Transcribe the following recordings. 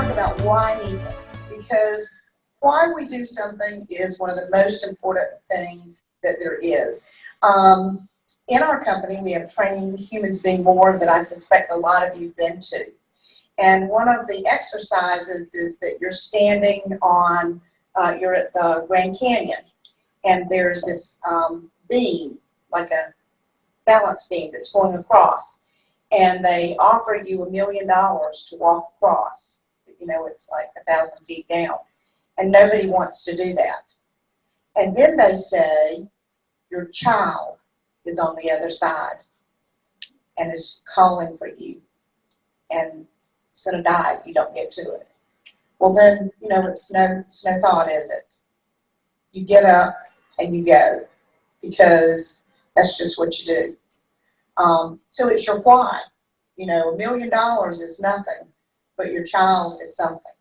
talk about why Nikken, because why we do something is one of the most important things that there is. In our company, we have training humans being more that I suspect a lot of you've been to. And one of the exercises is that you're standing on, you're at the Grand Canyon, and there's this beam, like a balance beam that's going across. And they offer you $1 million to walk across. You know, it's like 1,000 feet down. And nobody wants to do that. And then they say your child is on the other side and is calling for you. And it's going to die if you don't get to it. Well, then, you know, it's no thought, is it? You get up and you go because that's just what you do. So it's your why. You know, $1 million is nothing, but your child is something.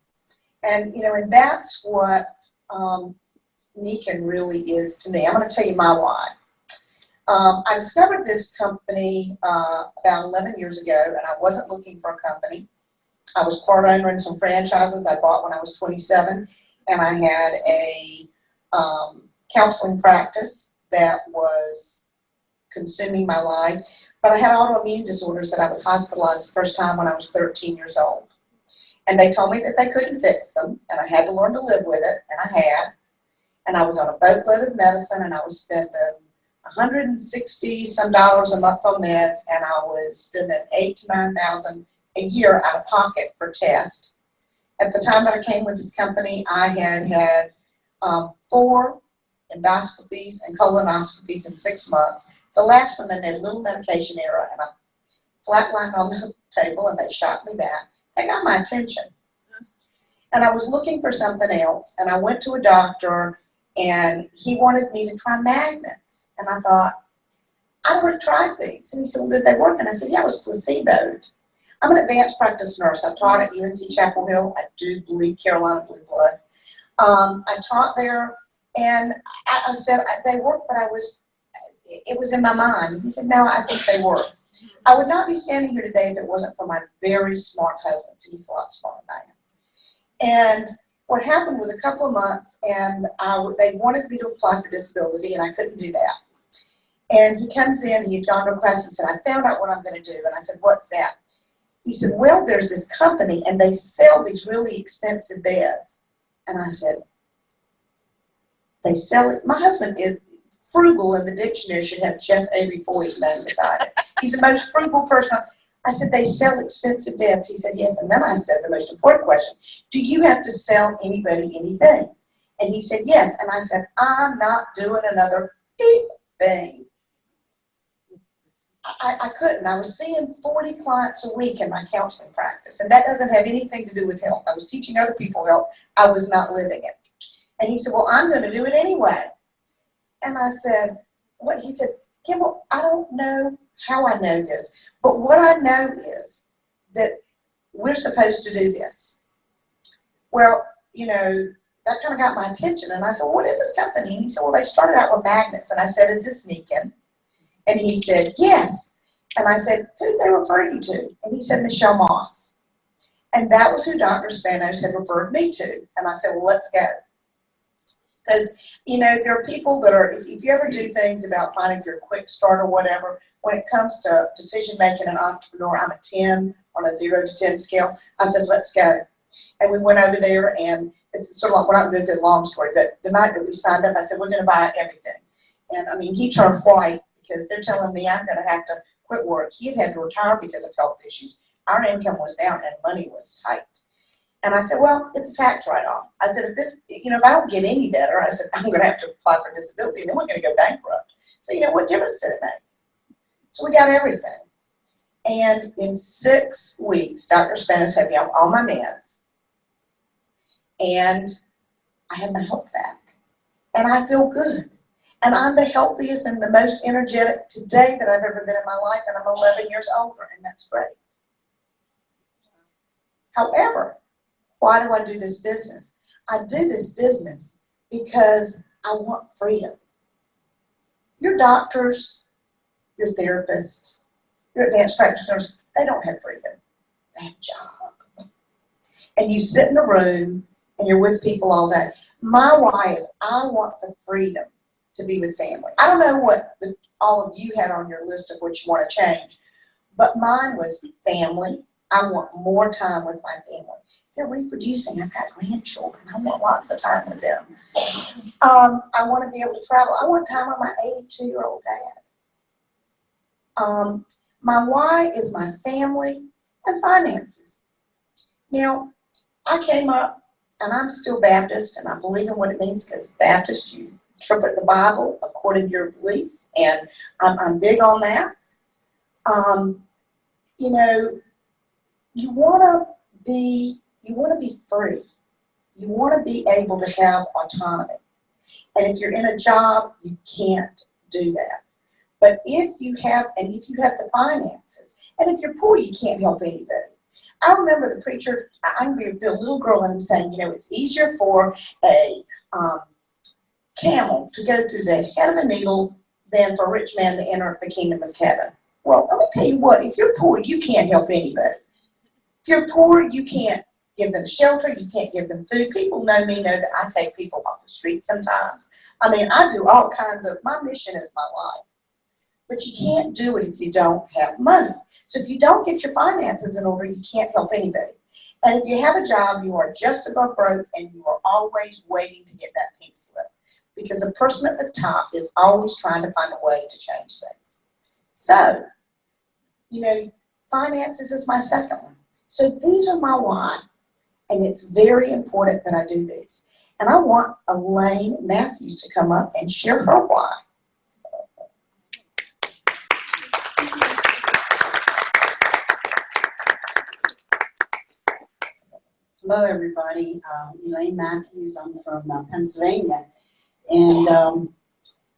And, you know, and that's what Nikken really is to me. I'm going to tell you my why. I discovered this company about 11 years ago, and I wasn't looking for a company. I was part owner in some franchises I bought when I was 27, and I had a counseling practice that was consuming my life. But I had autoimmune disorders that I was hospitalized the first time when I was 13 years old. And they told me that they couldn't fix them, and I had to learn to live with it, and I had. And I was on a boatload of medicine, and I was spending $160-some a month on meds, and I was spending $8,000 to $9,000 a year out of pocket for tests. At the time that I came with this company, I had 4 endoscopies and colonoscopies in 6 months. The last one, they made a little medication error, and I flatlined on the table, and they shot me back. They got my attention. And I was looking for something else, and I went to a doctor, and he wanted me to try magnets. And I thought, I'd already tried these. And he said, well, did they work? And I said, yeah, it was placeboed. I'm an advanced practice nurse. I've taught at UNC Chapel Hill. I do believe Carolina Blue Blood. I taught there, and I said, they work, but it was in my mind. And he said, no, I think they work. I would not be standing here today if it wasn't for my very smart husband. So he's a lot smarter than I am. And what happened was a couple of months, and they wanted me to apply for disability, and I couldn't do that. And he comes in, he'd gone to a class, he said, I found out what I'm going to do. And I said, what's that? He said, well, there's this company, and they sell these really expensive beds. And I said, they sell it? My husband is frugal in the dictionary, should have Jeff Avery Foy's name beside it. He's the most frugal person. I said, they sell expensive beds. He said, yes. And then I said the most important question, do you have to sell anybody anything? And he said, yes. And I said, I'm not doing another thing. I couldn't. I was seeing 40 clients a week in my counseling practice, and that doesn't have anything to do with health. I was teaching other people health. I was not living it. And he said, well, I'm going to do it anyway. And I said, what? He said, Kimball, I don't know how I know this, but what I know is that we're supposed to do this. Well, you know, that kind of got my attention. And I said, well, what is this company? And he said, well, they started out with magnets. And I said, is this Nikken? And he said, yes. And I said, who did they refer you to? And he said, Michelle Moss. And that was who Dr. Spanos had referred me to. And I said, well, let's go. Because, you know, there are people that are, if you ever do things about finding your quick start or whatever, when it comes to decision making an entrepreneur, I'm a 10 on a 0 to 10 scale. I said, let's go. And we went over there, and it's sort of like, we're not going to go through the long story, but the night that we signed up, I said, we're going to buy everything. And I mean, he turned white because they're telling me I'm going to have to quit work. He had to retire because of health issues. Our income was down and money was tight. And I said, well, it's a tax write-off. I said, if I don't get any better, I said, I'm going to have to apply for disability, and then we're going to go bankrupt. So, you know, what difference did it make? So we got everything. And in 6 weeks, Dr. Spanos had me on all my meds. And I had my health back. And I feel good. And I'm the healthiest and the most energetic today that I've ever been in my life, and I'm 11 years older, and that's great. However, why do I do this business? I do this business because I want freedom. Your doctors, your therapists, your advanced practitioners, they don't have freedom. They have a job. and you sit in a room and you're with people all day. My why is I want the freedom to be with family. I don't know what all of you had on your list of what you want to change, but mine was family. I want more time with my family. They're reproducing. I've got grandchildren. I want lots of time with them. I want to be able to travel. I want time with my 82-year-old dad. My why is my family and finances. Now, I came up, and I'm still Baptist, and I believe in what it means, because Baptist, you interpret the Bible according to your beliefs, and I'm big on that. You know, you want to be free. You want to be able to have autonomy. And if you're in a job, you can't do that. But if you have the finances, and if you're poor, you can't help anybody. I remember the preacher, I remember a little girl and him saying, you know, it's easier for a camel to go through the head of a needle than for a rich man to enter the kingdom of heaven. Well, let me tell you what, if you're poor, you can't help anybody. If you're poor, you can't give them shelter, you can't give them food. People know me, know that I take people off the street sometimes. I mean, I do all kinds of, my mission is my life. But you can't do it if you don't have money. So if you don't get your finances in order, you can't help anybody. And if you have a job, you are just above broke, and you are always waiting to get that pink slip. Because the person at the top is always trying to find a way to change things. So, you know, finances is my second one. So these are my why. And it's very important that I do these. And I want Elaine Matthews to come up and share her why. Hello, everybody. Elaine Matthews. I'm from Pennsylvania. And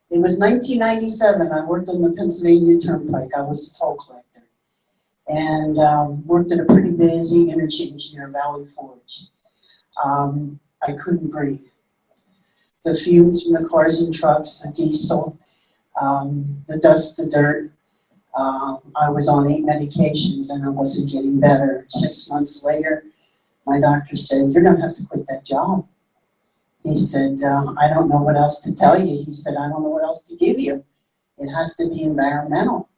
it was 1997. I worked on the Pennsylvania Turnpike. I was a toll collector. And worked at a pretty busy interchange near Valley Forge. I couldn't breathe. The fumes from the cars and trucks, the diesel, the dust, the dirt. I was on 8 medications and I wasn't getting better. 6 months later, my doctor said, you're going to have to quit that job. He said, I don't know what else to tell you. He said, I don't know what else to give you. It has to be environmental.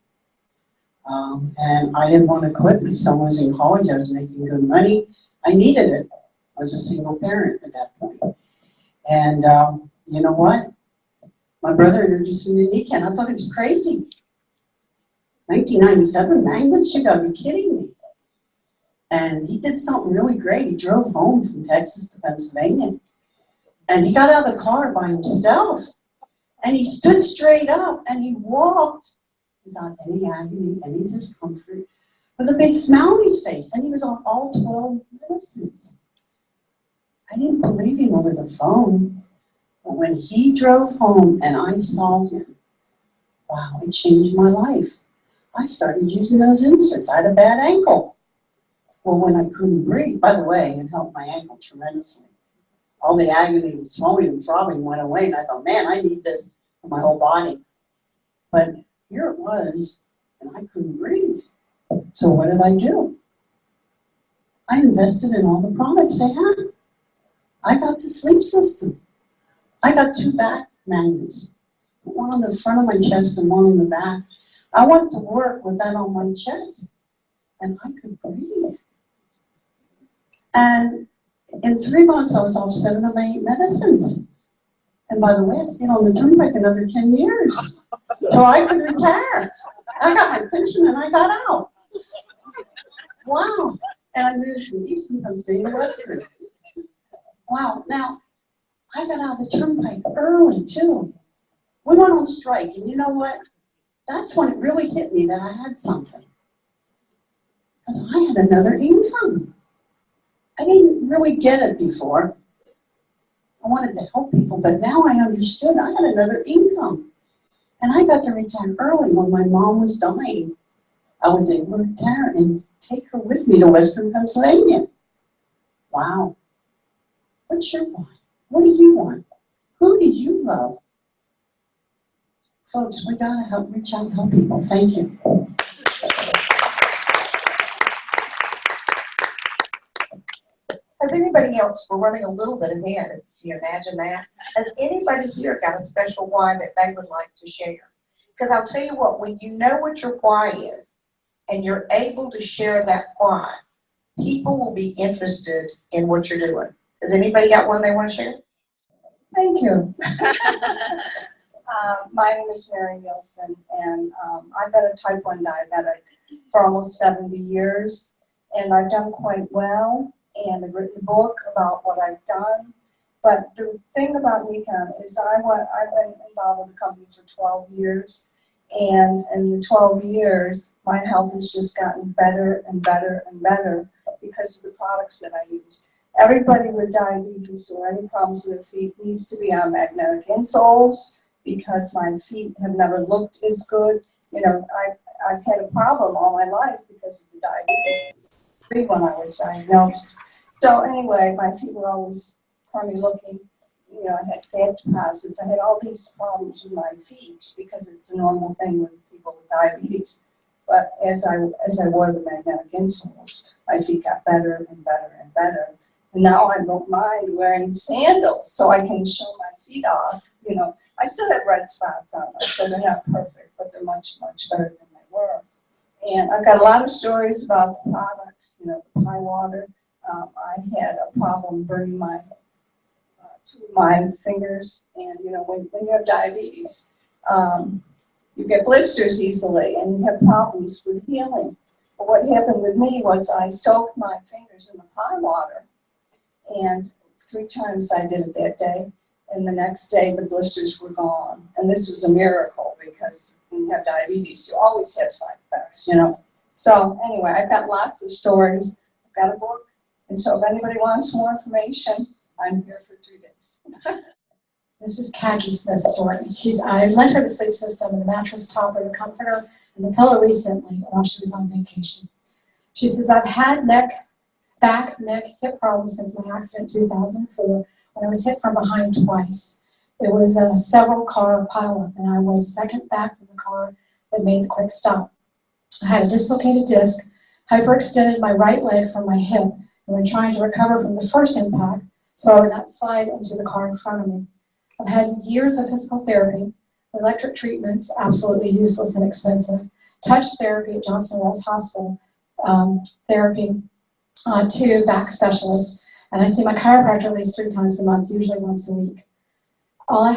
And I didn't want to quit. My son was in college. I was making good money. I needed it. I was a single parent at that point. And you know what? My brother introduced me to Nikken. I thought it was crazy. 1997, magnets? You got to be kidding me. And he did something really great. He drove home from Texas to Pennsylvania. And he got out of the car by himself. And he stood straight up and he walked without any agony, any discomfort, with a big smile on his face. And he was on all 12 medicines. I didn't believe him over the phone. But when he drove home and I saw him, wow, it changed my life. I started using those inserts. I had a bad ankle. Well, when I couldn't breathe, by the way, it helped my ankle tremendously. All the agony, the swelling and throbbing went away, and I thought, man, I need this for my whole body. But here it was, and I couldn't breathe. So what did I do? I invested in all the products they had. I got the sleep system. I got 2 back magnets, one on the front of my chest and one on the back. I went to work with that on my chest, and I could breathe. And in 3 months, I was off 7 of my 8 medicines. And by the way, I stayed on the turnpike another 10 years. So I could retire. I got my pension and I got out. Wow. And I moved from Eastern Pennsylvania to Western. Wow. Now, I got out of the turnpike early, too. We went on strike, and you know what? That's when it really hit me that I had something. Because I had another income. I didn't really get it before. I wanted to help people, but now I understood I had another income. And I got to retire early when my mom was dying. I was able to retire and take her with me to Western Pennsylvania. Wow. What's your why? What do you want? Who do you love? Folks, we got to reach out and help people. Thank you. Has anybody else, we're running a little bit ahead, can you imagine that? Has anybody here got a special why that they would like to share? Because I'll tell you what, when you know what your why is, and you're able to share that why, people will be interested in what you're doing. Has anybody got one they want to share? Thank you. My name is Mary Nielsen, and I've been a type 1 diabetic for almost 70 years, and I've done quite well, and I've written a book about what I've done. But the thing about Nikken is I've been involved with the company for 12 years, and in the 12 years, my health has just gotten better and better and better because of the products that I use. Everybody with diabetes or any problems with their feet needs to be on magnetic insoles because my feet have never looked as good. You know, I've had a problem all my life because of the diabetes when I was diagnosed. So anyway, my feet were always crummy looking. You know, I had fat deposits. I had all these problems with my feet because it's a normal thing with people with diabetes. But as I wore the magnetic insoles, my feet got better and better and better. And now I don't mind wearing sandals so I can show my feet off. You know, I still have red spots on them, so they're not perfect, but they're much, much better than they were. And I've got a lot of stories about the products, you know, the pie water. I had a problem burning my two of my fingers, and you know, when you have diabetes, you get blisters easily, and you have problems with healing. But what happened with me was I soaked my fingers in the pie water, and 3 times I did it that day, and the next day the blisters were gone. And this was a miracle because when you have diabetes, you always have side effects, you know. So anyway, I've got lots of stories. I've got a book, and so if anybody wants more information, I'm here for 3 days. This is Khaki Smith's story. I lent her the sleep system and the mattress topper, the comforter, and the pillow recently while she was on vacation. She says, I've had back, neck, hip problems since my accident in 2004 when I was hit from behind twice. It was a several car pileup, and I was second back from the car that made the quick stop. I had a dislocated disc, hyperextended my right leg from my hip, and when trying to recover from the first impact, so I would not slide into the car in front of me. I've had years of physical therapy, electric treatments, absolutely useless and expensive, touch therapy at Johnson & Wales Hospital, therapy to back specialist, and I see my chiropractor at least 3 times a month, usually once a week. All I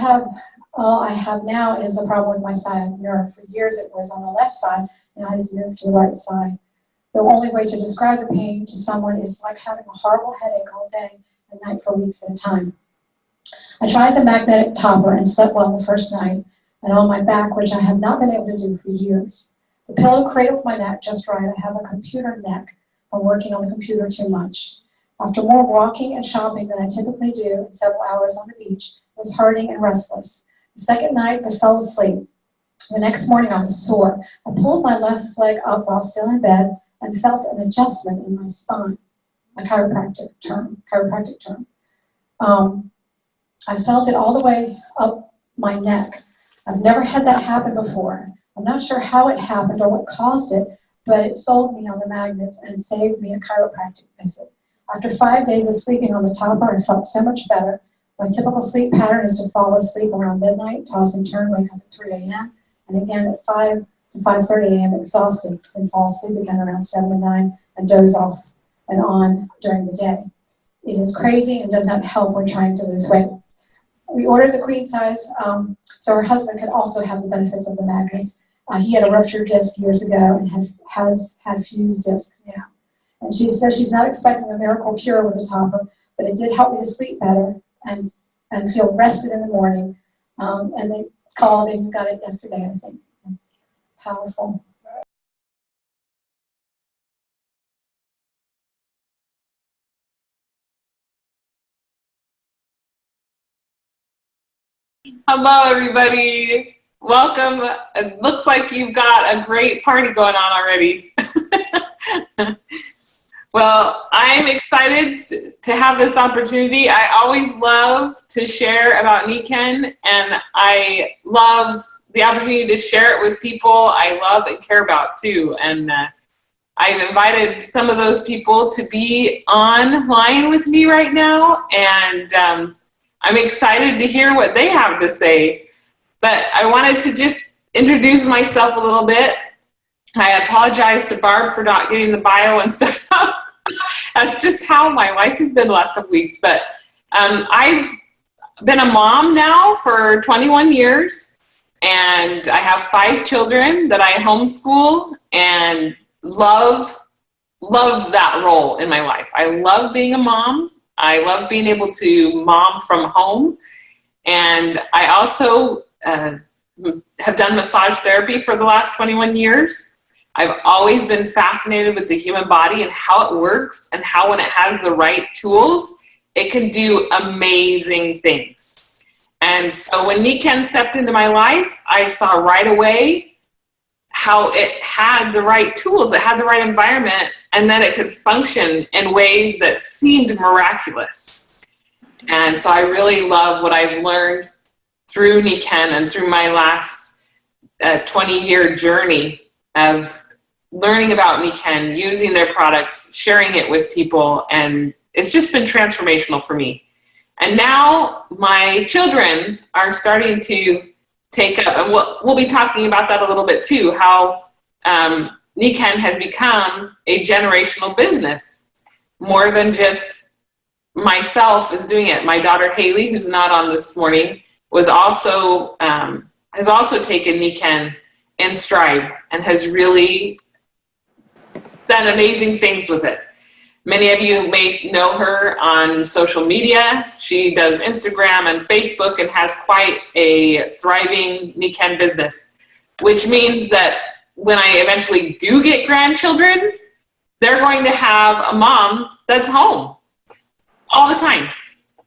have now is a problem with my sciatic nerve. For years it was on the left side, now it has moved to the right side. The only way to describe the pain to someone is like having a horrible headache all day and night for weeks at a time. I tried the magnetic topper and slept well the first night, and on my back, which I have not been able to do for years. The pillow cradled my neck just right. I have a computer neck from working on the computer too much. After more walking and shopping than I typically do and several hours on the beach, I was hurting and restless. The second night, I fell asleep. The next morning, I was sore. I pulled my left leg up while still in bed and felt an adjustment in my spine, a chiropractic term. I felt it all the way up my neck. I've never had that happen before. I'm not sure how it happened or what caused it, but it sold me on the magnets and saved me a chiropractic visit. After 5 days of sleeping on the topper, I felt so much better. My typical sleep pattern is to fall asleep around midnight, toss and turn, wake up at 3 a.m., and again at 5 to 5:30 a.m. exhausted, and fall asleep again around 7 to 9 and doze off and on during the day. It is crazy and does not help when trying to lose weight. We ordered the queen size so her husband could also have the benefits of the magnets. He had a ruptured disc years ago and has had fused disc now. And she says she's not expecting a miracle cure with a topper, but it did help me to sleep better and feel rested in the morning. And they called and got it yesterday, I think. Powerful. Hello, everybody. Welcome. It looks like you've got a great party going on already. Well, I'm excited to have this opportunity. I always love to share about Nikken, and I love the opportunity to share it with people I love and care about too. And I've invited some of those people to be online with me right now, and I'm excited to hear what they have to say. But I wanted to just introduce myself a little bit. I apologize to Barb for not getting the bio and stuff out. That's just how my life has been the last couple weeks. But I've been a mom now for 21 years, and I have 5 children that I homeschool and love that role in my life. I love being a mom. I love being able to mom from home. And I also have done massage therapy for the last 21 years. I've always been fascinated with the human body and how it works, and how when it has the right tools, it can do amazing things. And so when Nikken stepped into my life, I saw right away how it had the right tools, it had the right environment, and that it could function in ways that seemed miraculous. And so I really love what I've learned through Nikken and through my last 20-year journey of learning about Nikken, using their products, sharing it with people, and it's just been transformational for me. And now my children are starting to take up, and we'll be talking about that a little bit too, how Nikken has become a generational business. More than just myself is doing it. My daughter Haley, who's not on this morning, was also has also taken Nikken in stride and has really done amazing things with it. Many of you may know her on social media. She does Instagram and Facebook and has quite a thriving Nikken business, which means that when I eventually do get grandchildren, they're going to have a mom that's home all the time.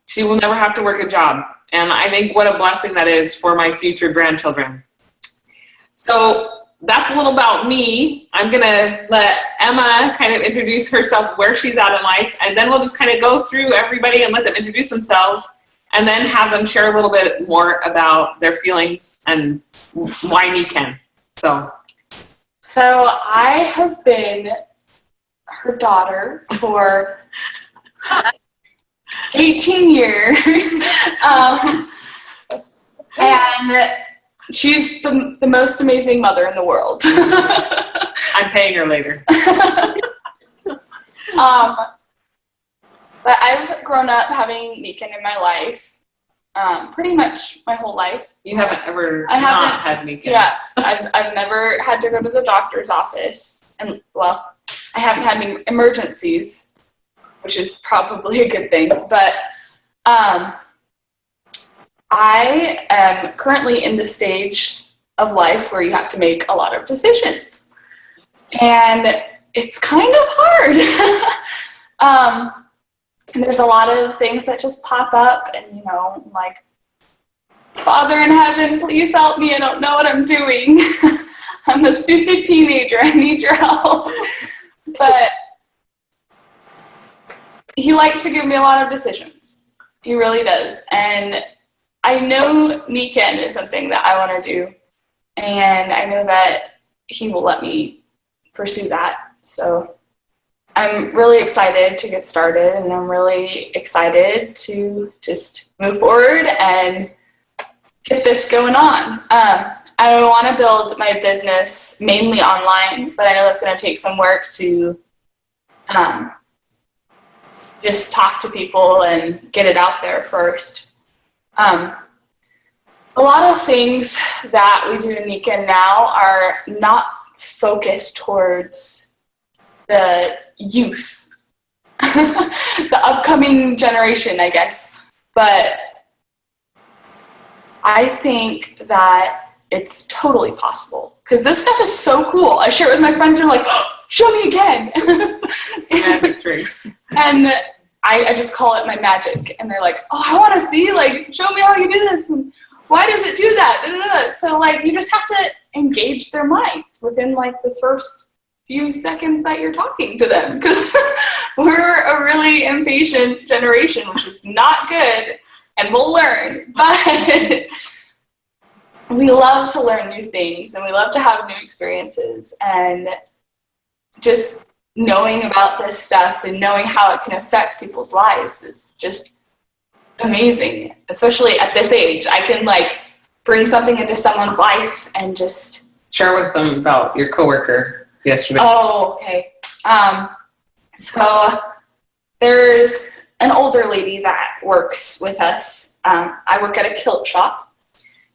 She will never have to work a job. And I think what a blessing that is for my future grandchildren. So that's a little about me. I'm going to let Emma kind of introduce herself, where she's at in life, and then we'll just kind of go through everybody and let them introduce themselves, and then have them share a little bit more about their feelings and why Nikken. So I have been her daughter for 18 years. And she's the most amazing mother in the world. I'm paying her later. But I've grown up having Nikken in my life, pretty much my whole life. You haven't ever not had Nikken. Yeah, I've never had to go to the doctor's office, and well, I haven't had any emergencies, which is probably a good thing. But I am currently in the stage of life where you have to make a lot of decisions, and it's kind of hard. And there's a lot of things that just pop up, and like, Father in heaven, please help me. I don't know what I'm doing. I'm a stupid teenager. I need your help. But he likes to give me a lot of decisions. He really does. And I know Nikken is something that I want to do, and I know that he will let me pursue that. So I'm really excited to get started, and I'm really excited to just move forward and get this going on. I want to build my business mainly online, but I know that's going to take some work to just talk to people and get it out there first. A lot of things that we do in Nikken now are not focused towards the youth, the upcoming generation, I guess. But I think that it's totally possible, because this stuff is so cool. I share it with my friends, and they're like, oh, show me again. Magic tricks. And I just call it my magic, and they're like, oh, I want to see, like, show me how you do this, and why does it do that? So, like, you just have to engage their minds within, like, the first few seconds that you're talking to them, because we're a really impatient generation, which is not good, and we'll learn, but we love to learn new things, and we love to have new experiences, and just knowing about this stuff and knowing how it can affect people's lives is just amazing. Especially at this age, I can like bring something into someone's life and just Share with them about your coworker yesterday. Oh, okay. So there's an older lady that works with us. I work at a kilt shop.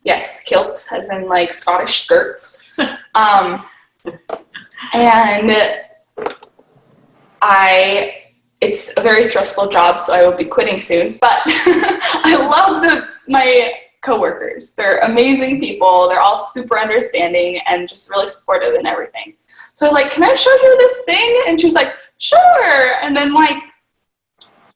Yes, kilt as in like Scottish skirts. And it's a very stressful job, so I will be quitting soon. But I love my coworkers. They're amazing people. They're all super understanding and just really supportive and everything. So I was like, can I show you this thing? And she was like, sure. And then like,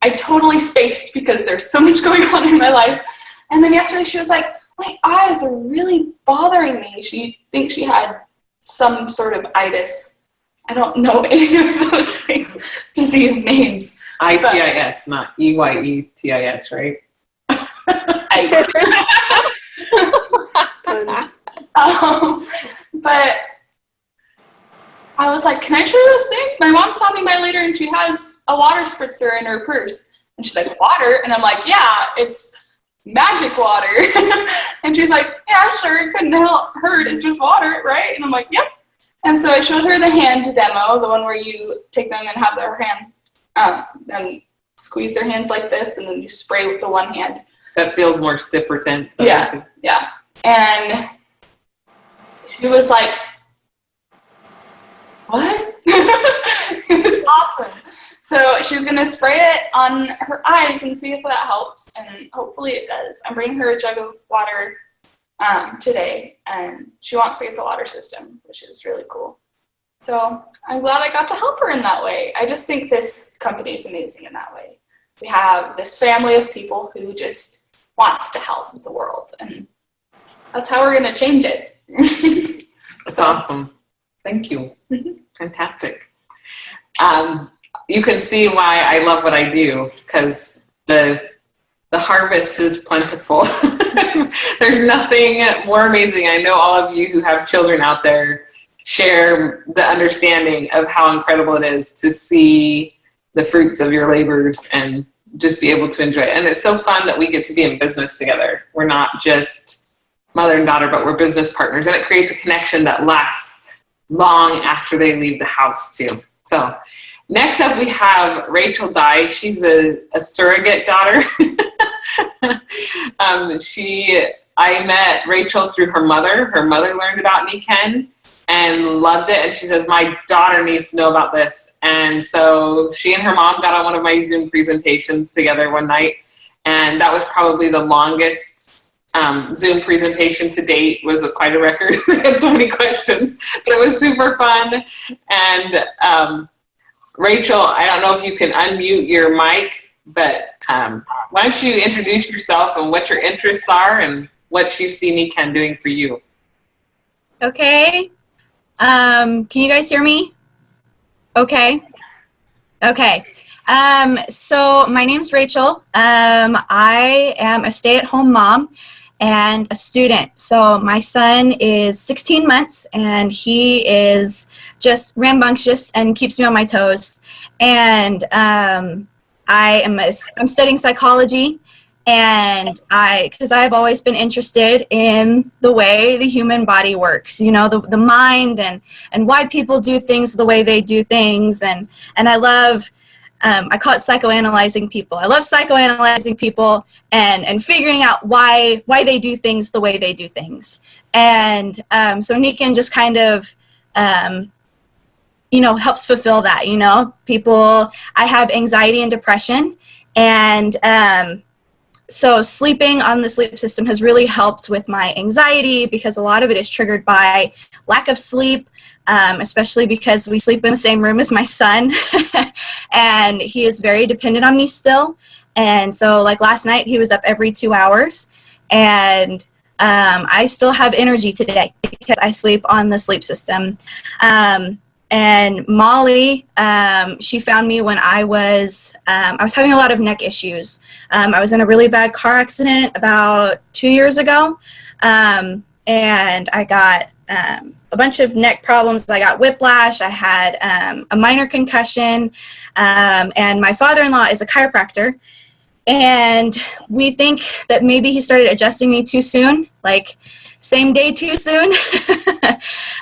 I totally spaced because there's so much going on in my life. And then yesterday she was like, my eyes are really bothering me. She thinks she had some sort of itis. I don't know any of those things, disease names. ITIS, not EYETIS, right? But I was like, can I show you this thing? My mom's stopping by later and she has a water spritzer in her purse. And she's like, water? And I'm like, yeah, it's magic water. And she's like, yeah, sure, it couldn't hurt. It's just water, right? And I'm like, yep. And so I showed her the hand demo, the one where you take them and have their hand, and squeeze their hands like this, and then you spray with the one hand. That feels more stiff or tense. Yeah. And she was like, what? It was awesome. So she's going to spray it on her eyes and see if that helps, and hopefully it does. I'm bringing her a jug of water today, and she wants to get the water system, which is really cool. So I'm glad I got to help her in that way. I just think this company is amazing in that way. We have this family of people who just wants to help the world, and that's how we're going to change it. That's awesome. Thank you. Fantastic. You can see why I love what I do, because the harvest is plentiful. There's nothing more amazing. I know all of you who have children out there share the understanding of how incredible it is to see the fruits of your labors and just be able to enjoy it. And it's so fun that we get to be in business together. We're not just mother and daughter, but we're business partners, and it creates a connection that lasts long after they leave the house too. So next up we have Rachel Dye. She's a surrogate daughter. I met Rachel through her mother. Her mother learned about Nikken and loved it, and she says, my daughter needs to know about this. And so she and her mom got on one of my Zoom presentations together one night, and that was probably the longest Zoom presentation to date. Was quite a record. I had so many questions, but it was super fun. And Rachel, I don't know if you can unmute your mic, but why don't you introduce yourself and what your interests are and what you see Nikken doing for you? Okay. Can you guys hear me? Okay. So my name's Rachel. I am a stay-at-home mom and a student. So my son is 16 months and he is just rambunctious and keeps me on my toes. And I'm studying psychology, and because I've always been interested in the way the human body works, you know, the mind and why people do things the way they do things. And I love, I call it psychoanalyzing people. I love psychoanalyzing people and figuring out why they do things the way they do things. And so Nikken just kind of, helps fulfill that, I have anxiety and depression, and so sleeping on the sleep system has really helped with my anxiety, because a lot of it is triggered by lack of sleep, especially because we sleep in the same room as my son, and he is very dependent on me still. And so like last night, he was up every 2 hours, and I still have energy today because I sleep on the sleep system. And Molly, she found me when I was having a lot of neck issues. I was in a really bad car accident about 2 years ago, and I got a bunch of neck problems. I got whiplash. I had a minor concussion, and my father-in-law is a chiropractor. And we think that maybe he started adjusting me too soon, like same day too soon.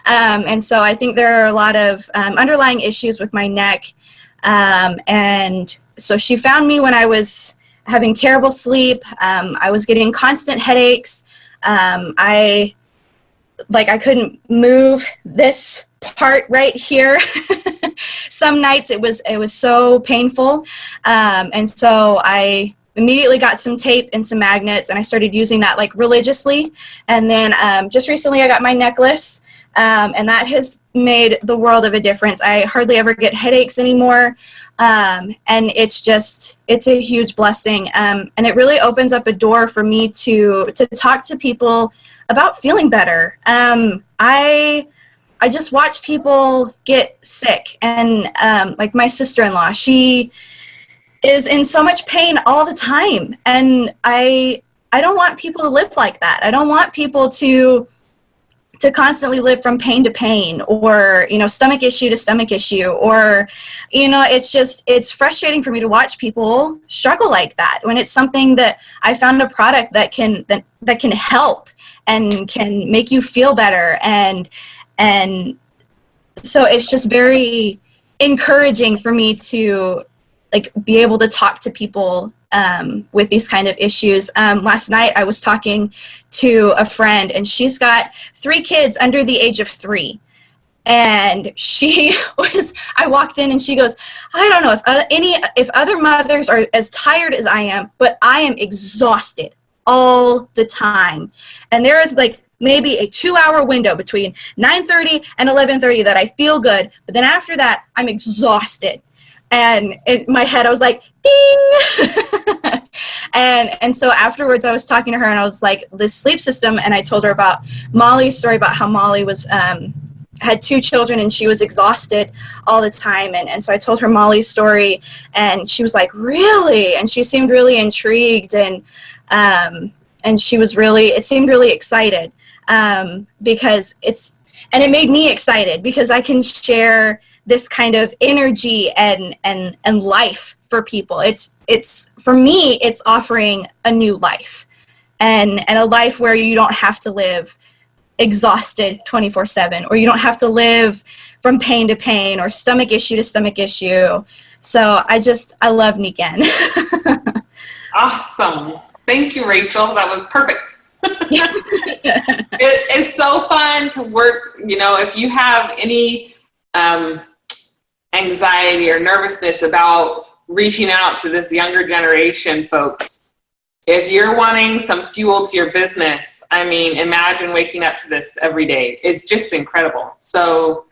And so I think there are a lot of underlying issues with my neck. And so she found me when I was having terrible sleep. I was getting constant headaches. I couldn't move this part right here. Some nights it was so painful. And so I immediately got some tape and some magnets, and I started using that like religiously. And then just recently I got my necklace, and that has made the world of a difference. I hardly ever get headaches anymore. And it's a huge blessing. And it really opens up a door for me to talk to people about feeling better. I just watch people get sick, and like my sister-in-law, she is in so much pain all the time, and I don't want people to live like that. I don't want people to constantly live from pain to pain, or stomach issue to stomach issue, or it's frustrating for me to watch people struggle like that when it's something that I found a product that can help and can make you feel better, and so it's just very encouraging for me to be able to talk to people with these kind of issues. Last night I was talking to a friend, and she's got 3 kids under the age of 3. And I walked in and she goes, I don't know if other mothers are as tired as I am, but I am exhausted all the time. And there is maybe a 2-hour window between 9:30 and 11:30 that I feel good, but then after that I'm exhausted. And in my head I was like, ding. and so afterwards I was talking to her, and I was like, this sleep system, and I told her about Molly's story, about how Molly was had 2 children and she was exhausted all the time, and so I told her Molly's story, and she was like, really? And she seemed really intrigued, and she was it seemed really excited, because it made me excited because I can share this kind of energy and life for people. It's for me, it's offering a new life, and a life where you don't have to live exhausted 24/7, or you don't have to live from pain to pain, or stomach issue to stomach issue. So I love Nikken. Awesome. Thank you, Rachel. That was perfect. It is so fun to work. If you have any anxiety or nervousness about reaching out to this younger generation, folks, if you're wanting some fuel to your business, imagine waking up to this every day. It's just incredible. So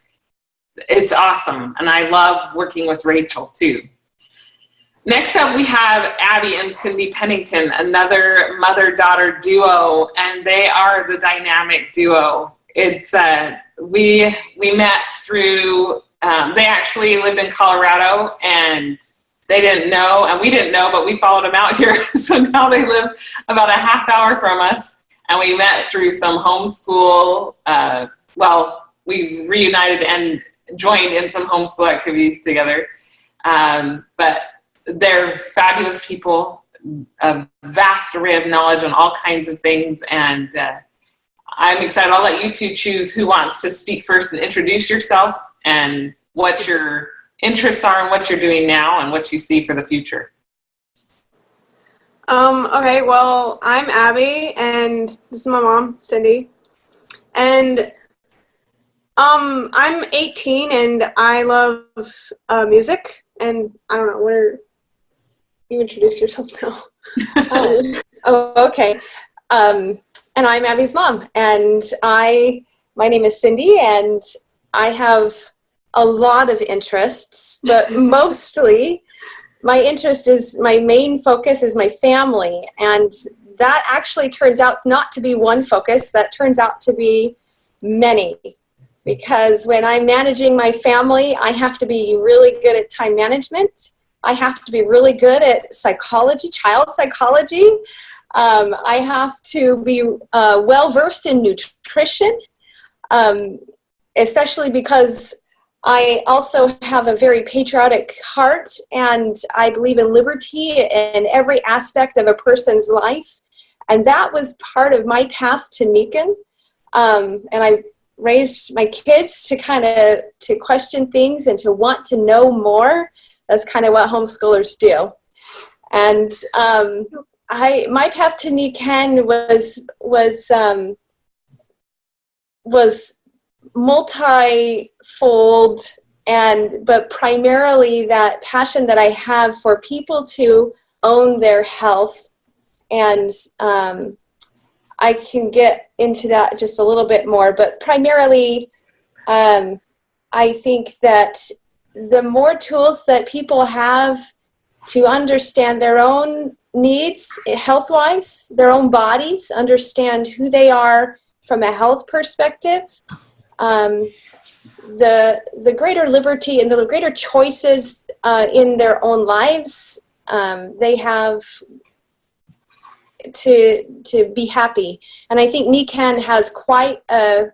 it's awesome. And I love working with Rachel too. Next up, we have Abby and Cindy Pennington, another mother-daughter duo, and they are the dynamic duo. It's we met through, they actually lived in Colorado, and they didn't know, and we didn't know, but we followed them out here. So now they live about a half hour from us, and we met through some homeschool, we reunited and joined in some homeschool activities together. But they're fabulous people, a vast array of knowledge on all kinds of things, and I'm excited. I'll let you 2 choose who wants to speak first and introduce yourself and what your interests are and what you're doing now and what you see for the future. Okay, well, I'm Abby, and this is my mom, Cindy. And I'm 18, and I love music, and I don't know, you introduce yourself now. Okay. And I'm Abby's mom, and my name is Cindy, and I have a lot of interests, but mostly my main focus is my family, and that actually turns out not to be one focus, that turns out to be many, because when I'm managing my family, I have to be really good at time management. I have to be really good at psychology, child psychology. I have to be well-versed in nutrition. especially because I also have a very patriotic heart, and I believe in liberty in every aspect of a person's life. And that was part of my path to Nikken. And I raised my kids to to question things and to want to know more. That's kind of what homeschoolers do. And my path to Nikken was multifold, but primarily that passion that I have for people to own their health. And I can get into that just a little bit more, but primarily I think that the more tools that people have to understand their own needs health-wise, their own bodies, understand who they are from a health perspective, the greater liberty and the greater choices in their own lives they have to be happy. And I think Nikken has quite a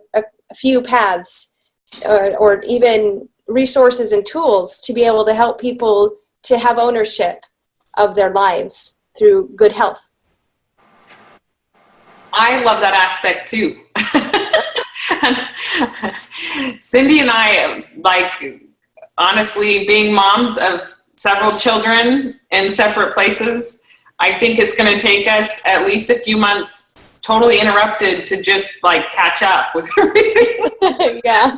few paths or even resources and tools to be able to help people to have ownership of their lives through good health. I love that aspect too. Cindy and I, like, honestly, being moms of several children in separate places, I think it's going to take us at least a few months totally interrupted to just like catch up with everything. Yeah.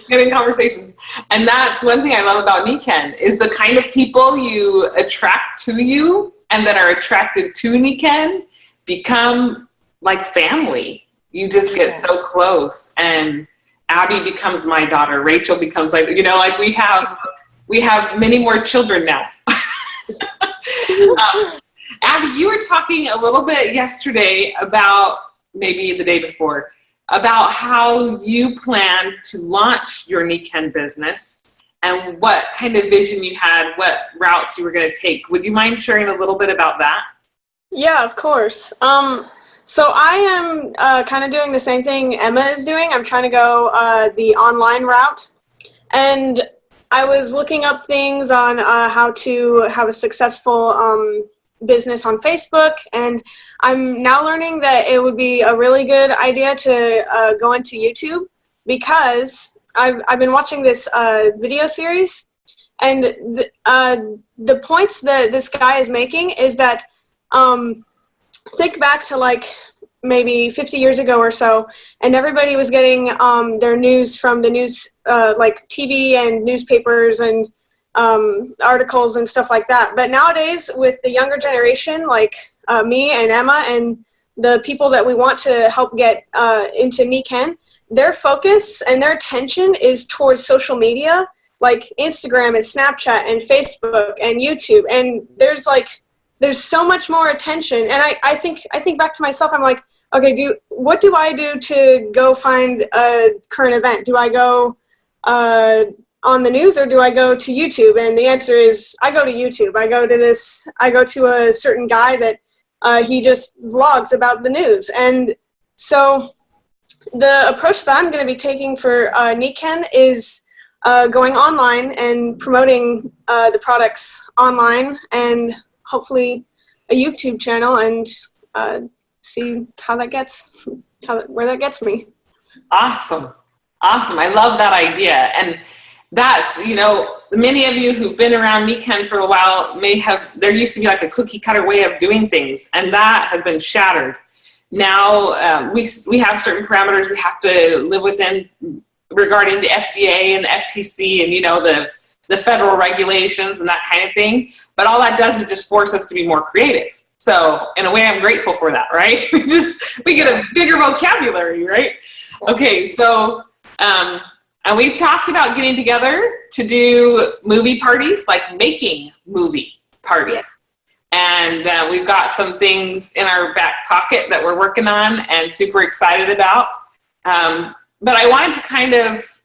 Getting conversations. And that's one thing I love about Nikken is the kind of people you attract to you and that are attracted to Nikken become like family. You just get so close, and Abby becomes my daughter. Rachel becomes my, like we have many more children now. Abby, you were talking a little bit yesterday about, maybe the day before, about how you plan to launch your Nikken business and what kind of vision you had, what routes you were going to take. Would you mind sharing a little bit about that? Yeah, of course. So I am kind of doing the same thing Emma is doing. I'm trying to go the online route. And I was looking up things on how to have a successful business on Facebook. And I'm now learning that it would be a really good idea to go into YouTube, because I've been watching this video series. And the points that this guy is making is that think back to like maybe 50 years ago or so, and everybody was getting their news from the news, like TV and newspapers and articles and stuff like that. But nowadays, with the younger generation, like me and Emma and the people that we want to help get into Nikken, their focus and their attention is towards social media, like Instagram and Snapchat and Facebook and YouTube. And there's so much more attention. And I think back to myself, I'm like, okay, what do I do to go find a current event? Do I go on the news, or do I go to YouTube? And the answer is I go to YouTube. I go to a certain guy that he just vlogs about the news. And so the approach that I'm going to be taking for Nikken is going online and promoting the products online, and hopefully a YouTube channel, and see where that gets me. Awesome. I love that idea. And that's, many of you who've been around Nikken for a while there used to be like a cookie cutter way of doing things, and that has been shattered. Now we have certain parameters we have to live within regarding the FDA and the FTC and, the federal regulations and that kind of thing. But all that does is just force us to be more creative. So in a way, I'm grateful for that, right? we get a bigger vocabulary, right? Okay, so, and we've talked about getting together to do movie parties, like making movie parties. Yes. And we've got some things in our back pocket that we're working on and super excited about. But I wanted to kind of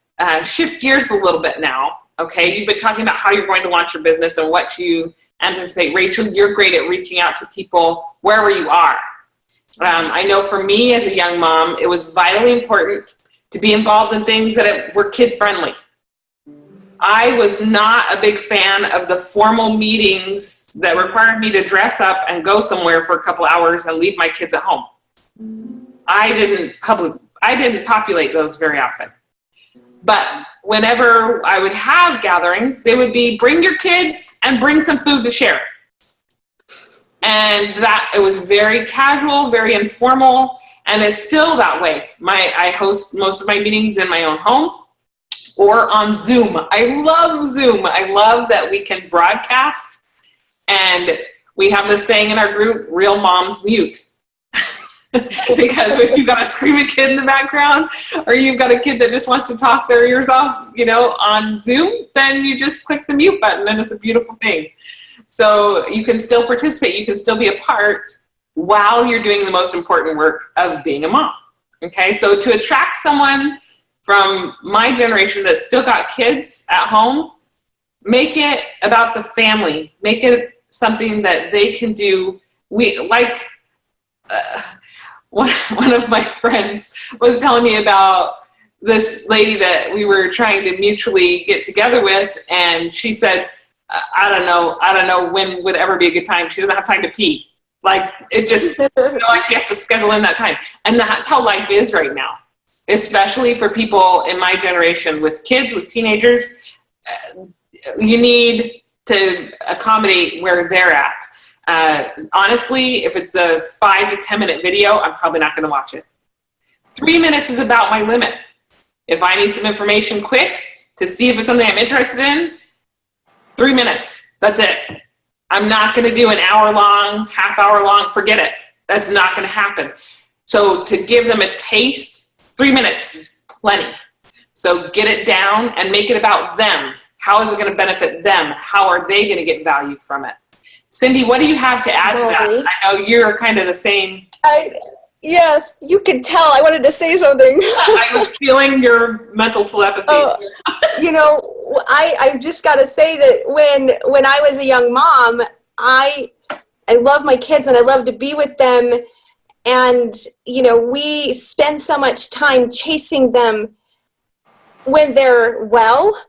shift gears a little bit now. Okay, you've been talking about how you're going to launch your business and what you anticipate. Rachel, you're great at reaching out to people wherever you are. I know for me as a young mom, it was vitally important to be involved in things that were kid-friendly. I was not a big fan of the formal meetings that required me to dress up and go somewhere for a couple hours and leave my kids at home. I didn't populate those very often. But whenever I would have gatherings, they would be bring your kids and bring some food to share. And that it was very casual, very informal, and it's still that way. I host most of my meetings in my own home or on Zoom. I love Zoom. I love that we can broadcast, and we have this saying in our group, real moms mute. Because if you've got a screaming kid in the background, or you've got a kid that just wants to talk their ears off, on Zoom, then you just click the mute button, and it's a beautiful thing. So you can still participate, you can still be a part while you're doing the most important work of being a mom. Okay, so to attract someone from my generation that's still got kids at home, make it about the family. Make it something that they can do. One of my friends was telling me about this lady that we were trying to mutually get together with, and she said, I don't know when would ever be a good time. She doesn't have time to pee. Like, it just, like she has to schedule in that time. And that's how life is right now, especially for people in my generation with kids, with teenagers. You need to accommodate where they're at. Honestly, if it's a 5 to 10 minute video, I'm probably not going to watch it. 3 minutes is about my limit. If I need some information quick to see if it's something I'm interested in, 3 minutes, that's it. I'm not going to do an hour long, half hour long, forget it. That's not going to happen. So to give them a taste, 3 minutes is plenty. So get it down and make it about them. How is it going to benefit them? How are they going to get value from it? Cindy, what do you have to add to that? I know you're kind of the same. Yes, you could tell I wanted to say something. I was feeling your mental telepathy. I just got to say that when I was a young mom, I love my kids and I love to be with them. And, we spend so much time chasing them when they're well.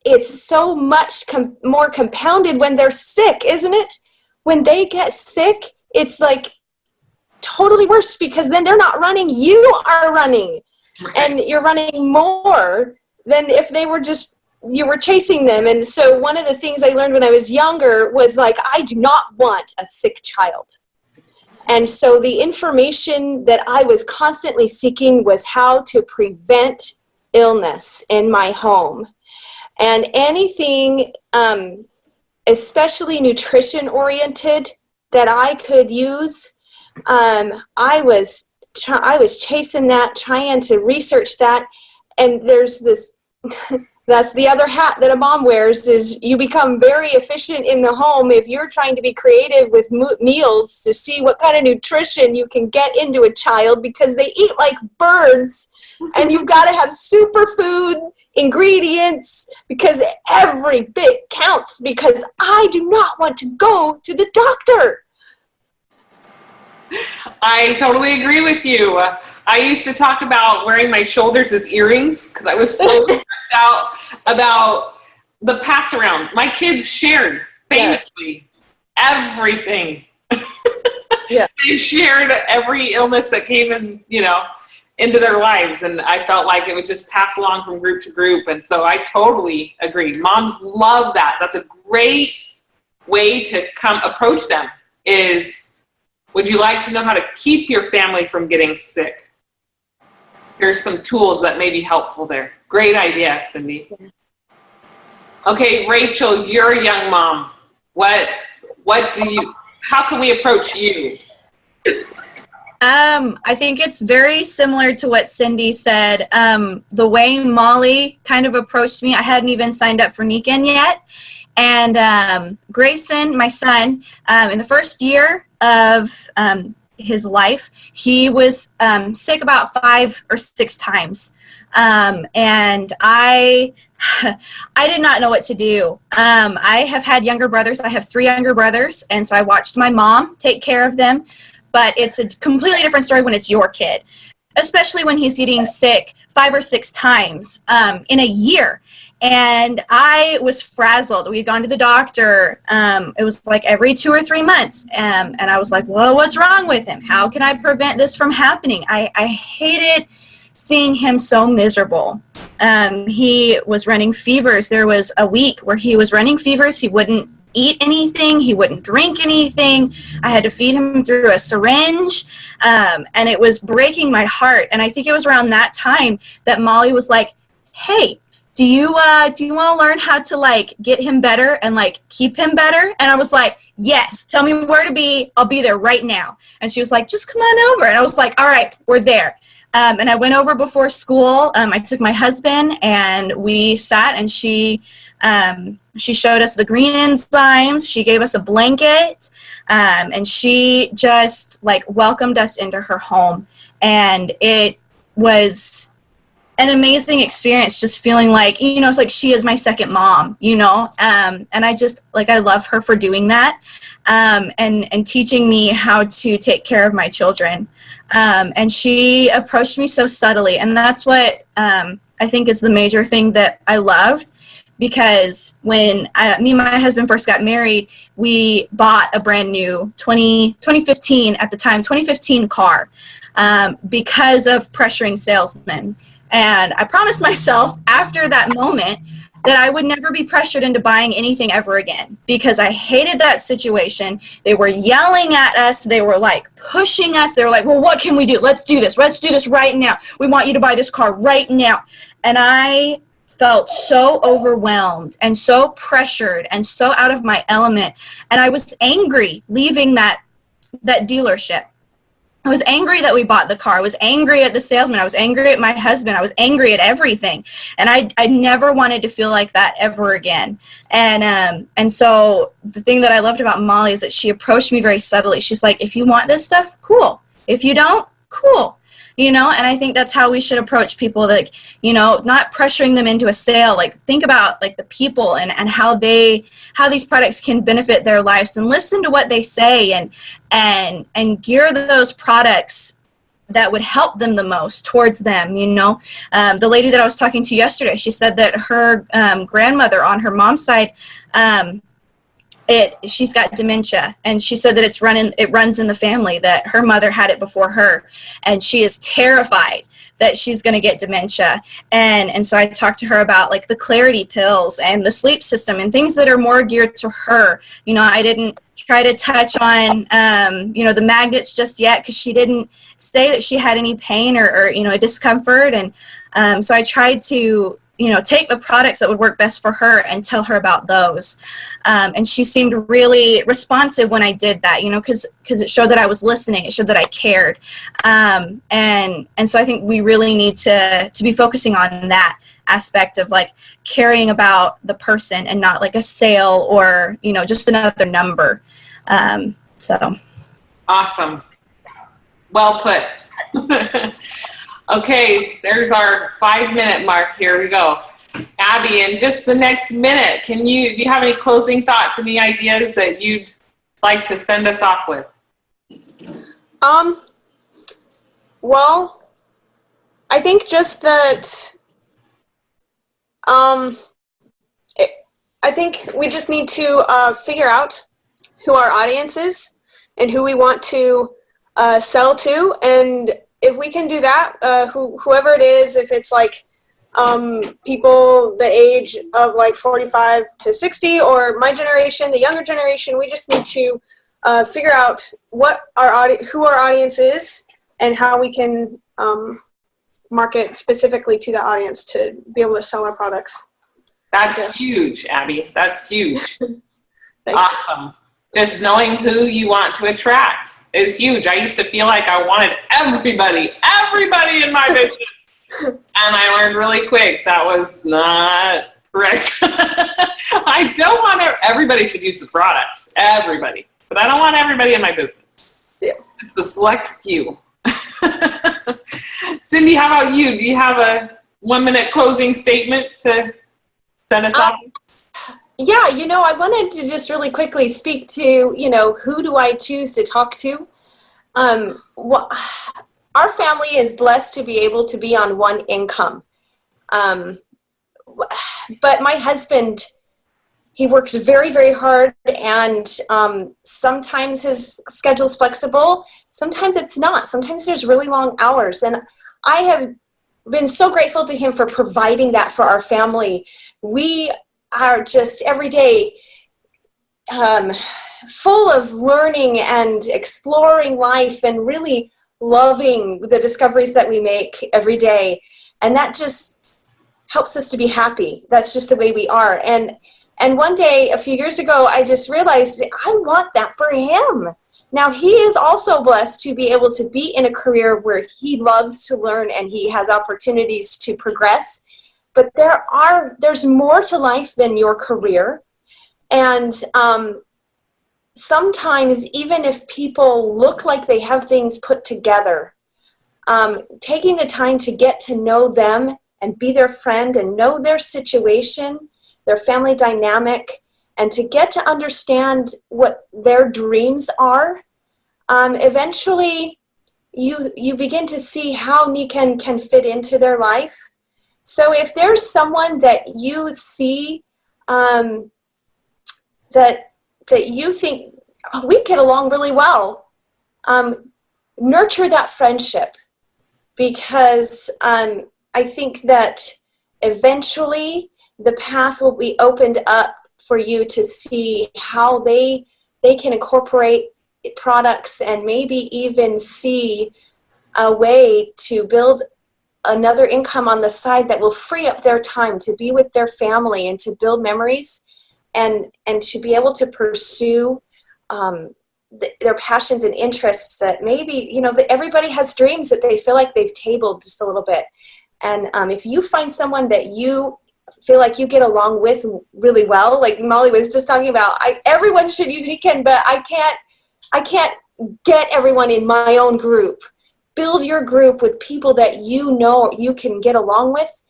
It's so much more compounded when they're sick, isn't it? When they get sick, it's like totally worse because then they're not running, you are running. Right. And you're running more than if they were you were chasing them. And so one of the things I learned when I was younger was like, I do not want a sick child. And so the information that I was constantly seeking was how to prevent illness in my home. And anything, especially nutrition oriented, that I could use, I was chasing that, trying to research that. And there's this, that's the other hat that a mom wears, is you become very efficient in the home if you're trying to be creative with meals to see what kind of nutrition you can get into a child, because they eat like birds. And you've got to have superfood ingredients because every bit counts, because I do not want to go to the doctor. I totally agree with you. I used to talk about wearing my shoulders as earrings because I was so stressed out about the pass around. My kids shared famously everything. Yeah. They shared every illness that came in, into their lives, and I felt like it would just pass along from group to group. And so I totally agree. Moms love that. That's a great way to approach them is, would you like to know how to keep your family from getting sick? Here's some tools that may be helpful there. Great idea, Cindy. Okay, Rachel, you're a young mom. How can we approach you? I think it's very similar to what Cindy said. The way Molly kind of approached me, I hadn't even signed up for Nikken yet. And Grayson, my son, in the first year of his life, he was sick about 5 or 6 times. And I did not know what to do. I have had younger brothers. I have 3 younger brothers. And so I watched my mom take care of them. But it's a completely different story when it's your kid. especially when he's getting sick 5 or 6 times in a year. And I was frazzled. We'd gone to the doctor. It was like every 2 or 3 months. And I was like, well, what's wrong with him? How can I prevent this from happening? I hated seeing him so miserable. He was running fevers. There was a week where he was running fevers. He wouldn't eat anything. He wouldn't drink anything. I had to feed him through a syringe. And it was breaking my heart. And I think it was around that time that Molly was like, hey, do you want to learn how to like get him better and like keep him better? And I was like, yes, tell me where to be. I'll be there right now. And she was like, just come on over. And I was like, all right, we're there. And I went over before school. I took my husband and we sat, and she showed us the green enzymes. She gave us a blanket, and she just like welcomed us into her home. And it was an amazing experience, just feeling like, you know, it's like she is my second mom, you know, and I just, like, I love her for doing that, and teaching me how to take care of my children. And she approached me so subtly, and that's what I think is the major thing that I loved, because when me and my husband first got married, we bought a brand new 2015 at the time, 2015 car, because of pressuring salesmen. And I promised myself after that moment that I would never be pressured into buying anything ever again, because I hated that situation. They were yelling at us. They were like pushing us. They were like, well, what can we do? Let's do this. Let's do this right now. We want you to buy this car right now. And I felt so overwhelmed and so pressured and so out of my element. And I was angry leaving that dealership. I was angry that we bought the car. I was angry at the salesman. I was angry at my husband. I was angry at everything. And I never wanted to feel like that ever again. And so the thing that I loved about Molly is that she approached me very subtly. She's like, if you want this stuff, cool. If you don't, cool. You know, and I think that's how we should approach people, like, you know, not pressuring them into a sale. Like, think about like the people and how these products can benefit their lives, and listen to what they say, and gear those products that would help them the most towards them. You know, the lady that I was talking to yesterday, she said that her grandmother on her mom's side, she's got dementia, and she said that it runs in the family, that her mother had it before her, and she is terrified that she's going to get dementia. And so I talked to her about like the clarity pills and the sleep system and things that are more geared to her. You know, I didn't try to touch on you know, the magnets just yet, because she didn't say that she had any pain or you know, a discomfort. And so I tried to, you know, take the products that would work best for her and tell her about those. And she seemed really responsive when I did that, you know, because it showed that I was listening. It showed that I cared. And so I think we really need to be focusing on that aspect of like caring about the person and not like a sale or, you know, just another number. So. Awesome. Well put. Okay, there's our 5-minute mark. Here we go. Abby, in just the next minute, do you have any closing thoughts, any ideas that you'd like to send us off with? Well, I think just that, I think we just need to figure out who our audience is and who we want to sell to, and if we can do that, whoever it is, if it's like people the age of like 45 to 60, or my generation, the younger generation, we just need to figure out who our audience is and how we can market specifically to the audience to be able to sell our products. That's huge, Abby. That's huge. Thanks. Awesome. Just knowing who you want to attract is huge. I used to feel like I wanted everybody in my business. And I learned really quick that was not correct. I don't want everybody should use the products, everybody. But I don't want everybody in my business. Yeah. It's the select few. Cindy, how about you? Do you have a 1-minute closing statement to send us off? Yeah, you know, I wanted to just really quickly speak to, you know, who do I choose to talk to? our family is blessed to be able to be on one income. But my husband, he works very, very hard, and sometimes his schedule's flexible. Sometimes it's not. Sometimes there's really long hours. And I have been so grateful to him for providing that for our family. We are just every day full of learning and exploring life and really loving the discoveries that we make every day. And that just helps us to be happy. That's just the way we are. And one day, a few years ago, I just realized I want that for him. Now, he is also blessed to be able to be in a career where he loves to learn and he has opportunities to progress. But there's more to life than your career. And sometimes, even if people look like they have things put together, taking the time to get to know them and be their friend and know their situation, their family dynamic, and to get to understand what their dreams are, eventually you begin to see how Nikken can fit into their life. So if there's someone that you see that you think, oh, we get along really well, nurture that friendship, because I think that eventually the path will be opened up for you to see how they can incorporate products and maybe even see a way to build another income on the side that will free up their time to be with their family and to build memories and to be able to pursue their passions and interests that maybe, that everybody has dreams that they feel like they've tabled just a little bit. And if you find someone that you feel like you get along with really well, like Molly was just talking about, everyone should use Nikken, but I can't get everyone in my own group. Build your group with people that you know you can get along with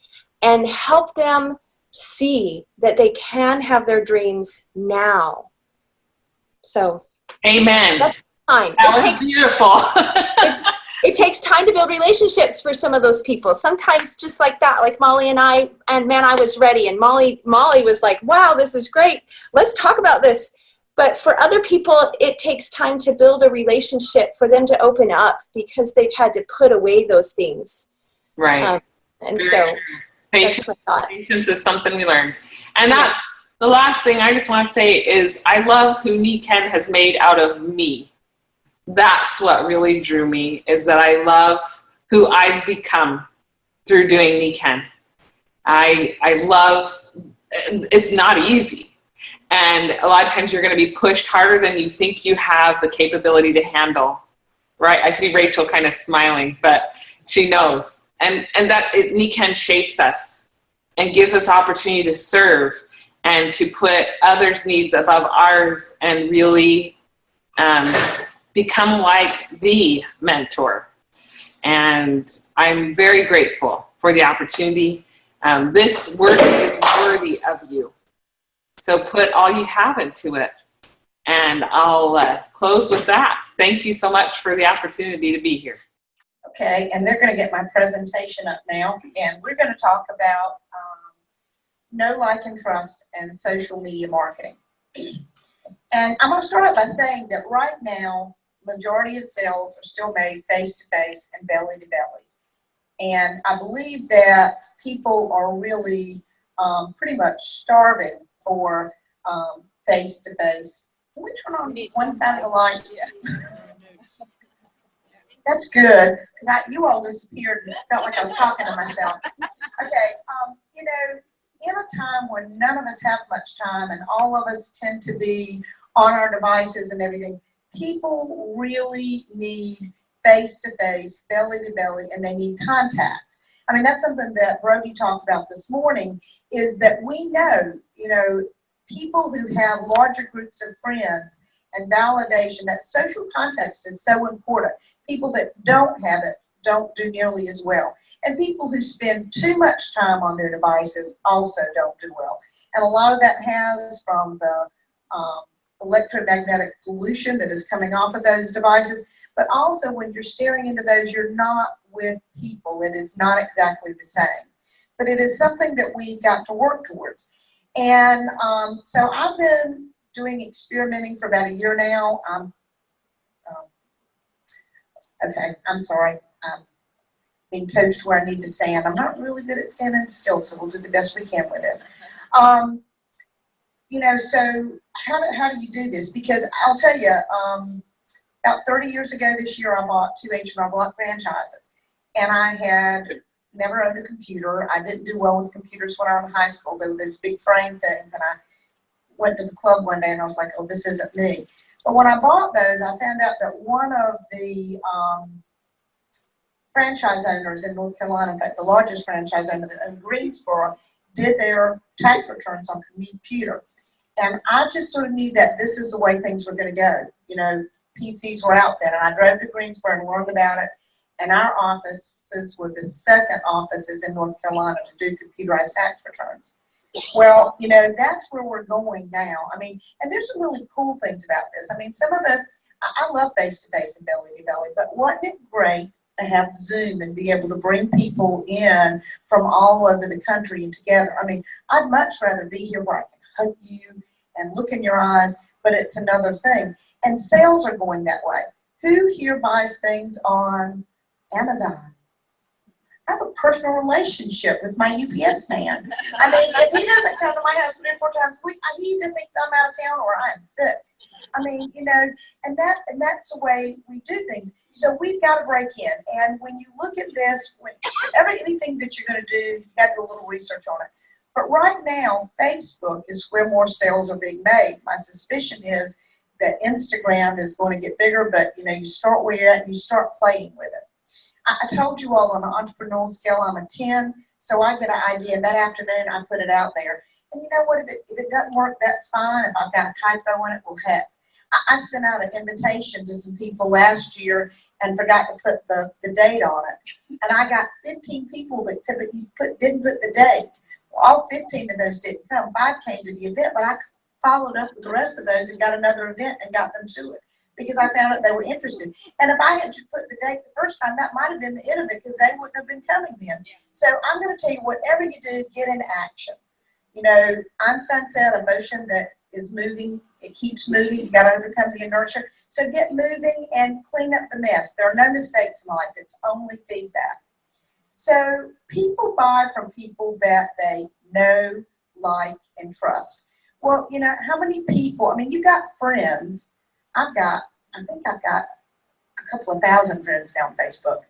and help them see that they can have their dreams now. So, amen. That's time. That was beautiful. It takes time to build relationships for some of those people. Sometimes just like that, like Molly and I, and man, I was ready. And Molly was like, wow, this is great. Let's talk about this. But for other people, it takes time to build a relationship for them to open up because they've had to put away those things. Right. And so patience is something we learn. And that's the last thing I just want to say is I love who Nikken has made out of me. That's what really drew me, is that I love who I've become through doing Nikken. I love, it's not easy. And a lot of times you're going to be pushed harder than you think you have the capability to handle, right? I see Rachel kind of smiling, but she knows. And that Nikken shapes us and gives us opportunity to serve and to put others' needs above ours and really become like the mentor. And I'm very grateful for the opportunity. This work is worthy of you. So put all you have into it. And I'll close with that. Thank you so much for the opportunity to be here. Okay, and they're going to get my presentation up now, and we're going to talk about know, like, and trust and social media marketing. And I'm going to start out by saying that right now, majority of sales are still made face-to-face and belly-to-belly. And I believe that people are really pretty much starving for face-to-face. Can we turn on one side of the light? That's good, because you all disappeared and felt like I was talking to myself. Okay, in a time when none of us have much time and all of us tend to be on our devices and everything, people really need face-to-face, belly-to-belly, and they need contact. I mean, that's something that Brody talked about this morning, is that we know, people who have larger groups of friends and validation, that social context is so important. People that don't have it don't do nearly as well. And people who spend too much time on their devices also don't do well. And a lot of that has from the electromagnetic pollution that is coming off of those devices, but also when you're staring into those, you're not with people. It is not exactly the same, but it is something that we got to work towards. And so I've been doing experimenting for about a year now. Okay, I'm sorry. Being coached where I need to stand. I'm not really good at standing still, so we'll do the best we can with this. You know, so how do you do this? Because I'll tell you, about 30 years ago this year, I bought 2 H&R Block franchises, and I had never owned a computer. I didn't do well with computers when I was in high school. They were those big frame things, and I went to the club one day and I was like, oh, this isn't me. But when I bought those, I found out that one of the franchise owners in North Carolina, in fact, the largest franchise owner that owned Greensboro, did their tax returns on computer. And I just sort of knew that this is the way things were going to go. You know, PCs were out then, and I drove to Greensboro and learned about it. And our offices were the second offices in North Carolina to do computerized tax returns. Well, you know, that's where we're going now. I mean, and there's some really cool things about this. I mean, some of us, I love face-to-face and belly-to-belly, but wasn't it great to have Zoom and be able to bring people in from all over the country and together? I mean, I'd much rather be here where I can hug you and look in your eyes, but it's another thing. And sales are going that way. Who here buys things on Amazon? I have a personal relationship with my UPS man. I mean, if he doesn't come to my house 3 or 4 times a week, he either thinks I'm out of town or I am sick. I mean, you know, and that's the way we do things. So we've got to break in. And when you look at this, anything that you're going to do, you've got to do a little research on it. But right now, Facebook is where more sales are being made. My suspicion is that Instagram is going to get bigger, but you know, you start where you're at and you start playing with it. I told you all on an entrepreneurial scale, I'm a 10, so I get an idea, and that afternoon I put it out there. And you know what, if it doesn't work, that's fine. If I've got a typo in it, well, heck. I sent out an invitation to some people last year and forgot to put the date on it. And I got 15 people that typically didn't put the date. Well, all 15 of those didn't come. 5 came to the event, but I followed up with the rest of those and got another event and got them to it, because I found out they were interested. And if I had to put the date the first time, that might have been the end of it, because they wouldn't have been coming then. So I'm going to tell you, whatever you do, get into action. You know, Einstein said a motion that is moving, it keeps moving. You got to overcome the inertia. So get moving and clean up the mess. There are no mistakes in life. It's only feedback. So people buy from people that they know, like, and trust. Well, you know, how many people, I mean, you got friends. I think I've got a couple of thousand friends now on Facebook.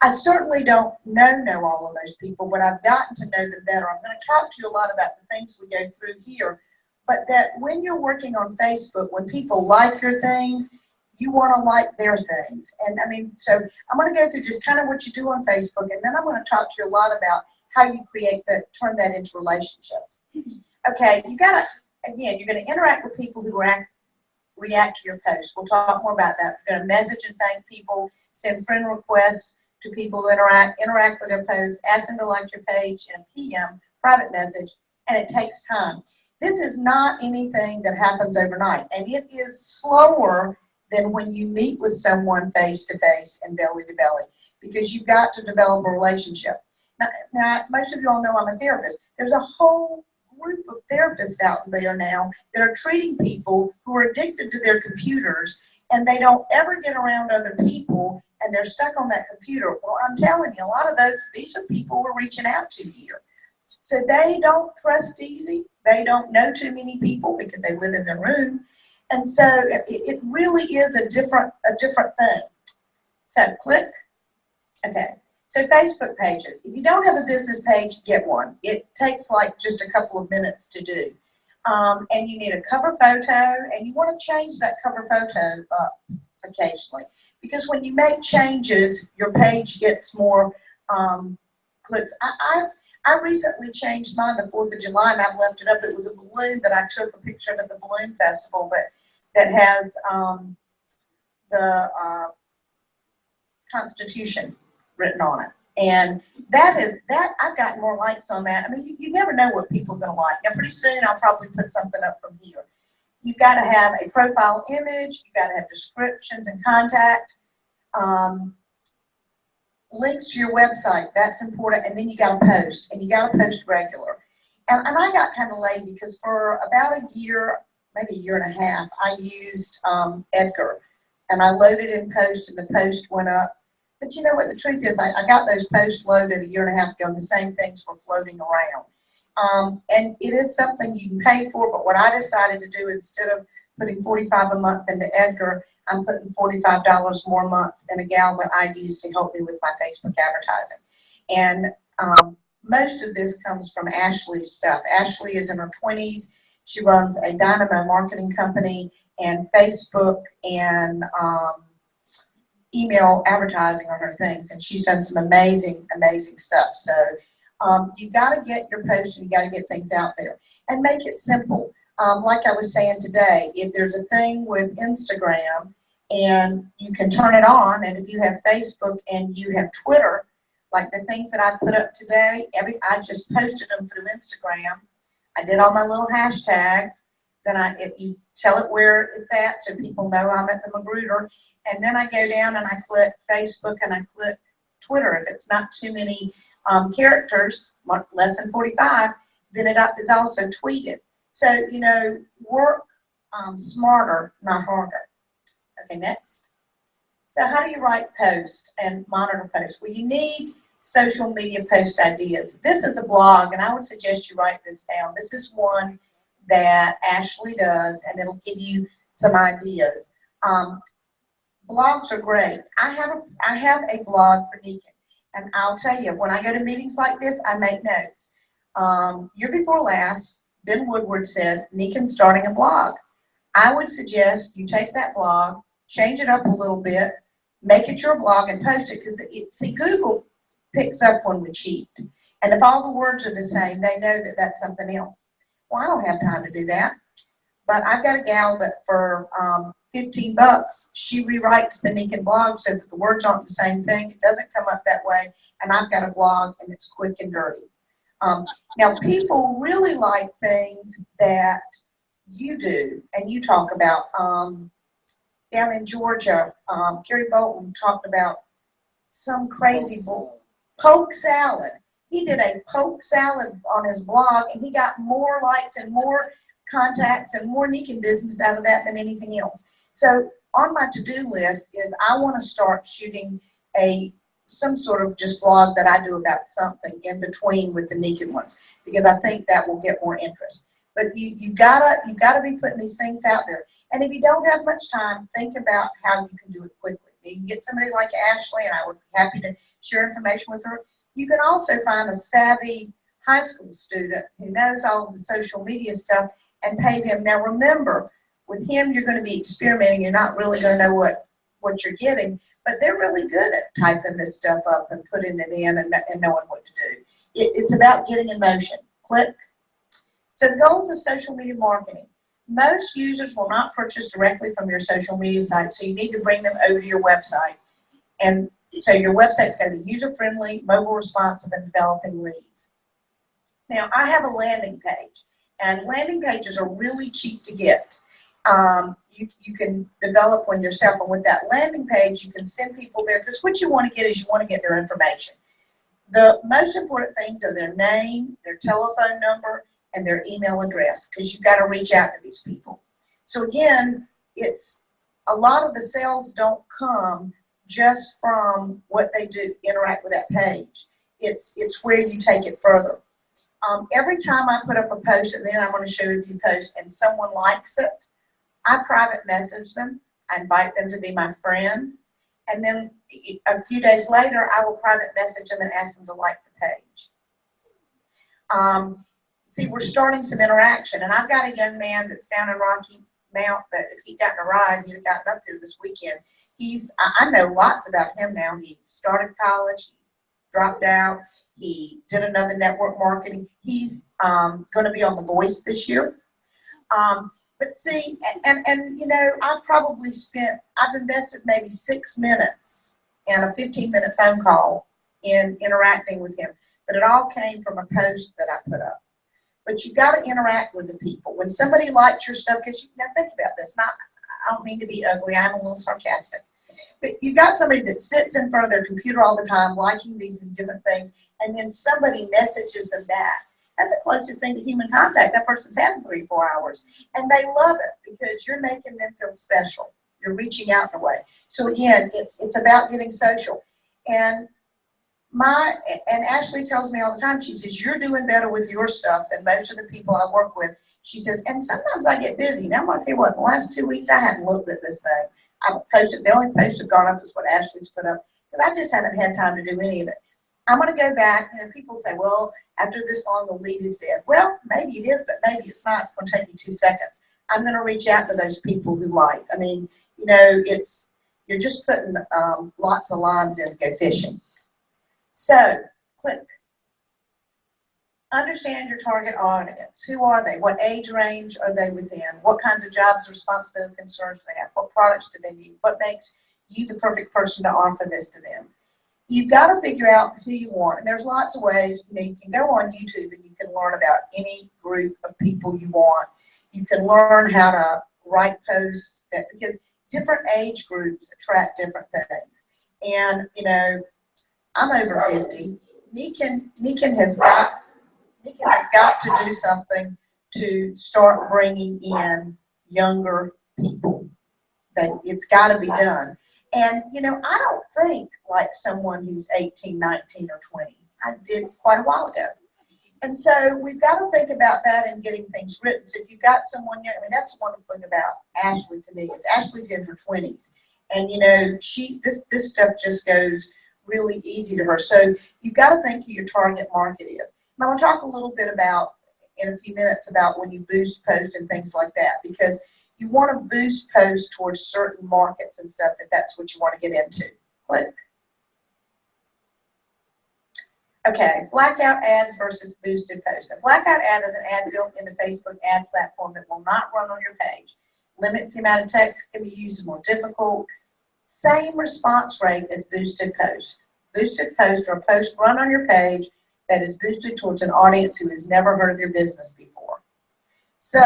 I certainly don't know all of those people, but I've gotten to know them better. I'm going to talk to you a lot about the things we go through here, but that when you're working on Facebook, when people like your things, you want to like their things. And I mean, so I'm going to go through just kind of what you do on Facebook, and then I'm going to talk to you a lot about how you turn that into relationships. Okay, you got to, again, you're going to interact with people who react to your post. We'll talk more about that. We're going to message and thank people, send friend requests to people who interact with their posts, ask them to like your page in a PM, private message, and it takes time. This is not anything that happens overnight, and it is slower than when you meet with someone face to face and belly to belly, because you've got to develop a relationship. Now, most of you all know I'm a therapist. There's a whole group of therapists out there now that are treating people who are addicted to their computers, and they don't ever get around other people, and they're stuck on that computer. Well, I'm telling you, a lot of these are people we're reaching out to here. So they don't trust easy. They don't know too many people because they live in their room. And so it really is a different thing. So click. Okay. So Facebook pages. If you don't have a business page, get one. It takes like just a couple of minutes to do. And you need a cover photo, and you want to change that cover photo up occasionally, because when you make changes, your page gets more clicks. I recently changed mine the 4th of July, and I've left it up. It was a balloon that I took a picture of at the balloon festival, but that has the Constitution written on it. And that I've gotten more likes on that. I mean, you never know what people are going to like. Now, pretty soon I'll probably put something up from here. You've got to have a profile image. You've got to have descriptions and contact. Links to your website, that's important, and then you got to post, and you got to post regular. And I got kind of lazy because for about a year, maybe a year and a half, I used Edgar, and I loaded in post, and the post went up. But you know what, the truth is, I got those posts loaded a year and a half ago, and the same things were floating around. And it is something you can pay for, but what I decided to do, instead of putting $45 a month into Edgar, I'm putting $45 more a month in a gal that I use to help me with my Facebook advertising. And most of this comes from Ashley's stuff. Ashley is in her 20s. She runs a dynamo marketing company and Facebook and email advertising on her things. And she's done some amazing, amazing stuff. So you got to get your post and you got to get things out there and make it simple. Like I was saying today, if there's a thing with Instagram and you can turn it on, and if you have Facebook and you have Twitter, like the things that I put up today, I just posted them through Instagram. I did all my little hashtags. Then if you tell it where it's at so people know I'm at the Magruder, and then I go down and I click Facebook and I click Twitter. If it's not too many characters, less than 45, then it is also tweeted. So, you know, work smarter, not harder. Okay, next. So how do you write posts and monitor posts? Well, you need social media post ideas. This is a blog, and I would suggest you write this down. This is one that Ashley does, and it'll give you some ideas. Blogs are great. I have a blog for Nikken, and I'll tell you, when I go to meetings like this, I make notes. Year before last, Ben Woodward said, Nikken's starting a blog. I would suggest you take that blog, change it up a little bit, make it your blog, and post it, because see, Google picks up when we cheat. And if all the words are the same, they know that that's something else. Well, I don't have time to do that. But I've got a gal that for $15, she rewrites the Nikken blog so that the words aren't the same thing. It doesn't come up that way. And I've got a blog, and it's quick and dirty. Now, people really like things that you do and you talk about. Down in Georgia, Gary Bolton talked about some crazy poke salad. He did a poke salad on his blog, and he got more likes and more contacts and more Nikken business out of that than anything else. So on my to-do list is I want to start shooting some sort of just blog that I do about something in between with the Nikken ones, because I think that will get more interest. But you gotta be putting these things out there. And if you don't have much time, think about how you can do it quickly. You can get somebody like Ashley, and I would be happy to share information with her. You can also find a savvy high school student who knows all of the social media stuff and pay them. Now remember, with him, you're going to be experimenting. You're not really going to know what you're getting, but they're really good at typing this stuff up and putting it in and knowing what to do. It's about getting in motion. Click. So the goals of social media marketing. Most users will not purchase directly from your social media site, so you need to bring them over to your website. And so your website's got to be user-friendly, mobile responsive, and developing leads. Now, I have a landing page, and landing pages are really cheap to get. You can develop one yourself, and with that landing page, you can send people there, because what you want to get is you want to get their information. The most important things are their name, their telephone number, and their email address, because you've got to reach out to these people. So again, it's a lot of the sales don't come just from what they do, interact with that page. It's where you take it further. Every time I put up a post, and then I'm going to show you a few posts, and someone likes it, I private message them. I invite them to be my friend. And then a few days later, I will private message them and ask them to like the page. See, we're starting some interaction, and I've got a young man that's down in Rocky Mount that if he'd gotten a ride, he'd have gotten up here this weekend. I know lots about him now. He started college, he dropped out, he did another network marketing. He's going to be on The Voice this year. But see, and you know, I've invested maybe 6 minutes in a 15-minute phone call in interacting with him. But it all came from a post that I put up. But you've got to interact with the people. When somebody likes your stuff, because now think about this, I don't mean to be ugly, I'm a little sarcastic. But you've got somebody that sits in front of their computer all the time, liking these and different things, and then somebody messages them back. That's the closest thing to human contact that person's had in 3 or 4 hours. And they love it because you're making them feel special. You're reaching out in a way. So again, it's about getting social. And Ashley tells me all the time, she says, you're doing better with your stuff than most of the people I work with. She says, and sometimes I get busy. Now I'm like, hey, what, in the last 2 weeks, I haven't looked at this thing. I've posted, the only post I've gone up is what Ashley's put up, because I just haven't had time to do any of it. I'm going to go back, and people say, well, after this long, the lead is dead. Well, maybe it is, but maybe it's not. It's going to take you 2 seconds. I'm going to reach out to those people who like. I mean, you know, you're just putting lots of lines in to go fishing. So, click. Understand your target audience. Who are they? What age range are they within? What kinds of jobs, responsibilities, concerns do they have? What products do they need? What makes you the perfect person to offer this to them? You've got to figure out who you want. And there's lots of ways. You know, you can go on YouTube and you can learn about any group of people you want. You can learn how to write posts because different age groups attract different things. And, you know, I'm over 50. Nikken has got to do something to start bringing in younger people. It's got to be done. And, you know, I don't think like someone who's 18, 19, or 20. I did quite a while ago. And so we've got to think about that and getting things written. So if you've got someone, I mean, that's the wonderful thing about Ashley to me is Ashley's in her 20s. And, you know, this stuff just goes really easy to her. So you've got to think who your target market is. And I want to talk a little bit about, in a few minutes, about when you boost post and things like that, because you want to boost posts towards certain markets and stuff if that's what you want to get into. Click. Okay, blackout ads versus boosted posts. A blackout ad is an ad built into Facebook ad platform that will not run on your page. Limits the amount of text can be used, more difficult. Same response rate as boosted posts. Boosted posts are a post run on your page that is boosted towards an audience who has never heard of your business before. So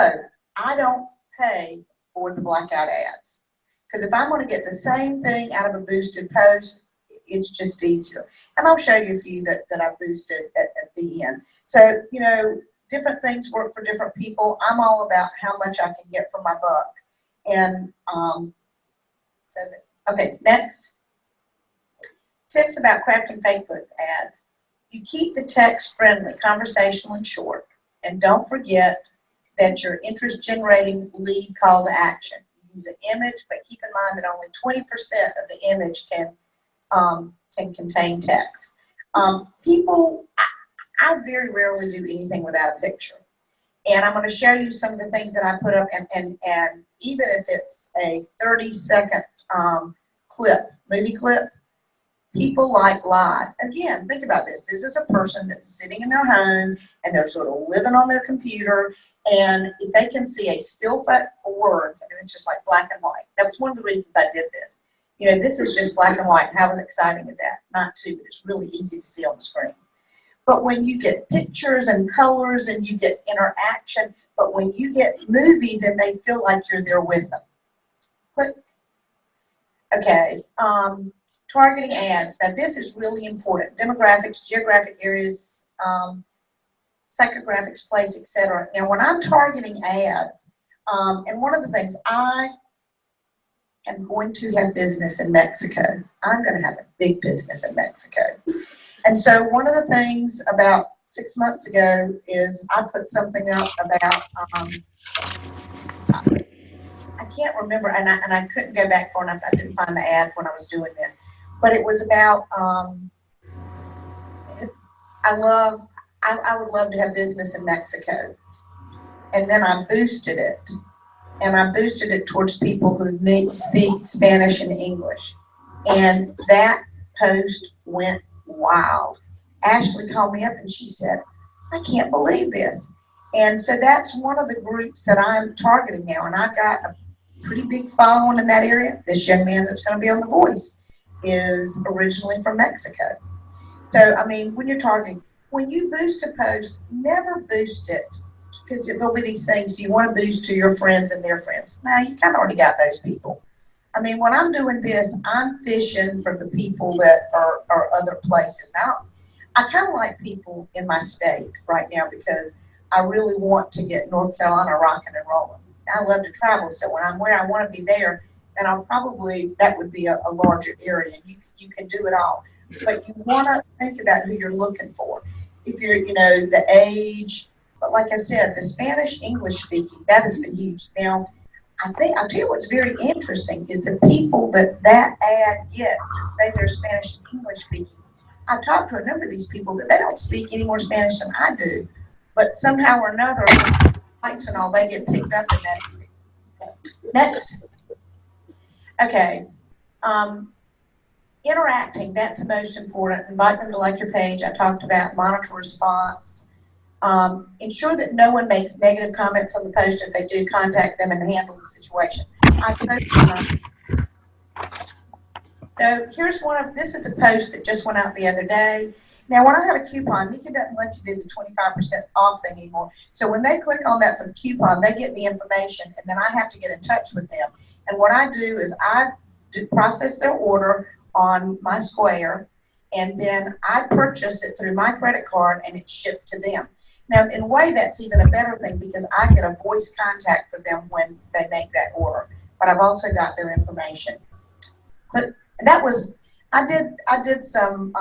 I don't pay for the blackout ads because if I'm going to get the same thing out of a boosted post, it's just easier. And I'll show you a few that I boosted at the end. So, you know, different things work for different people. I'm all about how much I can get for my buck. And okay, next. Tips about crafting Facebook ads. You keep the text friendly, conversational, and short. And don't forget that your interest-generating lead call to action. Use an image, but keep in mind that only 20% of the image can contain text. I very rarely do anything without a picture. And I'm going to show you some of the things that I put up, and even if it's a 30-second movie clip, people like live. Again, think about this. This is a person that's sitting in their home, and they're sort of living on their computer, and if they can see a still words, I mean, it's just like black and white. That was one of the reasons I did this. You know, this is just black and white. How exciting is that? Not too, but it's really easy to see on the screen. But when you get pictures and colors and you get interaction, but when you get movie, then they feel like you're there with them. Click. Okay. Targeting ads. Now, this is really important. Demographics, geographic areas, psychographics, place, etc. Now, when I'm targeting ads, and one of the things I am going to have business in Mexico. I'm going to have a big business in Mexico. And so one of the things about 6 months ago is I put something up about, I can't remember, and I couldn't go back far enough. I didn't find the ad when I was doing this. But it was about, I would love to have business in Mexico. And then I boosted it. And I boosted it towards people who speak Spanish and English. And that post went wild. Ashley called me up and she said, I can't believe this. And so that's one of the groups that I'm targeting now. And I've got a pretty big following in that area. This young man that's going to be on The Voice is originally from Mexico. So, I mean, when you're targeting, when you boost a post, never boost it. Because there'll be these things, do you want to boost to your friends and their friends? No, you kind of already got those people. I mean, when I'm doing this, I'm fishing for the people that are other places. Now, I kind of like people in my state right now because I really want to get North Carolina rocking and rolling. I love to travel, so when I'm where I want to be there, then that would be a larger area. You can do it all. But you want to think about who you're looking for. If you're, the age, but like I said, the Spanish English speaking, that has been huge. Now, I'll tell you what's very interesting is the people that ad gets, since they're Spanish and English speaking. I've talked to a number of these people that they don't speak any more Spanish than I do, but somehow or another, likes and all, they get picked up in that area. Next. Okay. Interacting, that's the most important. Invite them to like your page. I talked about monitor response. Ensure that no one makes negative comments on the post. If they do, contact them and handle the situation. So here's this is a post that just went out the other day. Now, when I have a coupon, Nikken doesn't let you do the 25% off thing anymore. So when they click on that for the coupon, they get the information, and then I have to get in touch with them. And what I do is I process their order on my Square, and then I purchase it through my credit card, and it's shipped to them. Now, in a way, that's even a better thing because I get a voice contact for them when they make that order. But I've also got their information. And that was, I did some,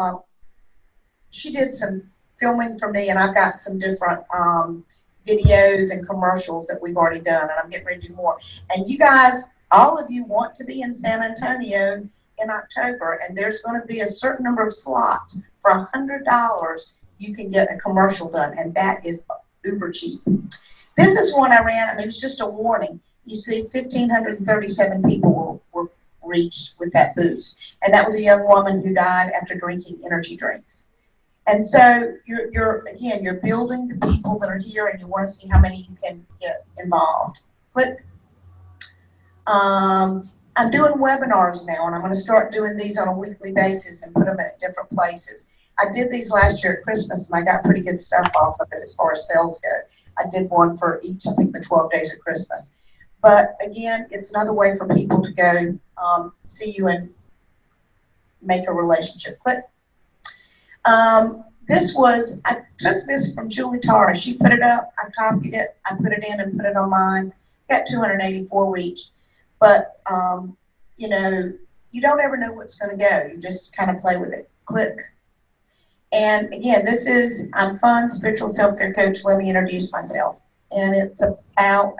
she did some filming for me, and I've got some different videos and commercials that we've already done, and I'm getting ready to do more. And you guys, all of you want to be in San Antonio in October, and there's going to be a certain number of slots. For $100, you can get a commercial done, and that is uber cheap. This is one I ran. I mean, it's just a warning. You see 1,537 people were reached with that boost. And that was a young woman who died after drinking energy drinks. And so you're building the people that are here, and you want to see how many you can get involved. Click. I'm doing webinars now, and I'm going to start doing these on a weekly basis and put them at different places. I did these last year at Christmas, and I got pretty good stuff off of it as far as sales go. I did one for each, I think, the 12 days of Christmas. But again, it's another way for people to go see you and make a relationship. Click. I took this from Julie Tara. She put it up, I copied it, I put it in and put it online. Got 284 reached. But, you don't ever know what's going to go. You just kind of play with it. Click. And again, I'm fun, spiritual self-care coach. Let me introduce myself. And it's about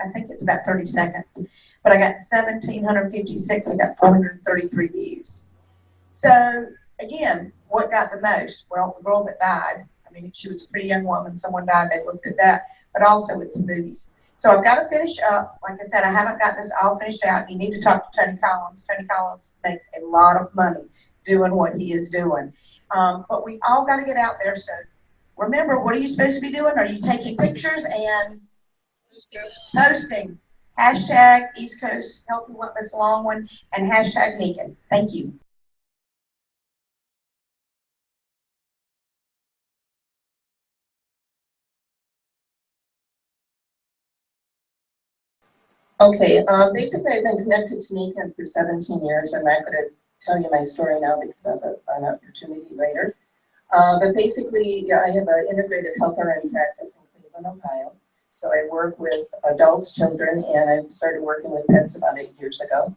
30 seconds. But I got 1,756. I got 433 views. So again, what got the most? Well, the girl that died. I mean, she was a pretty young woman. Someone died. They looked at that. But also it's the movies. So I've got to finish up. Like I said, I haven't got this all finished out. You need to talk to Tony Collins. Tony Collins makes a lot of money doing what he is doing. But we all got to get out there. So remember, what are you supposed to be doing? Are you taking pictures and posting? Hashtag East Coast Healthy Wellness Long One and hashtag Nikken. Thank you. Okay, basically I've been connected to Nikken for 17 years. I'm not going to tell you my story now because I have an opportunity later. But basically, yeah, I have an integrated health RN practice in Cleveland, Ohio. So I work with adults, children, and I started working with pets about 8 years ago.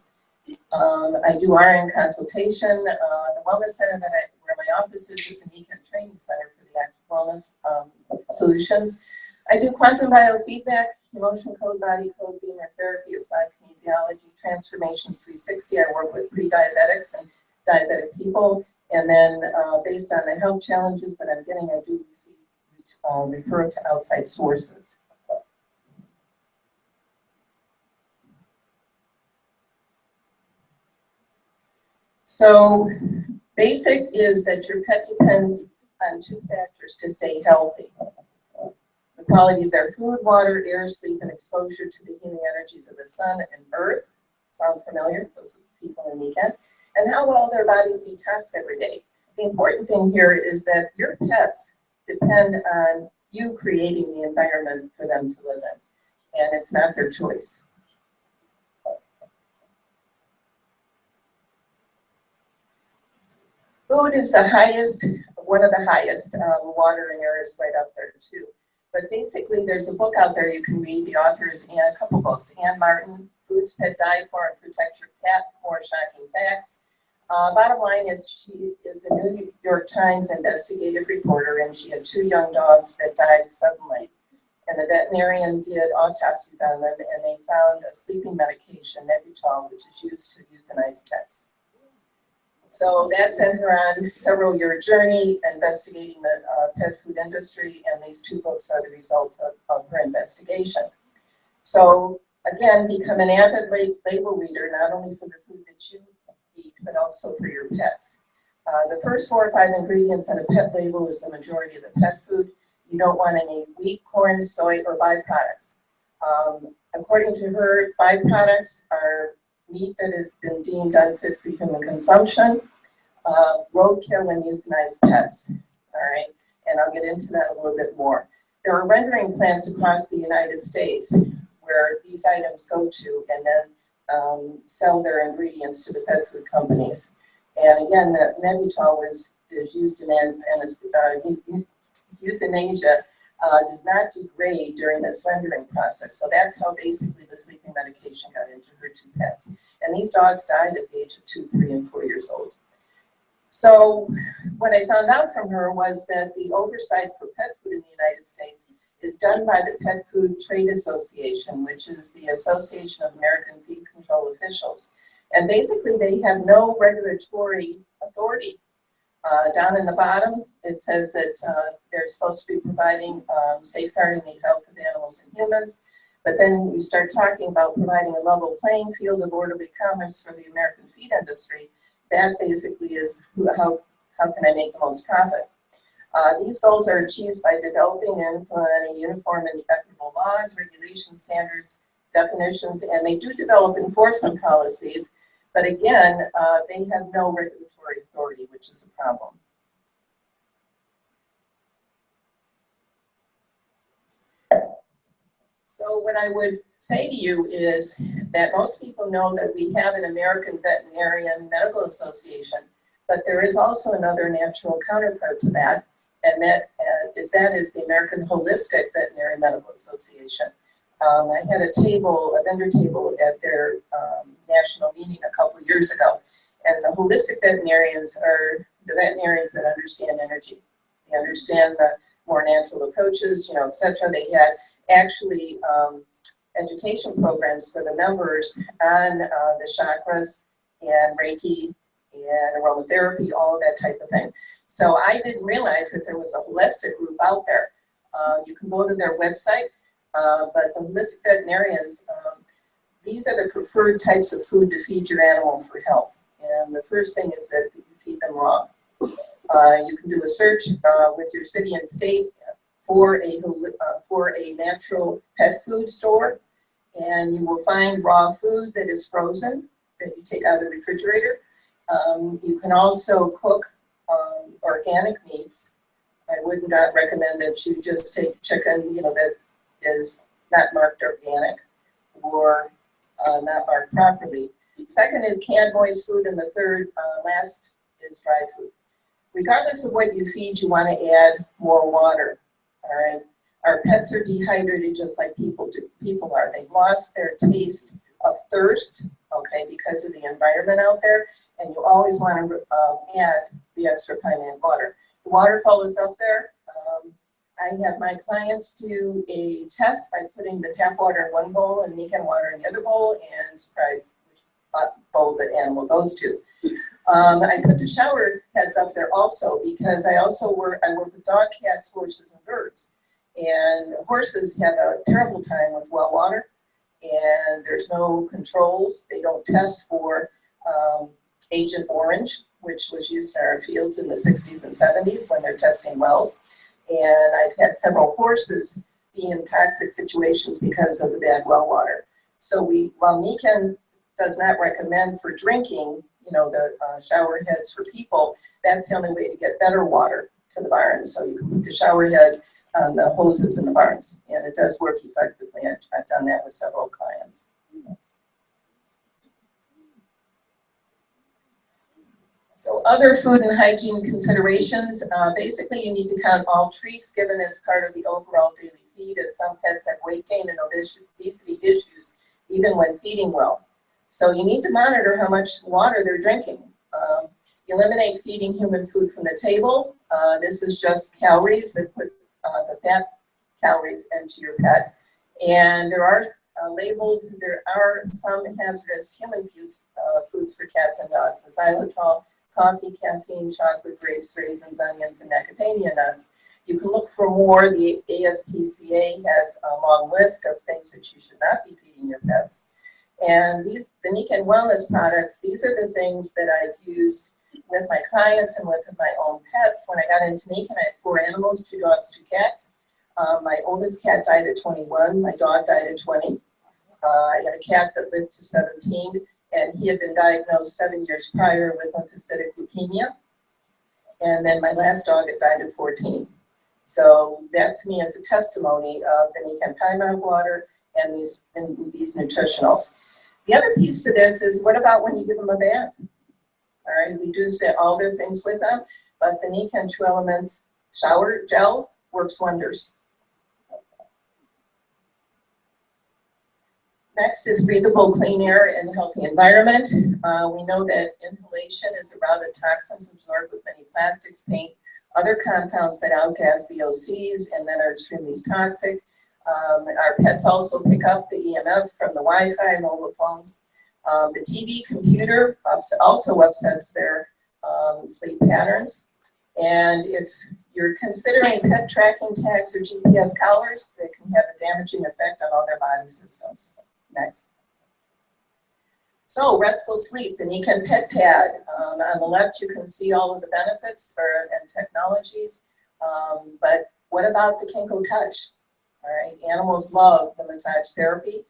I do RN consultation. The wellness center where my office is a Nikken training center for the active wellness solutions. I do quantum biofeedback, emotion code, body code, beamer therapy, applied kinesiology, transformations 360. I work with pre-diabetics and diabetic people. And then based on the health challenges that I'm getting, I do refer to outside sources. So basic is that your pet depends on 2 factors to stay healthy. The quality of their food, water, air, sleep, and exposure to the healing energies of the sun and earth. Sound familiar? Those are the people in Nikken. And how well their bodies detox every day. The important thing here is that your pets depend on you creating the environment for them to live in. And it's not their choice. Food is the highest, one of the highest. Water and air is right up there too. But basically, there's a book out there you can read. The author is a couple books. Ann Martin, Foods Pet Die For and Protect Your Pet, More Shocking Facts. Bottom line is she is a New York Times investigative reporter, and she had 2 young dogs that died suddenly. And the veterinarian did autopsies on them, and they found a sleeping medication, Nembutal, which is used to euthanize pets. So that sent her on a several-year journey investigating the pet food industry, and these 2 books are the result of her investigation. So again, become an avid label reader, not only for the food that you eat, but also for your pets. The first 4 or 5 ingredients on a pet label is the majority of the pet food. You don't want any wheat, corn, soy, or byproducts. According to her, byproducts are meat that has been deemed unfit for human consumption, roadkill, and euthanized pets. All right, and I'll get into that a little bit more. There are rendering plants across the United States where these items go to and then sell their ingredients to the pet food companies. And again, the Nembutal is used in euthanasia. Does not degrade during this rendering process. So that's how basically the sleeping medication got into her 2 pets. And these dogs died at the age of 2, 3, and 4 years old. So what I found out from her was that the oversight for pet food in the United States is done by the Pet Food Trade Association, which is the Association of American Feed Control Officials. And basically they have no regulatory authority. Down in the bottom, it says that they're supposed to be providing safeguarding the health of animals and humans, but then you start talking about providing a level playing field of orderly commerce for the American feed industry. That basically is how can I make the most profit. These goals are achieved by developing and implementing uniform and equitable laws, regulations, standards, definitions, and they do develop enforcement policies. But again, they have no regulatory authority, which is a problem. So what I would say to you is that most people know that we have an American Veterinarian Medical Association, but there is also another natural counterpart to that, and that is the American Holistic Veterinary Medical Association. I had a vendor table at their national meeting a couple of years ago, and the holistic veterinarians are the veterinarians that understand energy. They understand the more natural approaches, et cetera. They had actually education programs for the members on the chakras and Reiki and aromatherapy, all of that type of thing. So I didn't realize that there was a holistic group out there. You can go to their website. But the holistic veterinarians, these are the preferred types of food to feed your animal for health. And the first thing is that you feed them raw. You can do a search with your city and state for a natural pet food store, and you will find raw food that is frozen that you take out of the refrigerator. You can also cook organic meats. I would not recommend that you just take chicken, that is not marked organic or not marked properly. Second is canned moist food, and the third, last, is dry food. Regardless of what you feed, you want to add more water. All right. Our pets are dehydrated just like people are. They've lost their taste of thirst, okay, because of the environment out there, and you always want to add the extra pint of water. The waterfall is up there. I have my clients do a test by putting the tap water in one bowl and Nikken water in the other bowl, and surprise which bowl the animal goes to. I put the shower heads up there also because I work with dog, cats, horses, and birds. And horses have a terrible time with well water, and there's no controls. They don't test for Agent Orange, which was used in our fields in the 60s and 70s when they're testing wells. And I've had several horses be in toxic situations because of the bad well water. So while Nikken does not recommend for drinking, the shower heads for people, that's the only way to get better water to the barn. So you can put the shower head on the hoses in the barns, and it does work effectively. I've done that with several clients. So other food and hygiene considerations, basically you need to count all treats given as part of the overall daily feed, as some pets have weight gain and obesity issues even when feeding well. So you need to monitor how much water they're drinking. Eliminate feeding human food from the table. This is just calories that put the fat calories into your pet. And there are there are some hazardous human foods for cats and dogs. The xylitol, coffee, caffeine, chocolate, grapes, raisins, onions, and macadamia nuts. You can look for more. The ASPCA has a long list of things that you should not be feeding your pets. And the Nikken wellness products, these are the things that I've used with my clients and with my own pets. When I got into Nikken, I had 4 animals, 2 dogs, 2 cats. My oldest cat died at 21. My dog died at 20. I had a cat that lived to 17, and he had been diagnosed 7 years prior with lymphocytic leukemia. And then my last dog had died at 14. So that to me is a testimony of the Nikken timeout water and these nutritionals. The other piece to this is, what about when you give them a bath? All right, we do all their things with them, but the Nikken True Elements shower gel works wonders. Next is breathable, clean air and healthy environment. We know that inhalation is a route of toxins absorbed with many plastics, paint, other compounds that outgas VOCs and that are extremely toxic. Our pets also pick up the EMF from the Wi-Fi, mobile phones. The TV, computer also upsets their sleep patterns. And if you're considering pet tracking tags or GPS collars, they can have a damaging effect on all their body systems. Next. So restful sleep, the Nikken Pet Pad. On the left, you can see all of the benefits and technologies. But what about the Kinko Touch? All right, animals love the massage therapy.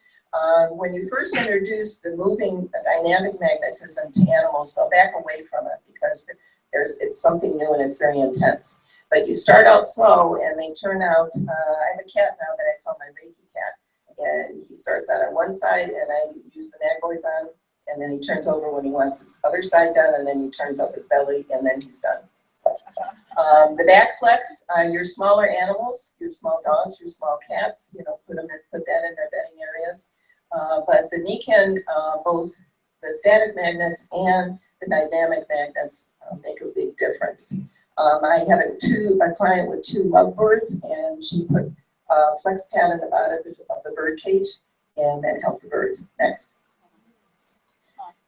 When you first introduce the moving dynamic magnetism to animals, they'll back away from it because it's something new and it's very intense. But you start out slow and they turn out, I have a cat now that I call my Reiki cat. And he starts out on one side and I use the mag boys on, and then he turns over when he wants his other side done, and then he turns up his belly and then he's done. The back flex on your smaller animals, your small dogs, your small cats, put that in their bedding areas. But the Nikken, both the static magnets and the dynamic magnets make a big difference. I had a client with 2 lovebirds, and she put a flex pad in the bottom of the bird cage, and that helped the birds. Next.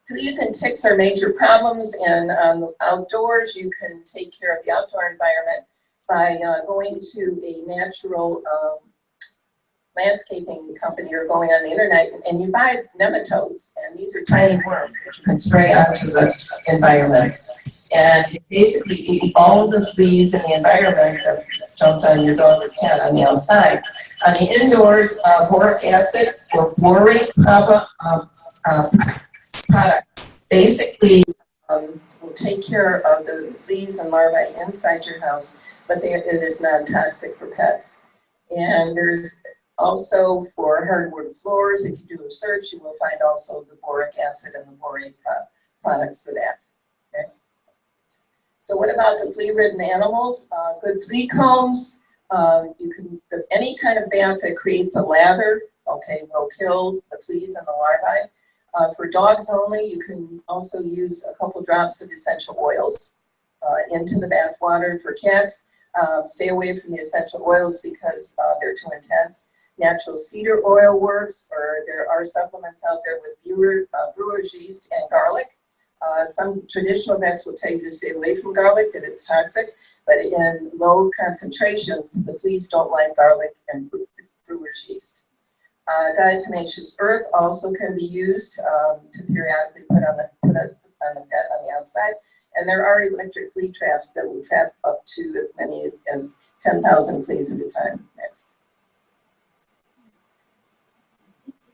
Fleas and ticks are major problems, and outdoors you can take care of the outdoor environment by going to a natural landscaping company or going on the internet, and you buy nematodes, and these are tiny worms that you can spray onto the environment. And basically eat all the fleas in the environment that jumped on your dog or cat on the outside. On the indoors, boric acid or borate product basically will take care of the fleas and larvae inside your house, but it is non-toxic for pets. And there's also for hardwood floors, if you do a search, you will find also the boric acid and the borate products for that. Next. So what about the flea-ridden animals? Good flea combs. Any kind of bath that creates a lather, will kill the fleas and the larvae. For dogs only, you can also use a couple drops of essential oils into the bath water. For cats, stay away from the essential oils because they're too intense. Natural cedar oil works, or there are supplements out there with brewer's yeast and garlic. Some traditional vets will tell you to stay away from garlic, that it's toxic, but in low concentrations, the fleas don't like garlic and brewer's yeast. Diatomaceous earth also can be used to periodically put on the pet on the outside. And there are electric flea traps that will trap up to as many as 10,000 fleas at a time. Next.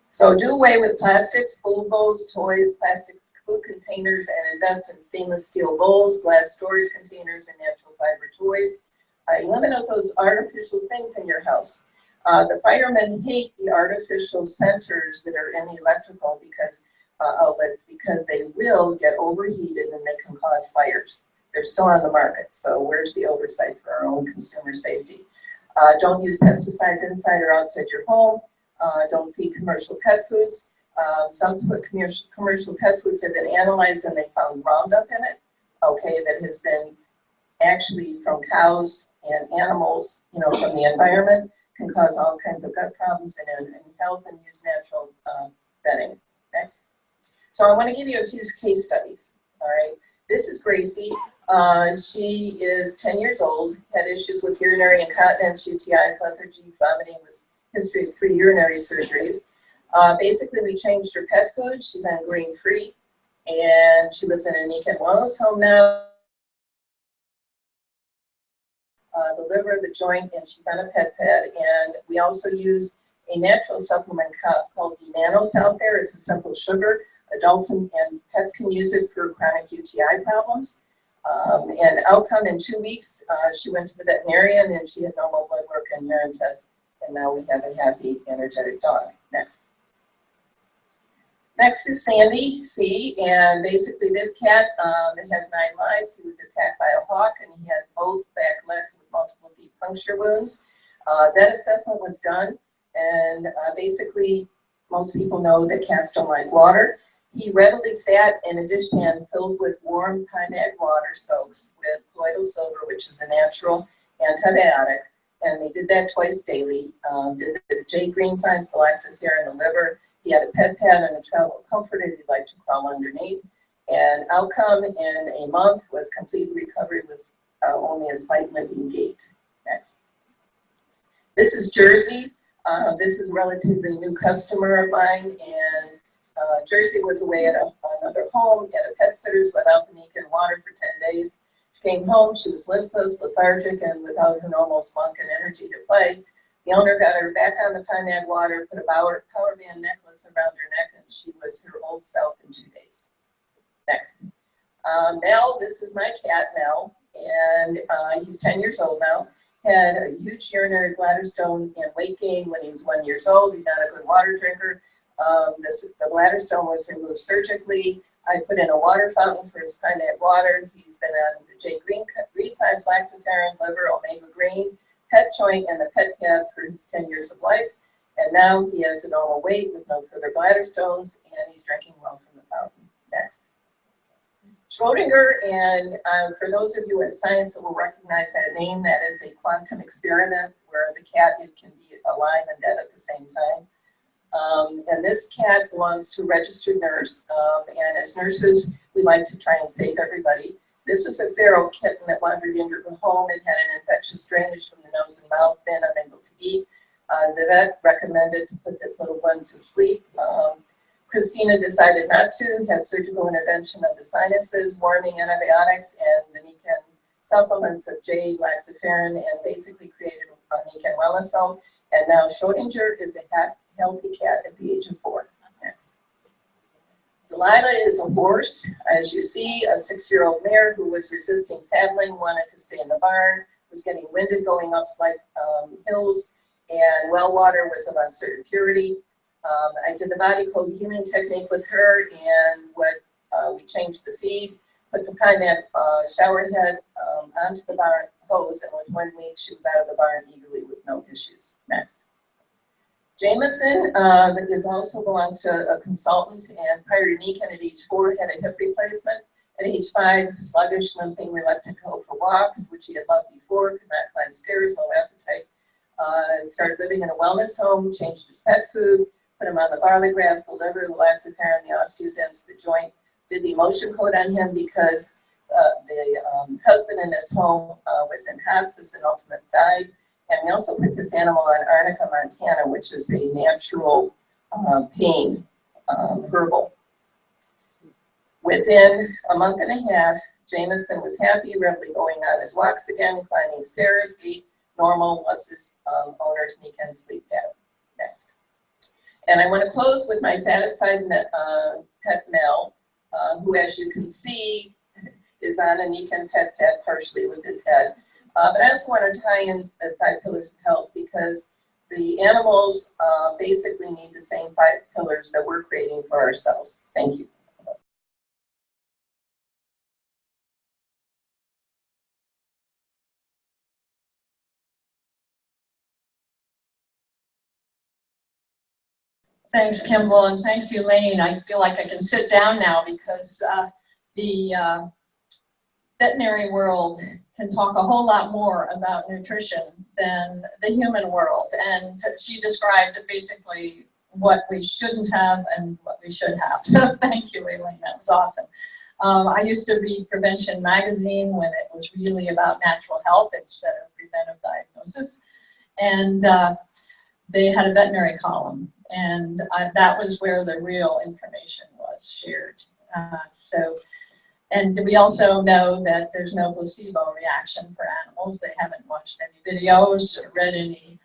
So do away with plastics, food bowls, toys, plastic food containers, and invest in stainless steel bowls, glass storage containers, and natural fiber toys. Eliminate those artificial things in your house. The firemen hate the artificial sensors that are in the electrical because outlets because they will get overheated and they can cause fires. They're still on the market, so where's the oversight for our own consumer safety? Don't use pesticides inside or outside your home. Don't feed commercial pet foods. Some commercial pet foods have been analyzed and they found Roundup in it, okay, that has been actually from cows and animals, you know, from the environment, can cause all kinds of gut problems and health, and use natural bedding. Next. So I want to give you a few case studies, all right? This is Gracie. She is 10 years old, had issues with urinary incontinence, UTIs, lethargy, vomiting, with history of 3 urinary surgeries. Basically, we changed her pet food. She's on grain-free, and she lives in a Nikken wellness home now. The liver, the joint, and she's on a pet pad. And we also use a natural supplement called the Nanos out there. It's a simple sugar. Adults and pets can use it for chronic UTI problems. And outcome in 2 weeks, she went to the veterinarian and she had normal blood work and urine tests. And now we have a happy, energetic dog. Next. Next is Sandy C. And basically this cat, it has 9 lives. He was attacked by a hawk and he had both back legs with multiple deep puncture wounds. That assessment was done. And basically, most people know that cats don't like water. He readily sat in a dishpan filled with warm Pymac water soaks with colloidal silver, which is a natural antibiotic. And they did that twice daily. Did the J green signs, the lactoferrin in the liver. He had a pet pad and a travel comforter he'd like to crawl underneath. And outcome in a month was complete recovery with only a slight limping gait. Next. This is Jersey. This is a relatively new customer of mine, and Jersey was away at another home at a pet sitter's without the Nikken water for 10 days. She came home, she was listless, lethargic, and without her normal spunk and energy to play. The owner got her back on the Pymac water, put a power band necklace around her neck, and she was her old self in 2 days. Next. Mel, this is my cat, Mel, and he's 10 years old now. Had a huge urinary bladder stone and weight gain when he was 1 year old. He's not a good water drinker. The bladder stone was removed surgically. I put in a water fountain for his Pymac water. He's been on the J green times, lactoferrin, liver, omega green, pet joint, and the pet pad for his 10 years of life. And now he has a normal weight with no further bladder stones, and he's drinking well from the fountain. Next. Schrodinger, and for those of you in science that will recognize that name, that is a quantum experiment where the cat can be alive and dead at the same time. And this cat belongs to a registered nurse, and as nurses, we like to try and save everybody. This was a feral kitten that wandered into her home and had an infectious drainage from the nose and mouth, been unable to eat. The vet recommended to put this little one to sleep. Christina decided not to, had surgical intervention of the sinuses, warming antibiotics, and the Nikken supplements of jade, lactoferrin, and basically created a Nikken wellness home. And now Schrodinger is a healthy cat at the age of 4. Next. Delilah is a horse. As you see, a 6-year-old mare who was resisting saddling, wanted to stay in the barn, was getting winded going up slight hills, and well water was of uncertain purity. I did the body code healing technique with her, and we changed the feed, put the Pymac shower head onto the barn hose, and within 1 week she was out of the barn eagerly with no issues. Next. Jameson that also belongs to a consultant, and prior to Nikken at age 4 had a hip replacement. At age 5, sluggish, limping, reluctant to go for walks, which he had loved before, could not climb stairs, low appetite. Started living in a wellness home, changed his pet food, put him on the barley grass, the liver, the lactoferrin, the osteoderms, the joint. Did the emotion code on him because the husband in this home was in hospice and ultimately died. And we also put this animal on Arnica montana, which is a natural pain herbal. Within a month and a half, Jameson was happy, readily going on his walks again, climbing stairs, gait normal, loves his owner's Nikken sleep pad. Next. And I want to close with my satisfied pet Mel, who, as you can see, is on a Nikken pet pad partially with his head. But I also want to tie in the 5 pillars of health, because the animals basically need the same 5 pillars that we're creating for ourselves. Thank you. Thanks, Kimball, and thanks, Elaine. I feel like I can sit down now because the veterinary world can talk a whole lot more about nutrition than the human world. And she described basically what we shouldn't have and what we should have. So thank you, Elaine, that was awesome. I used to read Prevention magazine when it was really about natural health instead of preventive diagnosis. And they had a veterinary column, and that was where the real information was shared. And we also know that there's no placebo reaction for animals. They haven't watched any videos or read any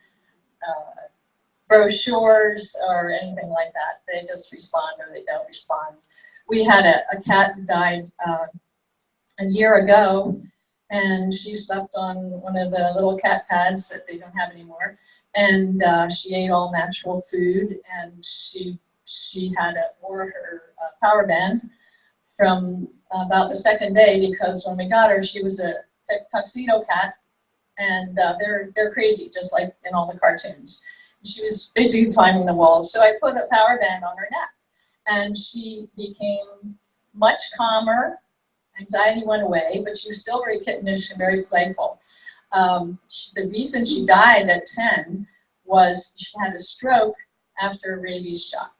brochures or anything like that. They just respond or they don't respond. We had a cat who died a year ago, and she slept on one of the little cat pads that they don't have anymore. And she ate all natural food, and she wore her power band from about the second day, because when we got her, she was a tuxedo cat, and they're crazy, just like in all the cartoons. She was basically climbing the walls. So I put a power band on her neck, and she became much calmer. Anxiety went away, but she was still very kittenish and very playful. The reason she died at 10 was she had a stroke after a rabies shot.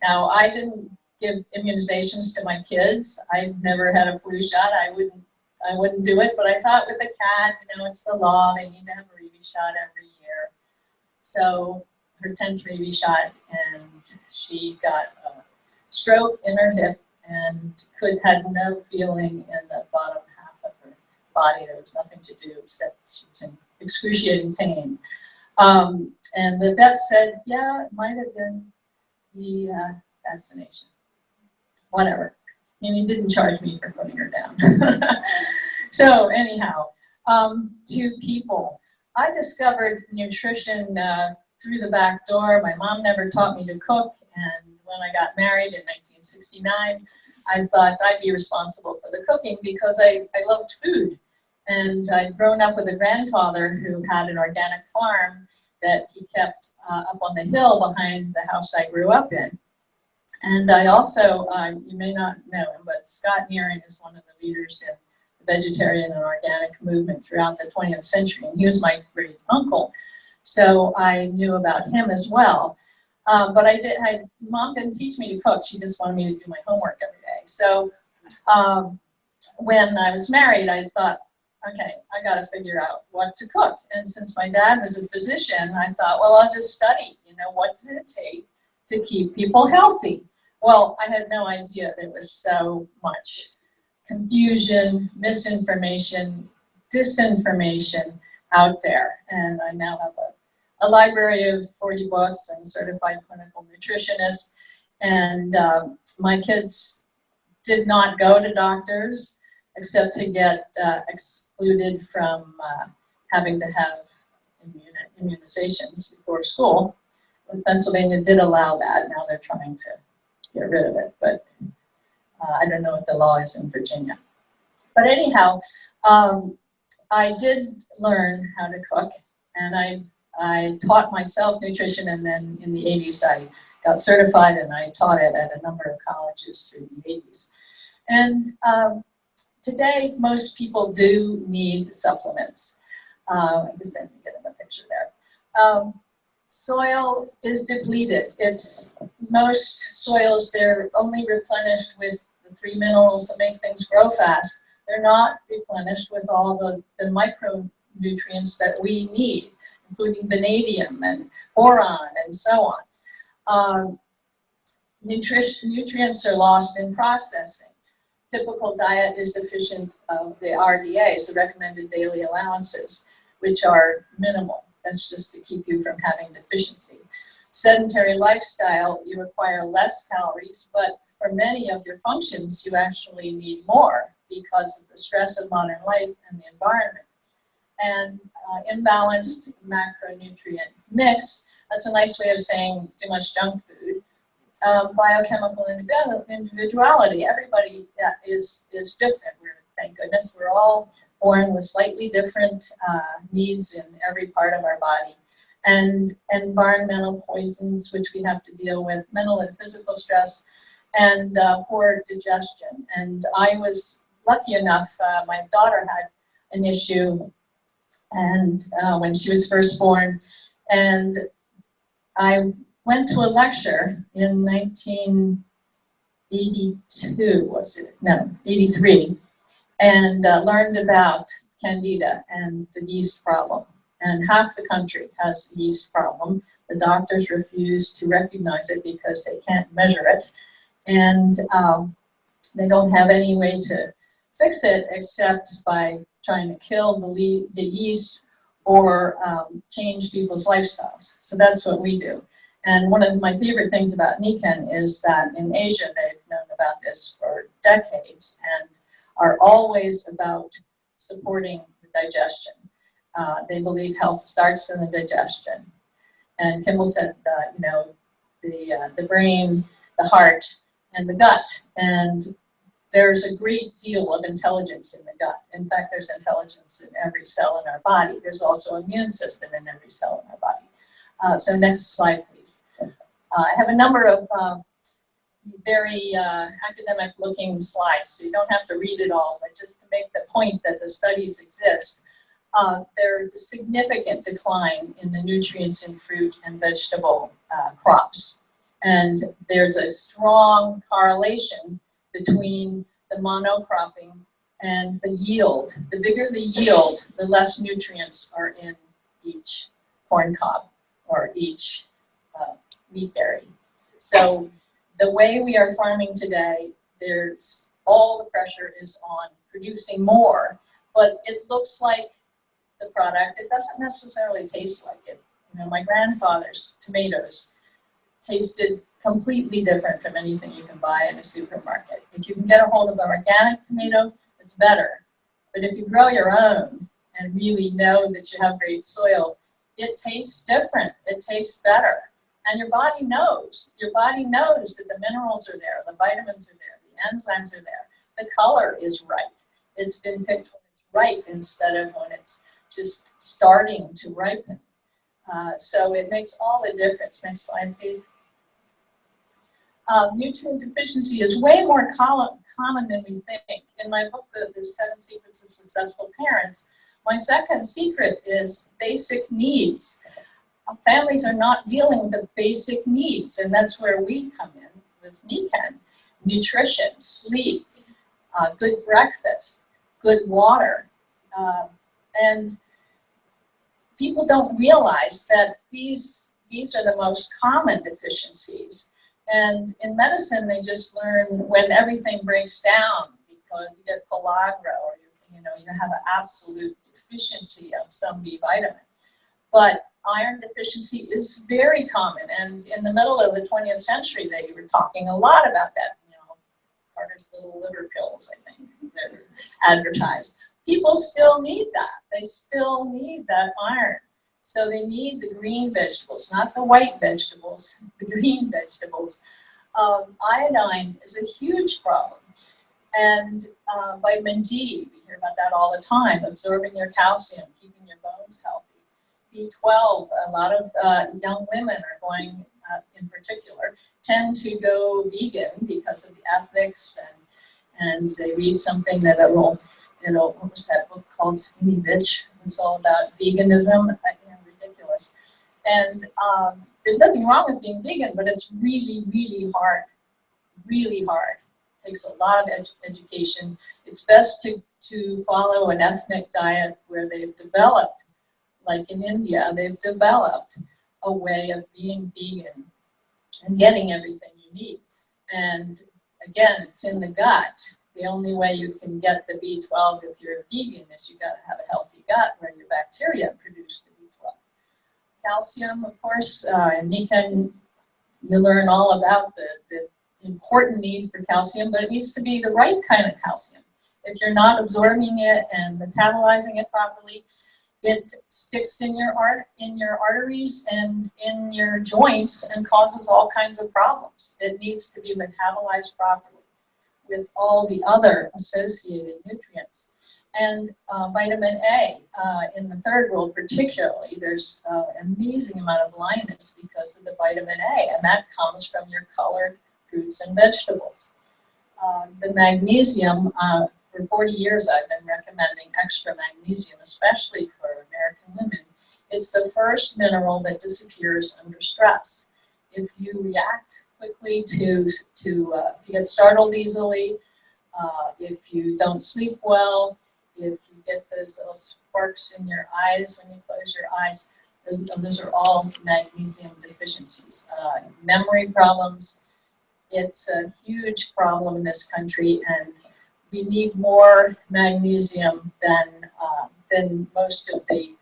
Now, I didn't give immunizations to my kids. I never had a flu shot. I wouldn't do it, but I thought with a cat, it's the law. They need to have a rabies shot every year. So her 10th rabies shot, and she got a stroke in her hip and had no feeling in the bottom half of her body. There was nothing to do except she was in excruciating pain. And the vet said, yeah, it might have been the vaccination. Whatever. And he didn't charge me for putting her down. So anyhow, to people. I discovered nutrition through the back door. My mom never taught me to cook, and when I got married in 1969, I thought I'd be responsible for the cooking because I loved food. And I'd grown up with a grandfather who had an organic farm that he kept up on the hill behind the house I grew up in. And I also, you may not know him, but Scott Nearing is one of the leaders in the vegetarian and organic movement throughout the 20th century. And he was my great uncle. So I knew about him as well. But Mom didn't teach me to cook. She just wanted me to do my homework every day. So when I was married, I thought, okay, I got to figure out what to cook. And since my dad was a physician, I thought, well, I'll just study. What does it take to keep people healthy? Well, I had no idea there was so much confusion, misinformation, disinformation out there. And I now have a library of 40 books. I'm a certified clinical nutritionist. And my kids did not go to doctors except to get excluded from having to have immunizations before school. Pennsylvania did allow that. Now they're trying to get rid of it, but I don't know what the law is in Virginia. But anyhow, I did learn how to cook, and I taught myself nutrition, and then in the 80s I got certified and I taught it at a number of colleges through the 80s. And today most people do need supplements. I guess I can get in the picture there. Soil is depleted. Most soils, they're only replenished with the 3 minerals that make things grow fast. They're not replenished with all the micronutrients that we need, including vanadium and boron and so on. Nutrients are lost in processing. Typical diet is deficient of the RDAs, the recommended daily allowances, which are minimal. That's just to keep you from having deficiency. Sedentary lifestyle, you require less calories, but for many of your functions, you actually need more because of the stress of modern life and the environment. and imbalanced macronutrient mix. That's a nice way of saying too much junk food. Biochemical individuality. Everybody is different. Thank goodness we're all born with slightly different needs in every part of our body. And environmental poisons, which we have to deal with, mental and physical stress, and poor digestion. And I was lucky enough, my daughter had an issue and when she was first born, and I went to a lecture in 1982, was it? No, 83, and learned about Candida and the yeast problem. And half the country has a yeast problem. The doctors refuse to recognize it because they can't measure it. And they don't have any way to fix it except by trying to kill the yeast or change people's lifestyles. So that's what we do. And one of my favorite things about Nikken is that in Asia, they've known about this for decades and are always about supporting the digestion. They believe health starts in the digestion. And Kimball said, you know, the brain, the heart, and the gut. And there's a great deal of intelligence in the gut. In fact, there's intelligence in every cell in our body. There's also an immune system in every cell in our body. So next slide, please. I have a number of very academic-looking slides, so you don't have to read it all, but just to make the point that the studies exist. There's a significant decline in the nutrients in fruit and vegetable crops. And there's a strong correlation between the monocropping and the yield. The bigger the yield, the less nutrients are in each corn cob or each wheat berry. So the way we are farming today, there's all the pressure is on producing more, but it looks like the product. It doesn't necessarily taste like it. You know, my grandfather's tomatoes tasted completely different from anything you can buy in a supermarket. If you can get a hold of an organic tomato, it's better. But if you grow your own and really know that you have great soil, it tastes different. It tastes better. And your body knows. Your body knows that the minerals are there, the vitamins are there, the enzymes are there. The color is right. It's been picked when it's ripe instead of when it's just starting to ripen. So it makes all the difference. Next slide, please. Nutrient deficiency is way more common than we think. In my book, The 7 Secrets of Successful Parents, my second secret is basic needs. Families are not dealing with the basic needs, and that's where we come in with Nikken. Nutrition, sleep, good breakfast, good water. And people don't realize that these are the most common deficiencies. And in medicine, they just learn when everything breaks down because you get pellagra or you have an absolute deficiency of some B vitamin. But iron deficiency is very common, and in the middle of the 20th century, they were talking a lot about that. You know, Carter's little liver pills, I think, they're advertised. People still need that. They still need that iron. So they need the green vegetables, not the white vegetables, the green vegetables. Iodine is a huge problem. And vitamin D, we hear about that all the time, absorbing your calcium, keeping your bones healthy. B12, a lot of young women are going, in particular, tend to go vegan because of the ethics, and they read something that it will, what was that book called, Skinny Bitch? It's all about veganism. Ridiculous. And there's nothing wrong with being vegan, but it's really, really hard. Really hard. It takes a lot of education. It's best to follow an ethnic diet where they've developed, like in India, they've developed a way of being vegan and getting everything you need. And again, it's in the gut. The only way you can get the B12 if you're a vegan is you got to have a healthy gut where your bacteria produce the B12. Calcium, of course, in Nikken, you learn all about the important need for calcium, but it needs to be the right kind of calcium. If you're not absorbing it and metabolizing it properly, It sticks in your arteries and in your joints and causes all kinds of problems. It needs to be metabolized properly with all the other associated nutrients. And vitamin A, in the third world particularly, there's an amazing amount of blindness because of the vitamin A, and that comes from your colored fruits and vegetables. The magnesium, for 40 years I've been recommending extra magnesium, especially for American women. It's the first mineral that disappears under stress. If you react quickly if you get startled easily, if you don't sleep well, if you get those little sparks in your eyes when you close your eyes, those are all magnesium deficiencies. Memory problems, it's a huge problem in this country, and we need more magnesium than most of the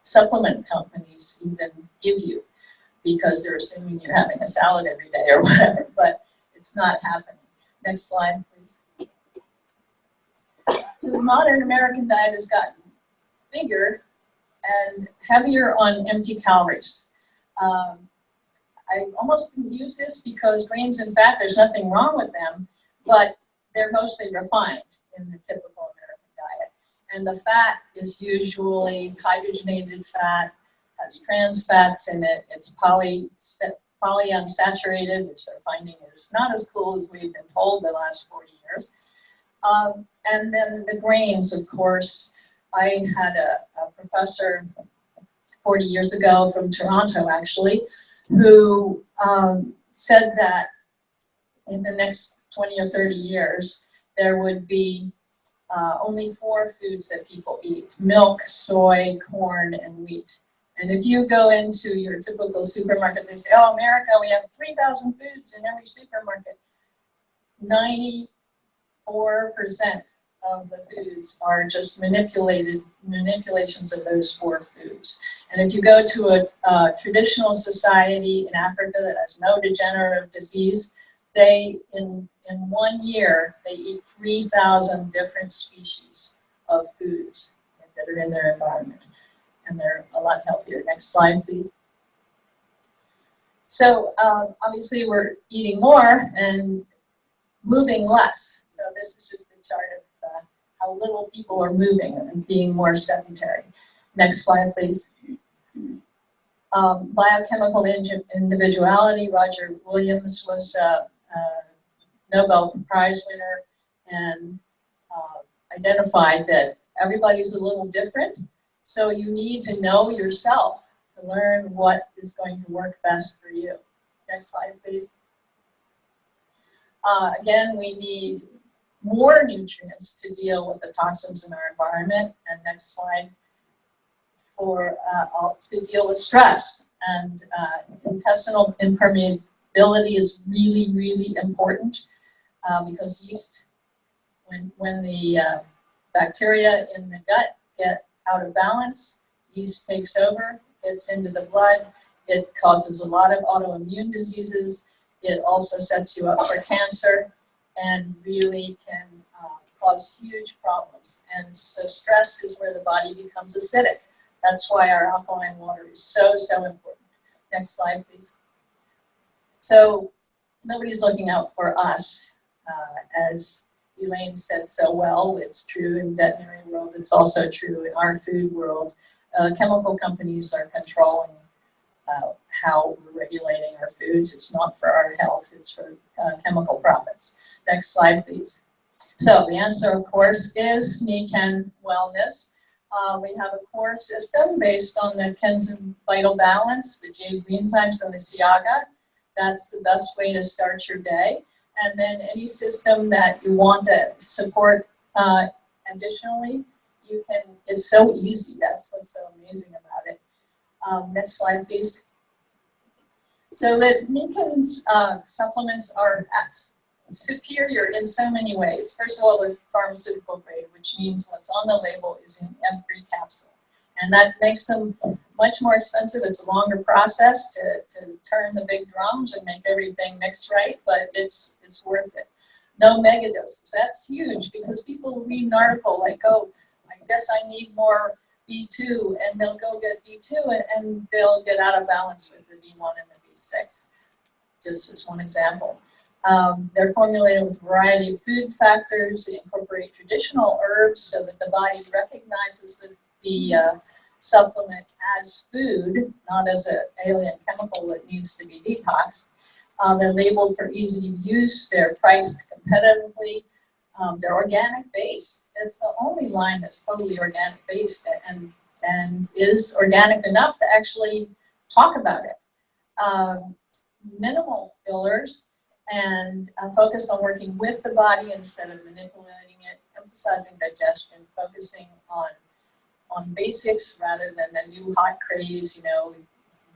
supplement companies even give you, because they're assuming you're having a salad every day or whatever, but it's not happening. Next slide, please. So the modern American diet has gotten bigger and heavier on empty calories. I almost didn't use this because grains and fat, there's nothing wrong with them, but they're mostly refined in the typical American diet. And the fat is usually hydrogenated fat, has trans fats in it, it's polyunsaturated, which they're finding is not as cool as we've been told the last 40 years. And then the grains, of course. I had a professor 40 years ago from Toronto, actually, who said that in the next 20 or 30 years, there would be only 4 foods that people eat: milk, soy, corn, and wheat. And if you go into your typical supermarket, they say, oh, America, we have 3,000 foods in every supermarket. 94% of the foods are just manipulations of those 4 foods. And if you go to a traditional society in Africa that has no degenerative disease, they, in 1 year, they eat 3,000 different species of foods that are in their environment. And they're a lot healthier. Next slide, please. So obviously we're eating more and moving less. So this is just a chart of how little people are moving and being more sedentary. Next slide, please. Biochemical individuality. Roger Williams was a Nobel Prize winner and identified that everybody's a little different. So you need to know yourself to learn what is going to work best for you. Next slide, please. Again, we need more nutrients to deal with the toxins in our environment. And next slide, to deal with stress. And intestinal impermeability is really, really important because yeast, when the bacteria in the gut get out of balance, yeast takes over, gets into the blood, it causes a lot of autoimmune diseases, it also sets you up for cancer, and really can cause huge problems. And so stress is where the body becomes acidic. That's why our alkaline water is so, so important. Next slide, please. So nobody's looking out for us. As Elaine said so well, it's true in the veterinary world, it's also true in our food world. Chemical companies are controlling how we're regulating our foods. It's not for our health, it's for chemical profits. Next slide, please. So the answer, of course, is Nikken Wellness. We have a core system based on the Kenzen Vital Balance, the jade greenzymes, and the Siaga. That's the best way to start your day. And then any system that you want to support additionally, you can, it's so easy. That's what's so amazing about it. Next slide, please. So the Nikken's supplements are superior in so many ways. First of all, they're pharmaceutical grade, which means what's on the label is in every capsule. And that makes them much more expensive. It's a longer process to turn the big drums and make everything mix right, but it's worth it. No megadoses. That's huge because people read an article like, oh, I guess I need more B2, and they'll go get B2 and they'll get out of balance with the B1 and the B6, just as one example. They're formulated with a variety of food factors. They incorporate traditional herbs so that the body recognizes the supplement as food, not as an alien chemical that needs to be detoxed. They're labeled for easy use. They're priced competitively. They're organic based. It's the only line that's totally organic based and is organic enough to actually talk about it. Minimal fillers and focused on working with the body instead of manipulating it, emphasizing digestion, focusing on basics rather than the new hot craze. You know, we've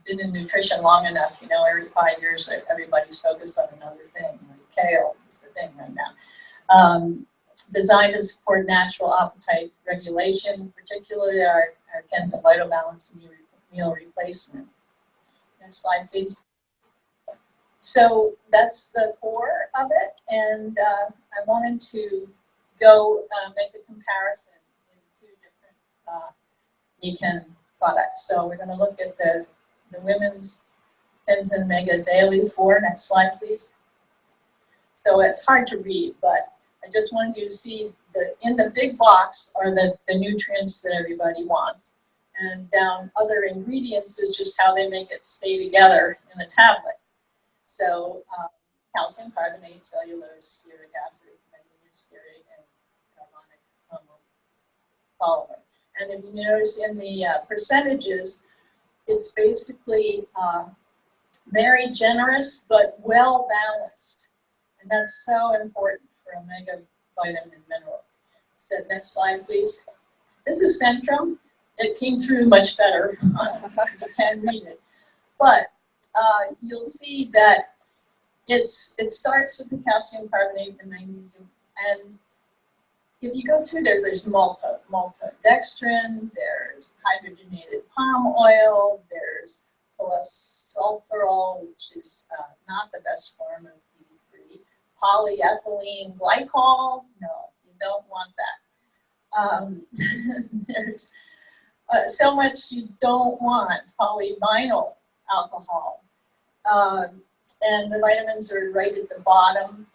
been in nutrition long enough, you know, every 5 years everybody's focused on another thing. Like kale is the thing right now. Designed to support natural appetite regulation, particularly our Kensen Vital Balance meal replacement. Next slide, please. So that's the core of it, and I wanted to go make a comparison in two different Nikken products. So we're going to look at the women's Kensen Mega Daily 4. Next slide, please. So it's hard to read, but I just wanted you to see in the big box are the nutrients that everybody wants. And down other ingredients is just how they make it stay together in the tablet. So calcium carbonate, cellulose, uric acid, manganese stearate, and carbonic polymer. And if you notice in the percentages, it's basically very generous but well balanced. And that's so important for omega vitamin and mineral. So next slide, please. This is Centrum. It came through much better. You can read it. But you'll see that it starts with the calcium carbonate and magnesium. And if you go through there, there's maltodextrin, there's hydrogenated palm oil, there's cholesterol, which is not the best form of D3. Polyethylene glycol, no, you don't want that. There's so much you don't want. Polyvinyl alcohol. And the vitamins are right at the bottom.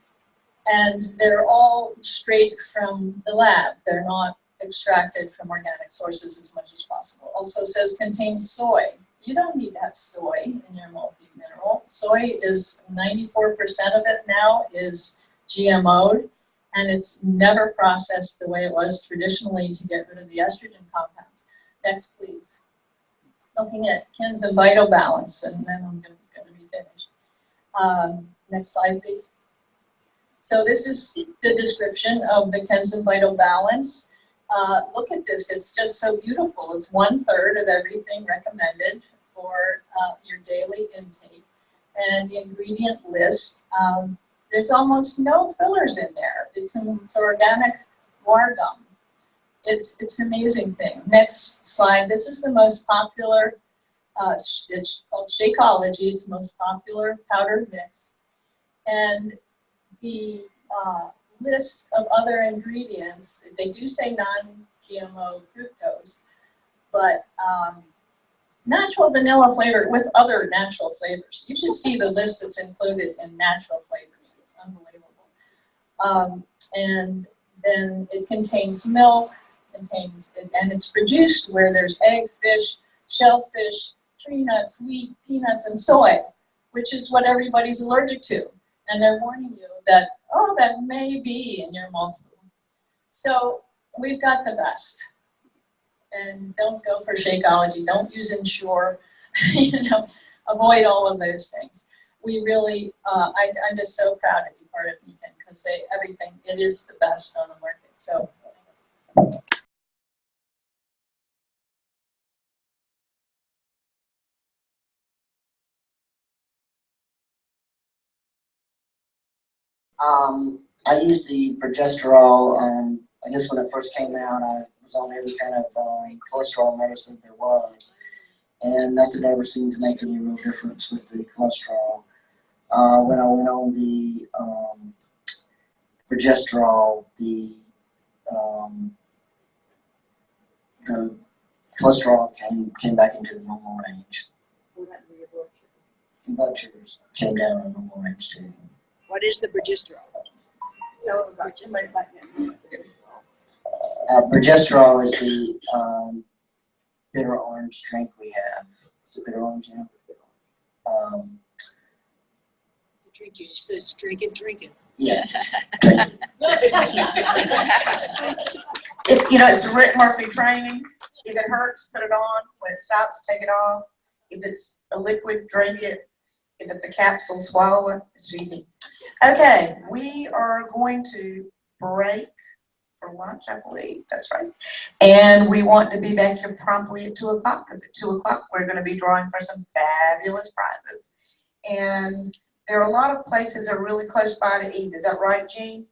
And they're all straight from the lab. They're not extracted from organic sources as much as possible. Also says contains soy. You don't need to have soy in your multi-mineral. Soy is 94% of it now is GMO'd, and it's never processed the way it was traditionally to get rid of the estrogen compounds. Next, please. Looking at Kensen Vital Balance, and then I'm going to be finished. Next slide, please. So this is the description of the Kensen Vital Balance. Look at this, it's just so beautiful. It's 1/3 of everything recommended for your daily intake. And the ingredient list, there's almost no fillers in there. It's organic guar gum. It's an amazing thing. Next slide, this is the most popular, it's called Shakeology. It's the most popular powdered mix. And the list of other ingredients, they do say non-GMO fructose, but natural vanilla flavor with other natural flavors. You should see the list that's included in natural flavors. It's unbelievable. And then it contains milk, and it's produced where there's egg, fish, shellfish, tree nuts, wheat, peanuts, and soy, which is what everybody's allergic to. And they're warning you that, oh, that may be in your multiple. So we've got the best. And don't go for Shakeology. Don't use Ensure. Avoid all of those things. We really, I'm just so proud to be part of Nikken because it is the best on the market. So. I used the progesterol, I guess when it first came out, I was on every kind of cholesterol medicine there was, and nothing ever seemed to make any real difference with the cholesterol. When I went on the progesterol, the cholesterol came back into the normal range. Blood sugars came down in the normal range too. What is the progesterone? Tell us about Progesterol is the bitter orange drink we have. Is it bitter orange? Yeah. It's a drink. You just said it's drinking. Yeah. Drink it. If, you know, it's Rick Murphy training. If it hurts, put it on. When it stops, take it off. If it's a liquid, drink it. If it's a capsule, swallow it. It's easy. Okay, we are going to break for lunch, I believe. That's right. And we want to be back here promptly at 2 o'clock, because at 2 o'clock we're going to be drawing for some fabulous prizes. And there are a lot of places that are really close by to eat. Is that right, Jean?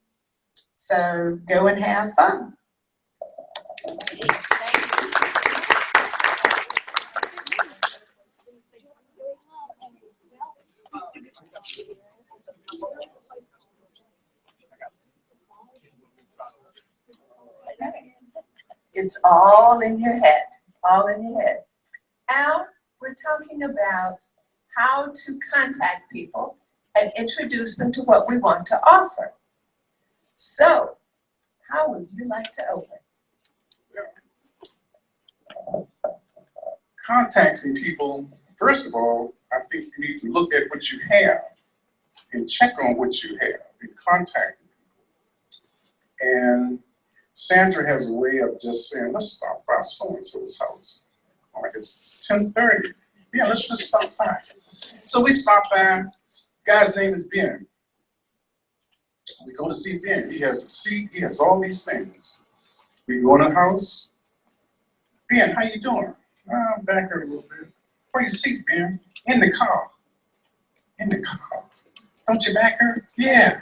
So go and have fun. It's all in your head, all in your head. Now, we're talking about how to contact people and introduce them to what we want to offer. So, how would you like to open? Contacting people, first of all, I think you need to look at what you have and check on what you have and contact people. And Sandra has a way of just saying, let's stop by so-and-so's house. Like it's 10:30. Yeah, let's just stop by. So we stop by. Guy's name is Ben. We go to see Ben. He has a seat. He has all these things. We go in the house. Ben, how you doing? I'm back here a little bit. Where you seat, Ben? In the car. In the car. Don't you back her? Yeah.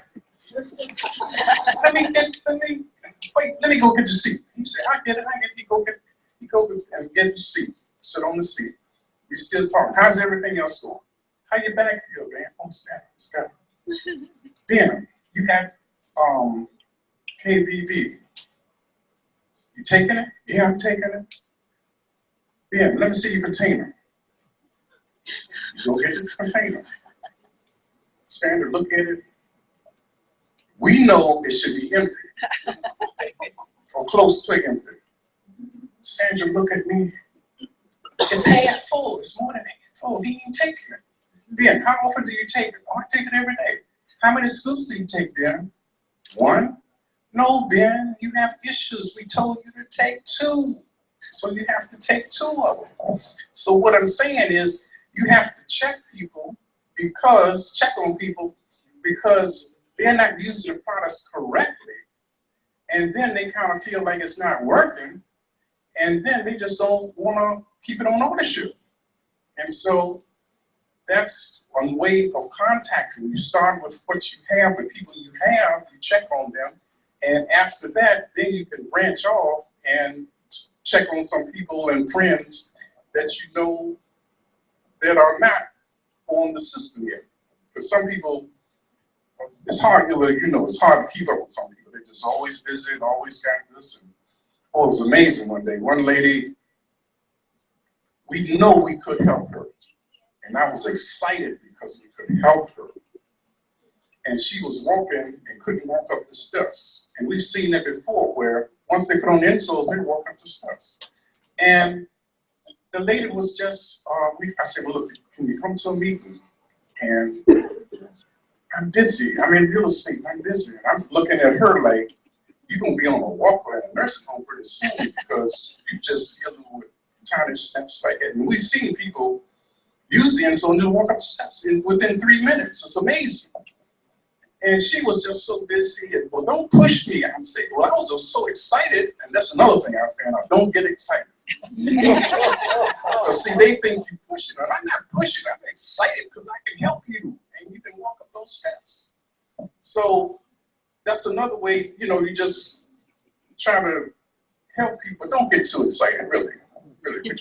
Let me go get the seat. He said, I get it. He go and get the seat. Sit on the seat. We still talking. How's everything else going? How your back feel, man? Oh, it's got. Ben, you got KBB. You taking it? Yeah, I'm taking it. Ben, let me see your container. Go get the container. Sandra, look at it. We know it should be empty. Or close to empty. Sandra, look at me. It's half full. It's more than half full. He ain't taking it. Ben, how often do you take it? Oh, I take it every day. How many scoops do you take, Ben? 1? No, Ben, you have issues. We told you to take 2. So you have to take 2 of them. So what I'm saying is you have to check on people because they're not using the products correctly. And then they kind of feel like it's not working. And then they just don't want to keep it on ownership. And so that's one way of contacting. You start with what you have, the people you have, you check on them. And after that, then you can branch off and check on some people and friends that you know that are not on the system yet. Because some people, it's hard, it's hard to keep up with some people. They're just always busy and always got this. And, oh, it was amazing one day. One lady, we know we could help her. And I was excited because we could help her. And she was walking and couldn't walk up the steps. And we've seen that before where once they put on the insoles, they walk up the steps. And the lady was just, I said, well, look, can you come to a meeting? And I'm busy. I'm in real estate. I'm busy. And I'm looking at her like, you're going to be on a walker in a nursing home pretty soon because you're just dealing with tiny steps like that. And we've seen people use the insole and just walk up the steps within 3 minutes. It's amazing. And she was just so busy. And, well, don't push me. I'm saying, well, I was just so excited. And that's another thing I found out. Don't get excited. So see, they think you're pushing. And I'm not pushing. I'm excited because I can help you. And you can walk up those steps. So that's another way, you just try to help people. Don't get too excited, really. Really.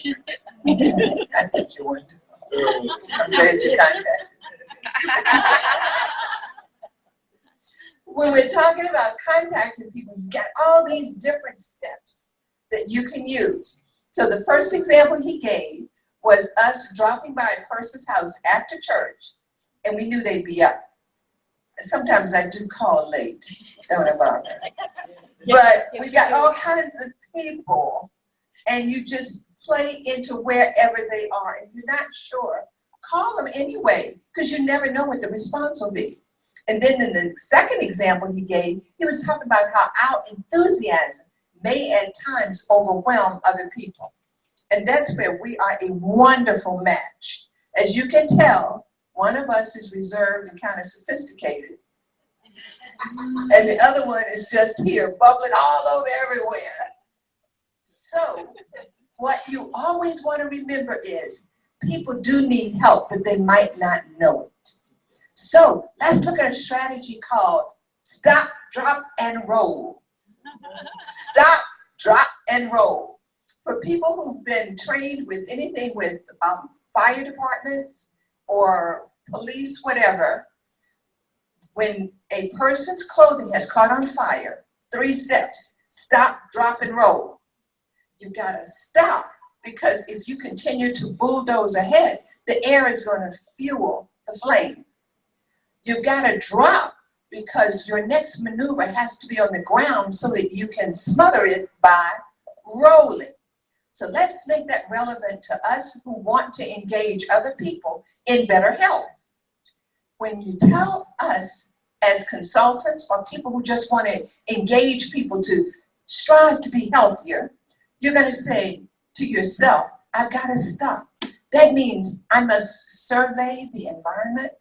I think you would. I'm glad you contacted. When we're talking about contacting people, you got all these different steps that you can use. So the first example he gave was us dropping by a person's house after church, and we knew they'd be up. And sometimes I do call late, don't I, Barbara? But we got all kinds of people, and you just play into wherever they are. And you're not sure, call them anyway, because you never know what the response will be. And then in the second example he gave, he was talking about how our enthusiasm may at times overwhelm other people. And that's where we are a wonderful match. As you can tell, one of us is reserved and kind of sophisticated, and the other one is just here, bubbling all over everywhere. So what you always want to remember is people do need help, but they might not know it. So let's look at a strategy called stop, drop, and roll. Stop, drop, and roll. For people who've been trained with anything with fire departments or police, whatever, when a person's clothing has caught on fire, 3 steps: stop, drop, and roll. You gotta stop, because if you continue to bulldoze ahead, the air is gonna fuel the flame. You've gotta drop, because your next maneuver has to be on the ground so that you can smother it by rolling. So let's make that relevant to us who want to engage other people in better health. When you tell us as consultants or people who just want to engage people to strive to be healthier, you're going to say to yourself, I've got to stop. That means I must survey the environment.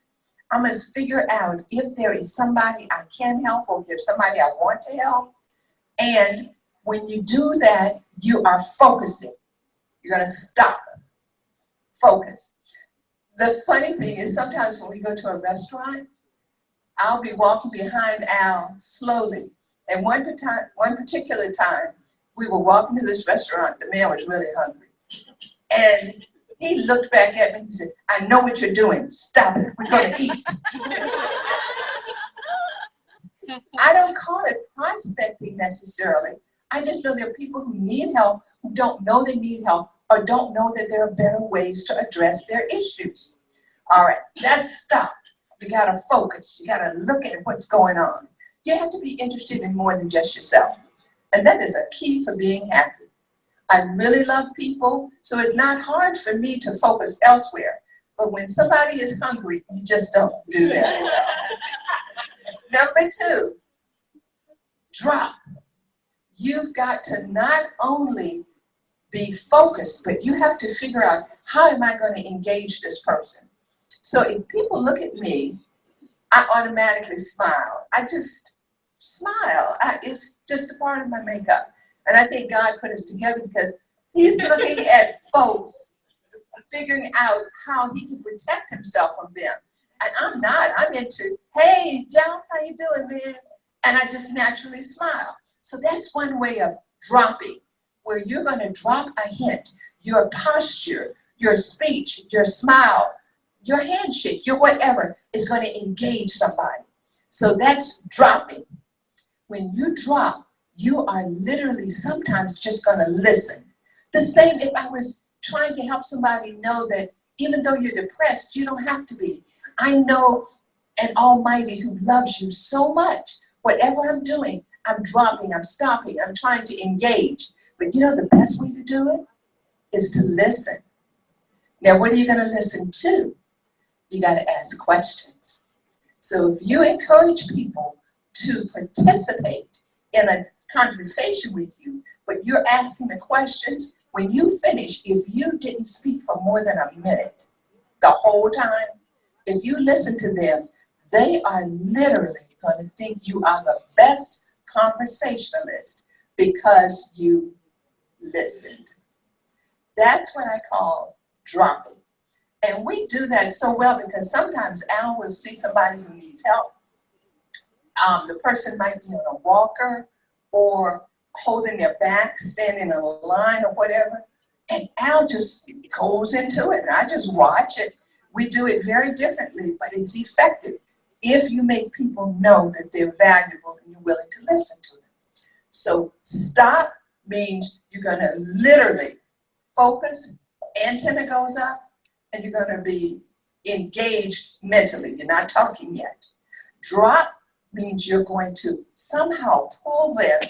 I must figure out if there is somebody I can help or if there's somebody I want to help. And when you do that, you are focusing. You're going to stop. Focus. The funny thing is sometimes when we go to a restaurant, I'll be walking behind Al slowly. And one particular time, we were walking to this restaurant. The man was really hungry. And he looked back at me and said, I know what you're doing. Stop it. We're going to eat. I don't call it prospecting necessarily. I just know there are people who need help, who don't know they need help, or don't know that there are better ways to address their issues. All right, that's stop. You got to focus. You got to look at what's going on. You have to be interested in more than just yourself. And that is a key for being happy. I really love people, so it's not hard for me to focus elsewhere. But when somebody is hungry, you just don't do that. Number 2, drop. You've got to not only be focused, but you have to figure out, how am I going to engage this person? So if people look at me, I automatically smile. I just smile. It's just a part of my makeup. And I think God put us together because he's looking at folks, figuring out how he can protect himself from them. And I'm not. I'm into, hey, John, how you doing, man? And I just naturally smile. So that's one way of dropping, where you're going to drop a hint. Your posture, your speech, your smile, your handshake, your whatever is going to engage somebody. So that's dropping. When you drop, you are literally sometimes just going to listen. The same if I was trying to help somebody know that even though you're depressed, you don't have to be. I know an Almighty who loves you so much. Whatever I'm doing, I'm dropping, I'm stopping, I'm trying to engage. But you know the best way to do it is to listen. Now, what are you going to listen to? You got to ask questions. So if you encourage people to participate in a conversation with you, but you're asking the questions, when you finish, if you didn't speak for more than a minute the whole time, if you listen to them, they are literally going to think you are the best conversationalist because you listened. That's what I call dropping. And we do that so well because sometimes Al will see somebody who needs help. The person might be on a walker or holding their back, standing in a line or whatever. And Al just goes into it. And I just watch it. We do it very differently, but it's effective if you make people know that they're valuable and you're willing to listen to them. So stop means you're going to literally focus, antenna goes up, and you're going to be engaged mentally. You're not talking yet. Drop means you're going to somehow pull them,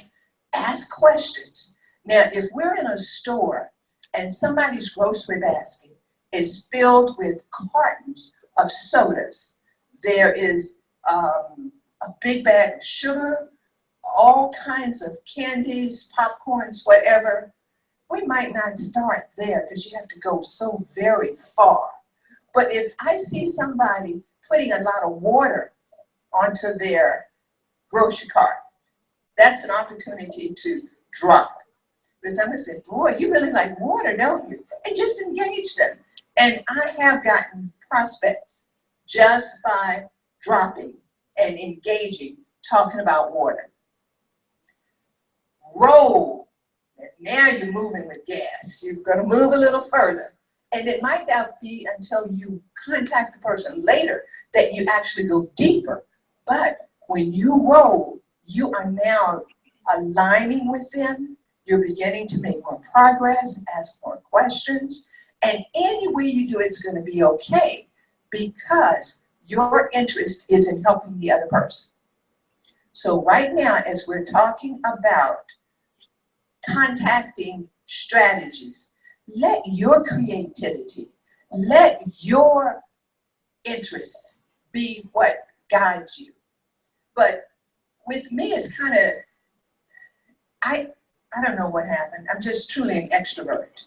ask questions. Now, if we're in a store and somebody's grocery basket is filled with cartons of sodas, there is a big bag of sugar, all kinds of candies, popcorns, whatever, we might not start there because you have to go so very far. But if I see somebody putting a lot of water onto their grocery cart, that's an opportunity to drop. Because I'm going to say, boy, you really like water, don't you? And just engage them. And I have gotten prospects just by dropping and engaging, talking about water. Roll. Now you're moving with gas. You're going to move a little further. And it might not be until you contact the person later that you actually go deeper. But when you roll, you are now aligning with them. You're beginning to make more progress, ask more questions. And any way you do it's going to be okay because your interest is in helping the other person. So right now, as we're talking about contacting strategies, let your creativity, let your interests be what guides you. But with me, it's kind of, I don't know what happened. I'm just truly an extrovert.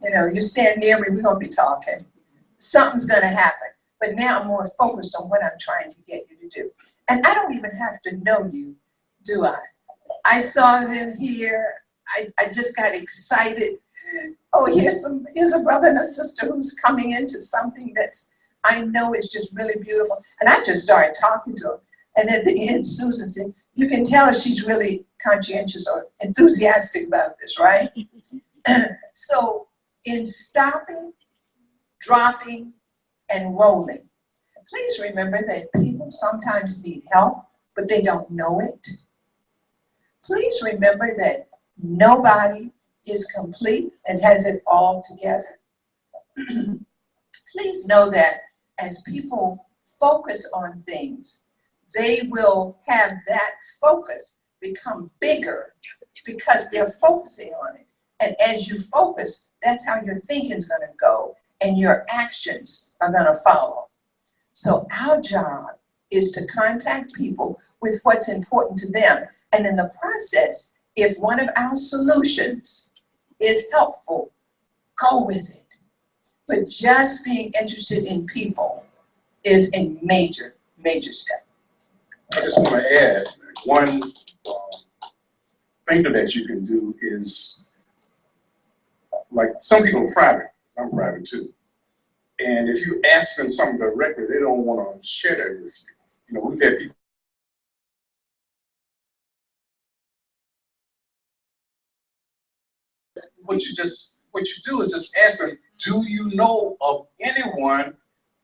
You know, you stand near me, we're going to be talking. Something's going to happen. But now I'm more focused on what I'm trying to get you to do. And I don't even have to know you, do I? I saw them here. I just got excited. Oh, here's a brother and a sister who's coming into something that's, I know is just really beautiful. And I just started talking to them. And at the end, Susan said, you can tell she's really conscientious or enthusiastic about this, right? So in stopping, dropping, and rolling, please remember that people sometimes need help, but they don't know it. Please remember that nobody is complete and has it all together. Please know that as people focus on things, they will have that focus become bigger because they're focusing on it. And as you focus, that's how your thinking is going to go and your actions are going to follow. So our job is to contact people with what's important to them. And in the process, if one of our solutions is helpful, go with it. But just being interested in people is a major, major step. I just want to add one thing to that you can do is, like some people are private, I'm private too. And if you ask them something directly, they don't want to share that with you. You know, we've had people what you do is just ask them, do you know of anyone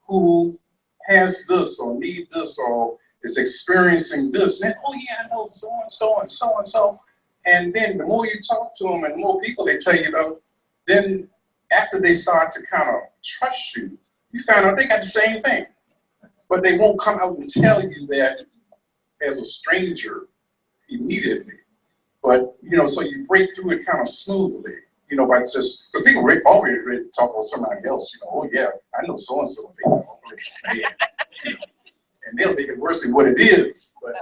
who has this or need this or is experiencing this? And then, oh yeah, I know so and so and so and so. And then the more you talk to them and the more people they tell you about, then after they start to kind of trust you, you find out they got the same thing. But they won't come out and tell you that as a stranger immediately. But, you know, so you break through it kind of smoothly, you know, by just, because people already ready to talk about somebody else, you know, oh yeah, I know so-and-so, and they'll make it worse than what it is. But,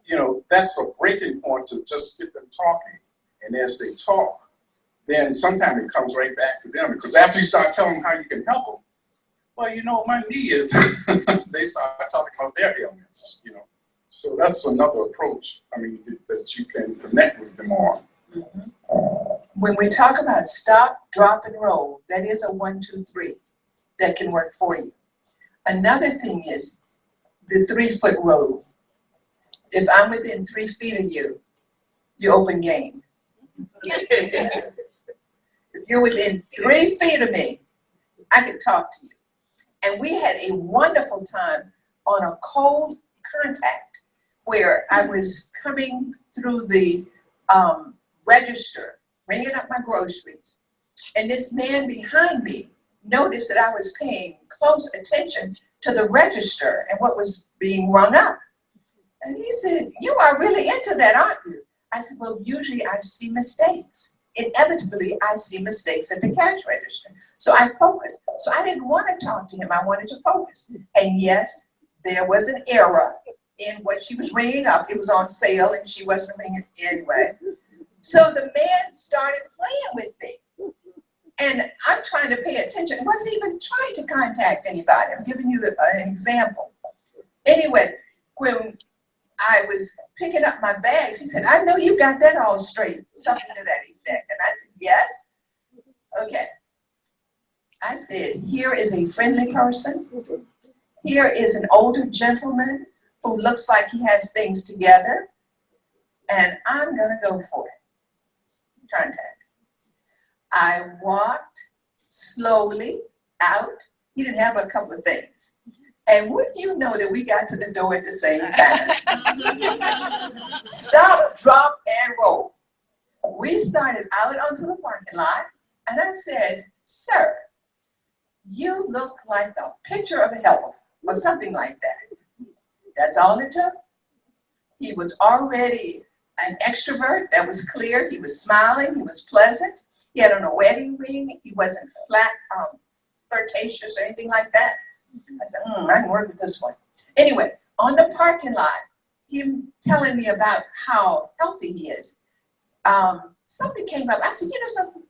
you know, that's a breaking point to just get them talking. And as they talk, then sometimes it comes right back to them. Because after you start telling them how you can help them, well, you know, my knee is, they start talking about their ailments, you know. So that's another approach, I mean, that you can connect with them on. When we talk about stop, drop, and roll, that is a 1, 2, 3 that can work for you. Another thing is the 3-foot rule. If I'm within 3 feet of you, you open game. If you're within 3 feet of me, I can talk to you. And we had a wonderful time on a cold contact where I was coming through the register, ringing up my groceries, And this man behind me noticed that I was paying close attention to the register and what was being rung up. And he said, "You are really into that, aren't you?" I said, "Well, usually I see mistakes. Inevitably, I see mistakes at the cash register." So I focused. So I didn't want to talk to him. I wanted to focus. And yes, there was an error in what she was ringing up. It was on sale and she wasn't ringing it anyway. So the man started playing with me. And I'm trying to pay attention. I wasn't even trying to contact anybody. I'm giving you an example. Anyway, when I was picking up my bags, he said, "I know you got that all straight," something to that effect. And I said, "Yes." Okay. I said, "Here is a friendly person. Here is an older gentleman who looks like he has things together. And I'm going to go for it." Contact. I walked slowly out. He didn't have a couple of things. And wouldn't you know that we got to the door at the same time? Stop, drop, and roll. We started out onto the parking lot, and I said, "Sir, you look like the picture of health," or something like that. That's all it took. He was already an extrovert. That was clear. He was smiling. He was pleasant. He had on a wedding ring. He wasn't flat, flirtatious or anything like that. I said, I can work with this one. Anyway, on the parking lot, him telling me about how healthy he is. Something came up. I said, "You know something?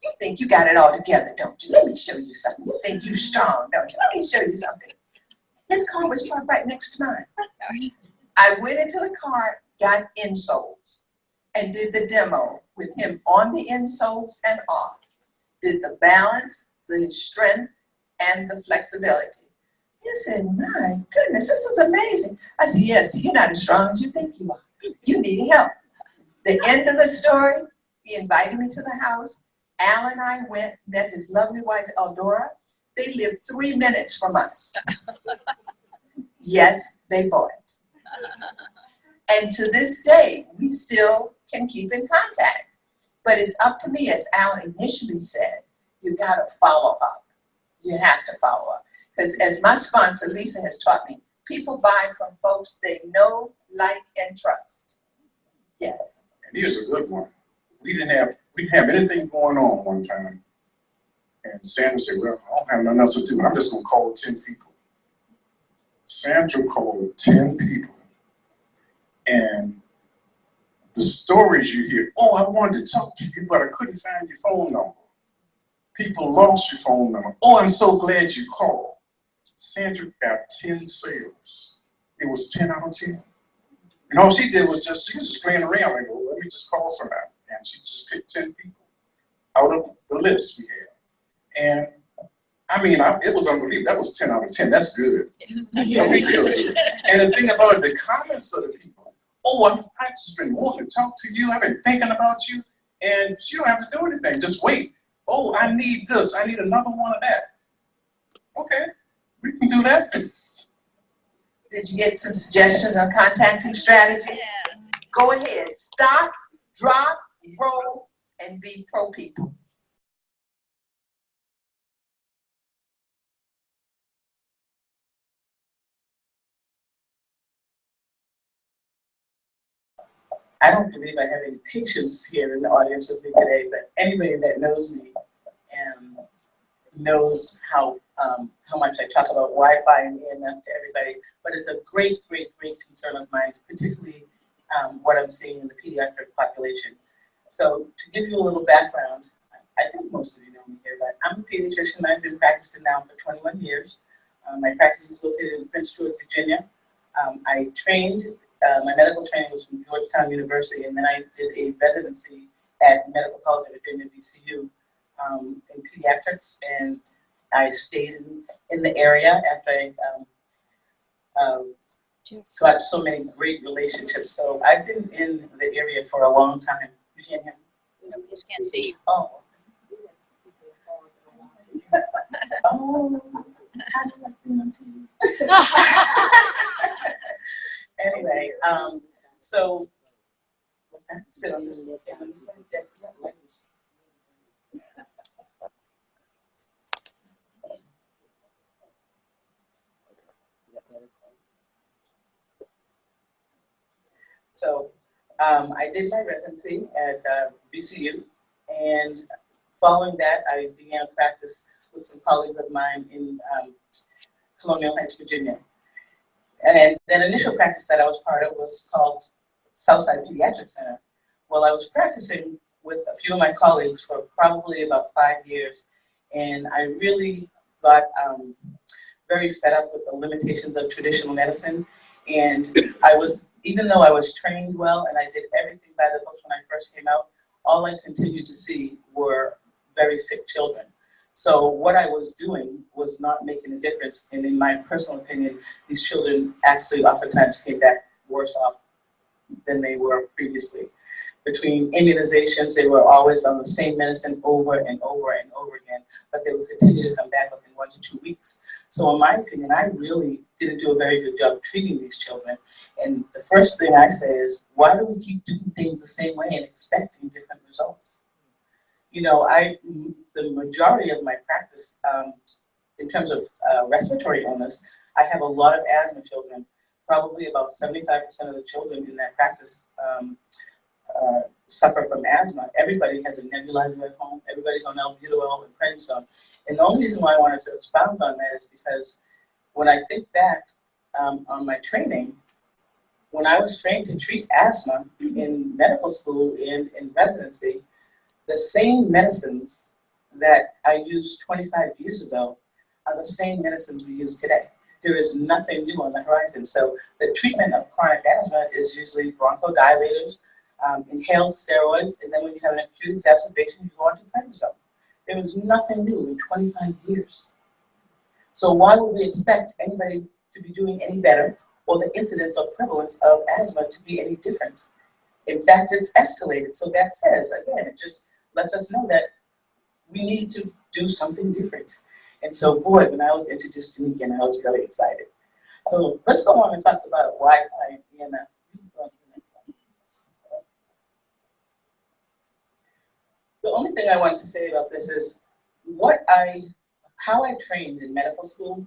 You think you got it all together, don't you? Let me show you something. You think you're strong, don't you? Let me show you something." His car was parked right next to mine. I went into the car, got insoles, and did the demo with him on the insoles and off. Did the balance, the strength, and the flexibility. He said, "My goodness, this is amazing." I said, "Yes, you're not as strong as you think you are. You need help." The end of the story, he invited me to the house. Al and I went, met his lovely wife, Eldora. They lived 3 minutes from us. Yes, they bought it. And to this day, we still can keep in contact. But it's up to me, as Al initially said, you gotta follow up. You have to follow up. Because as my sponsor, Lisa, has taught me, people buy from folks they know, like, and trust. Yes. And here's a good one. We didn't have anything going on one time. And Sandra said, "Well, I don't have nothing else to do. I'm just gonna call 10 people." Sandra called 10 people. And the stories you hear, "Oh, I wanted to talk to you, but I couldn't find your phone number. People lost your phone number. Oh, I'm so glad you called." Sandra got 10 sales. It was 10 out of 10. And all she did was she was just playing around, like, "Well, let me just call somebody." And she just picked 10 people out of the list we had. And I mean, it was unbelievable. That was 10 out of 10. That's good. That was really good. And the thing about it, the comments of the people, "Oh, I've just been wanting to talk to you. I've been thinking about you." And you don't have to do anything. Just wait. "Oh, I need this. I need another one of that." Okay, we can do that. Did you get some suggestions on contacting strategies? Yeah. Go ahead. Stop, drop, roll, and be pro people. I don't believe I have any patients here in the audience with me today, but anybody that knows me knows how much I talk about Wi-Fi and EMF to everybody. But it's a great, great, great concern of mine, particularly what I'm seeing in the pediatric population. So to give you a little background, I think most of you know me here, but I'm a pediatrician. I've been practicing now for 21 years. My practice is located in Prince George, Virginia. I trained. My medical training was from Georgetown University, and then I did a residency at Medical College of Virginia, VCU, in pediatrics, and I stayed in the area after I got so many great relationships. So I've been in the area for a long time. You can't hear me? No, we just can't see you. Oh. Oh, how do I feel on TV? Anyway, so what's that? Sit on this side. So I did my residency at VCU, and following that, I began practice with some colleagues of mine in Colonial Heights, Virginia. And that initial practice that I was part of was called Southside Pediatric Center. Well, I was practicing with a few of my colleagues for probably about 5 years, and I really got very fed up with the limitations of traditional medicine. And I was, even though I was trained well and I did everything by the book when I first came out, all I continued to see were very sick children. So what I was doing was not making a difference, and in my personal opinion, these children actually oftentimes came back worse off than they were previously. Between immunizations, they were always on the same medicine over and over and over again, but they would continue to come back within 1 to 2 weeks. So in my opinion, I really didn't do a very good job treating these children. And the first thing I say is, why do we keep doing things the same way and expecting different results? You know, the majority of my practice, in terms of respiratory illness, I have a lot of asthma children. Probably about 75% of the children in that practice suffer from asthma. Everybody has a nebulizer at home. Everybody's on albuterol and prednisone. And the only reason why I wanted to expound on that is because when I think back on my training, when I was trained to treat asthma in medical school and in residency, the same medicines that I used 25 years ago are the same medicines we use today. There is nothing new on the horizon. So the treatment of chronic asthma is usually bronchodilators, inhaled steroids, and then when you have an acute exacerbation, you go on to prednisone. There was nothing new in 25 years. So why would we expect anybody to be doing any better, or the incidence or prevalence of asthma to be any different? In fact, it's escalated. So that says, again, it just lets us know that we need to do something different. And so, boy, when I was introduced to Nikken, I was really excited. So let's go on and talk about Wi-Fi and EMF. Go on to the next slide. The only thing I wanted to say about this is how I trained in medical school.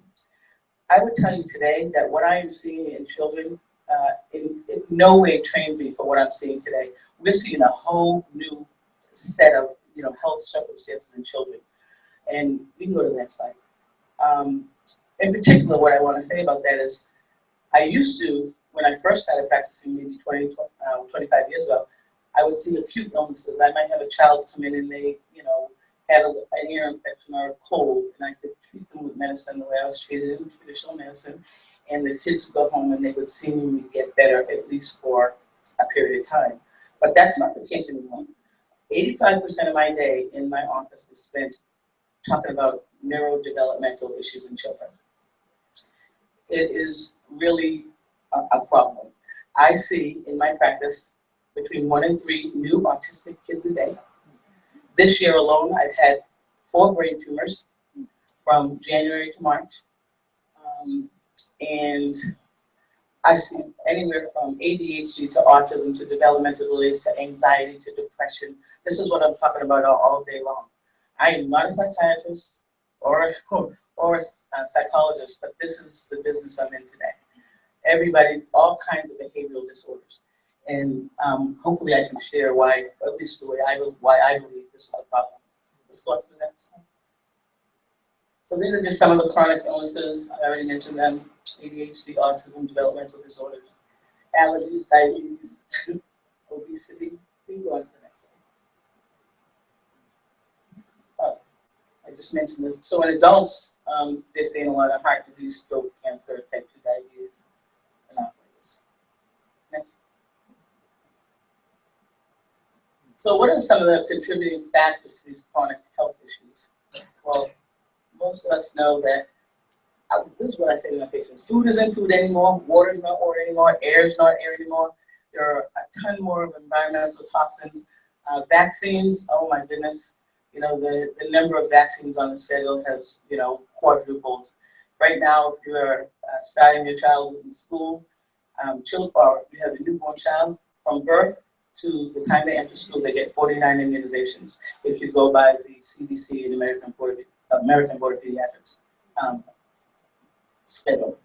I would tell you today that what I am seeing in children in no way trained me for what I'm seeing today. We're seeing a whole new set of health circumstances in children. And we can go to the next slide. In particular, what I want to say about that is, I used to, when I first started practicing maybe 25 years ago, I would see acute illnesses. I might have a child come in and they, had an ear infection or a cold, and I could treat them with medicine the way I was treated in traditional medicine. And the kids would go home and they would seemingly get better, at least for a period of time. But that's not the case anymore. 85% of my day in my office is spent talking about neurodevelopmental issues in children. It is really a problem. I see in my practice between 1 and 3 new autistic kids a day. This year alone, I've had 4 brain tumors from January to March. And I see anywhere from ADHD to autism to developmental delays to anxiety to depression. This is what I'm talking about all day long. I am not a psychiatrist or a psychologist, but this is the business I'm in today. Everybody, all kinds of behavioral disorders. And hopefully I can share why, at least the way why I believe this is a problem. Let's go on to the next one. So these are just some of the chronic illnesses. I already mentioned them: ADHD, autism, developmental disorders, allergies, diabetes, obesity. We can go on to the next one. I just mentioned this. So in adults, they're seeing a lot of heart disease, stroke, cancer, type 2 diabetes, and arthritis. Next. So what are some of the contributing factors to these chronic health issues? Well, most of us know that, this is what I say to my patients: food isn't food anymore, water is not water anymore, air is not air anymore. There are a ton more of environmental toxins. Vaccines, oh my goodness, the number of vaccines on the schedule has, quadrupled. Right now, if you're starting your child in school, or you have a newborn child, from birth to the time they enter school, they get 49 immunizations if you go by the CDC and American Board of Pediatrics schedule.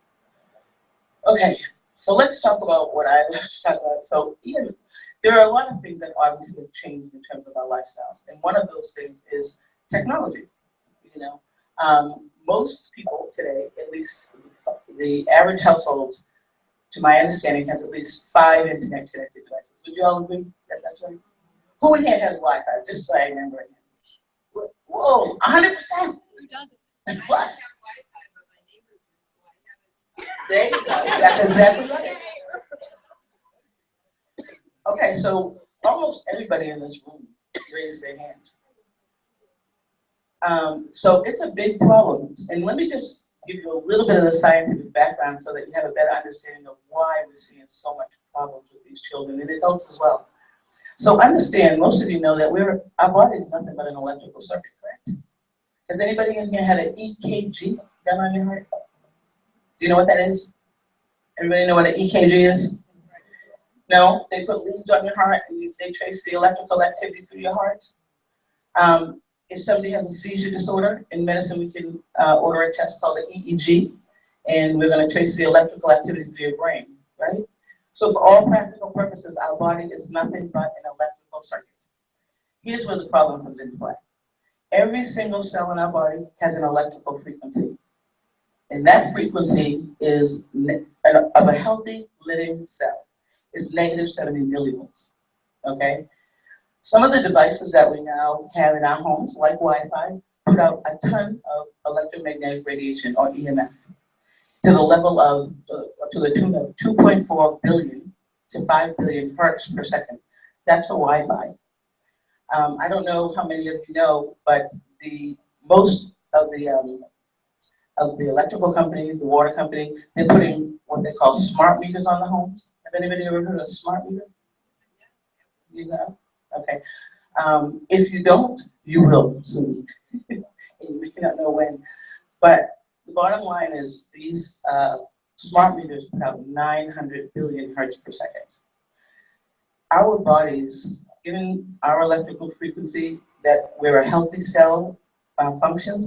Okay, So let's talk about what I love to talk about. So even there are a lot of things that obviously have changed in terms of our lifestyles, and one of those things is technology. You know, most people today, at least the average household, to my understanding, has at least 5 internet-connected devices. Would you all agree that that's right? Who in here has Wi-Fi? Just so I remember it. Whoa, 100%. Who doesn't? Plus. There you go. That's exactly right. Okay, so almost everybody in this room raised their hand. So it's a big problem. And let me just give you a little bit of the scientific background so that you have a better understanding of why we're seeing so much problems with these children and adults as well. So understand, most of you know that our body is nothing but an electrical circuit, correct? Has anybody in here had an EKG done on your heart? Do you know what that is? Everybody know what an EKG is? No? They put leads on your heart and they trace the electrical activity through your heart. If somebody has a seizure disorder, in medicine we can order a test called an EEG, and we're going to trace the electrical activity through your brain, right? So for all practical purposes, our body is nothing but an electrical circuit. Here's where the problem comes into play. Every single cell in our body has an electrical frequency. And that frequency is of a healthy living cell is -70 millivolts, okay? Some of the devices that we now have in our homes, like Wi-Fi, put out a ton of electromagnetic radiation, or EMF, to the level of, to the tune of 2.4 billion to 5 billion hertz per second. That's for Wi-Fi. I don't know how many of you know, but most of the electrical company, the water company, they're putting what they call smart meters on the homes. Have anybody ever heard of a smart meter? You have? Okay. If you don't, you will soon. And you may not know when. But the bottom line is these smart meters put out 900 billion hertz per second. Our bodies, given our electrical frequency, that where a healthy cell functions,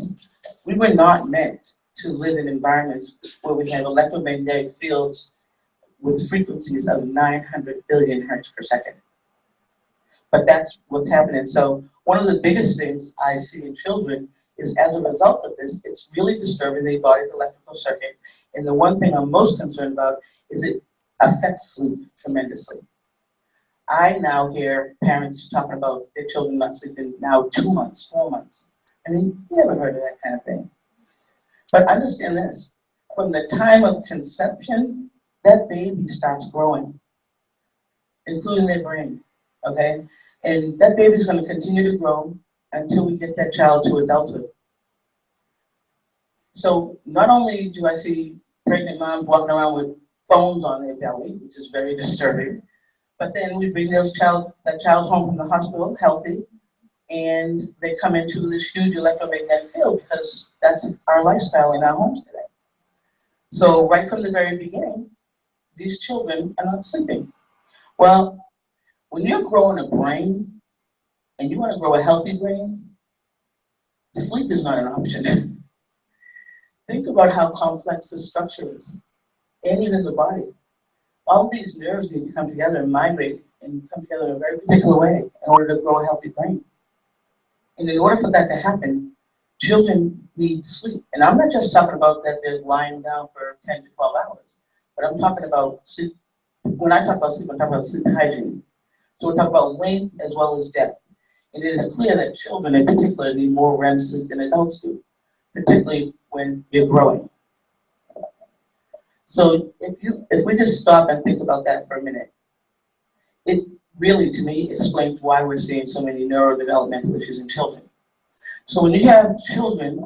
we were not meant to live in environments where we have electromagnetic fields with frequencies of 900 billion hertz per second. But that's what's happening. So one of the biggest things I see in children is, as a result of this, it's really disturbing the body's electrical circuit. And the one thing I'm most concerned about is it affects sleep tremendously. I now hear parents talking about their children not sleeping now 2 months, 4 months. I mean, you never heard of that kind of thing. But understand this, from the time of conception, that baby starts growing, including their brain, okay? And that baby's gonna continue to grow until we get that child to adulthood. So not only do I see pregnant moms walking around with phones on their belly, which is very disturbing, but then we bring that child home from the hospital healthy, and they come into this huge electromagnetic field because that's our lifestyle in our homes today. So right from the very beginning, these children are not sleeping. Well, when you're growing a brain and you want to grow a healthy brain, sleep is not an option. Think about how complex the structure is, and even the body. All these nerves need to come together and migrate and come together in a very particular way in order to grow a healthy brain. And in order for that to happen, children need sleep. And I'm not just talking about that they're lying down for 10 to 12 hours, but I'm talking about sleep. When I talk about sleep, I'm talking about sleep hygiene. So we're talking about length as well as depth. And it is clear that children in particular need more REM sleep than adults do, particularly when you're growing. So if we just stop and think about that for a minute, it really, to me, explains why we're seeing so many neurodevelopmental issues in children. So when you have children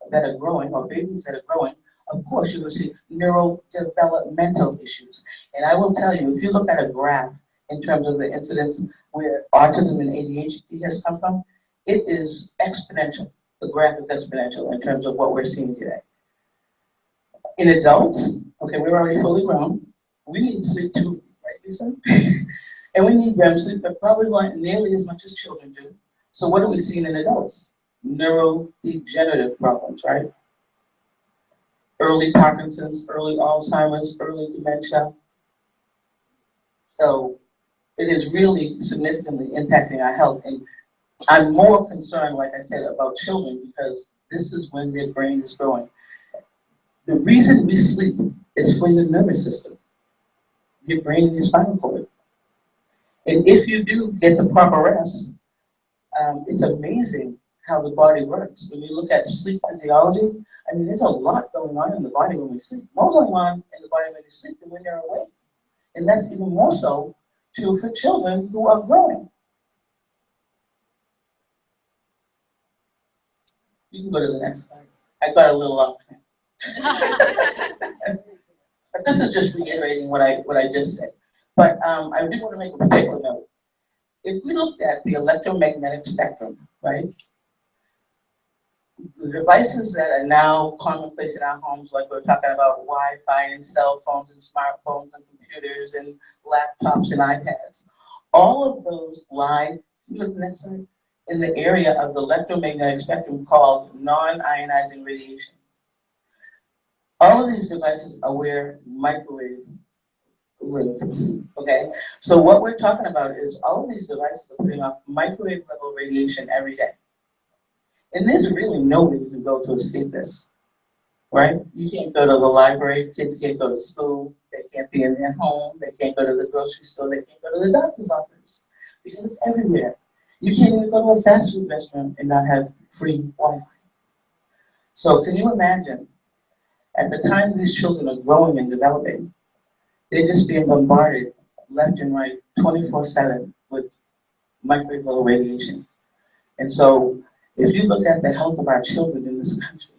that are growing, or babies that are growing, of course you're going to see neurodevelopmental issues. And I will tell you, if you look at a graph in terms of the incidence where autism and ADHD has come from, it is exponential. The graph is exponential in terms of what we're seeing today. In adults, okay, we're already fully grown. We need sleep too, right, Lisa? And we need REM sleep, but probably not nearly as much as children do. So what are we seeing in adults? Neurodegenerative problems, right? Early Parkinson's, early Alzheimer's, early dementia. So it is really significantly impacting our health. And I'm more concerned, like I said, about children because this is when their brain is growing. The reason we sleep is for your nervous system, your brain and your spinal cord. And if you do get the proper rest, it's amazing how the body works. When you look at sleep physiology, I mean, there's a lot going on in the body when we sleep. More going on in the body when you sleep than when you're awake. And that's even more so true for children who are growing. You can go to the next slide. I got a little off track. But this is just reiterating what I just said. But I did want to make a particular note. If we looked at the electromagnetic spectrum, right? The devices that are now commonplace in our homes, like we're talking about Wi-Fi and cell phones and smartphones and computers and laptops and iPads, all of those lie, can you go to the next slide, in the area of the electromagnetic spectrum called non-ionizing radiation. All of these devices are where microwave live, okay? So what we're talking about is all of these devices are putting off microwave level radiation every day. And there's really nowhere you can go to escape this, right? You can't go to the library, kids can't go to school, they can't be in their home, they can't go to the grocery store, they can't go to the doctor's office, because it's everywhere. You can't even go to a fast food restaurant and not have free Wi-Fi. So can you imagine, at the time these children are growing and developing, they're just being bombarded left and right, 24/7 with microwave level radiation. And so if you look at the health of our children in this country,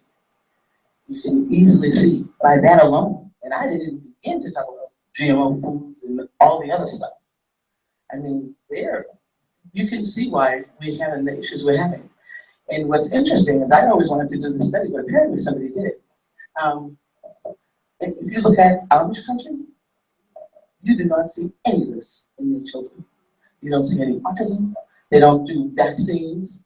you can easily see by that alone, and I didn't even begin to talk about GMO food and all the other stuff. I mean, you can see why we're having the issues we're having. And what's interesting is I always wanted to do this study, but apparently somebody did it. If you look at Amish country, you do not see any of this in your children. You don't see any autism. They don't do vaccines,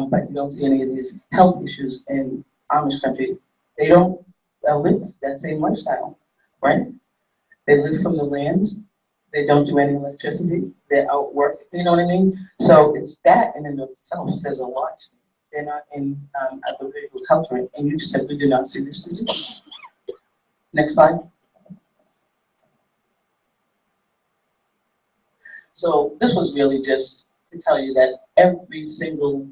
but you don't see any of these health issues in Amish country. They don't live that same lifestyle, right? They live from the land. They don't do any electricity. They're out working, you know what I mean? So it's that in and of itself says a lot. They're not in a behavioral health rate, and you simply do not see this disease. Next slide. So this was really just to tell you that every single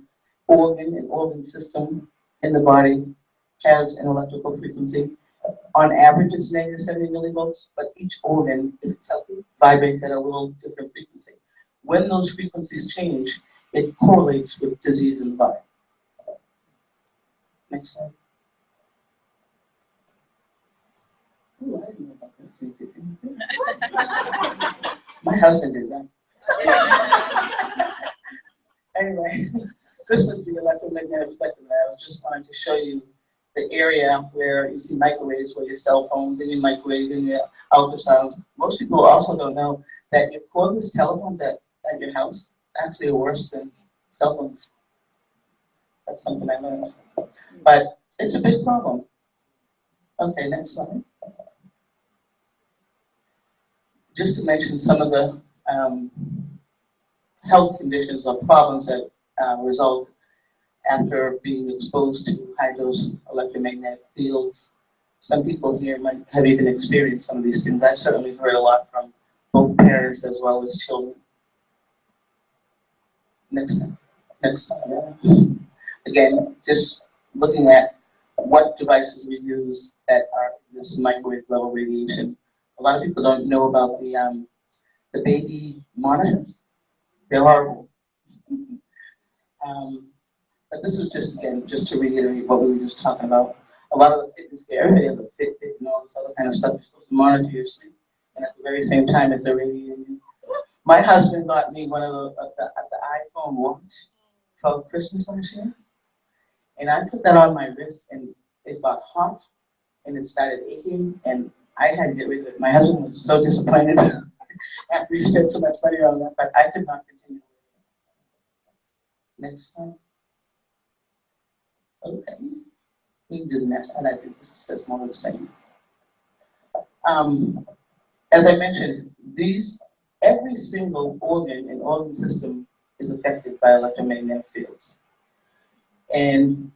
organ and organ system in the body has an electrical frequency. On average, it's -70 millivolts, but each organ, if it's healthy, vibrates at a little different frequency. When those frequencies change, it correlates with disease in the body. Next slide. Ooh, I didn't know about that fancy thing. My husband did that. Anyway, this is the electromagnetic spectrum. I was just wanting to show you the area where you see microwaves, where your cell phones and your microwave and your ultrasounds. Most people also don't know that your cordless telephones at your house actually are worse than cell phones. That's something I learned. But it's a big problem. Okay, next slide. Just to mention some of the health conditions or problems that result after being exposed to high-dose electromagnetic fields. Some people here might have even experienced some of these things. I've certainly heard a lot from both parents as well as children. Next slide. Again, just looking at what devices we use that are this microwave level radiation. A lot of people don't know about the baby monitors. They're horrible. But this is just, again, just to reiterate what we were just talking about. A lot of the fitness gear, everybody has a Fitbit and all this other kind of stuff. You're supposed to monitor your sleep, and at the very same time, it's irradiating you. My husband got me one of the iPhone watch for Christmas last year, and I put that on my wrist, and it got hot, and it started aching, and I had to get rid of it. My husband was so disappointed after we spent so much money on that, but I could not continue. Next slide. Okay. We can do the next slide. I think this says more of the same. As I mentioned, these every single organ and organ system is affected by electromagnetic fields. And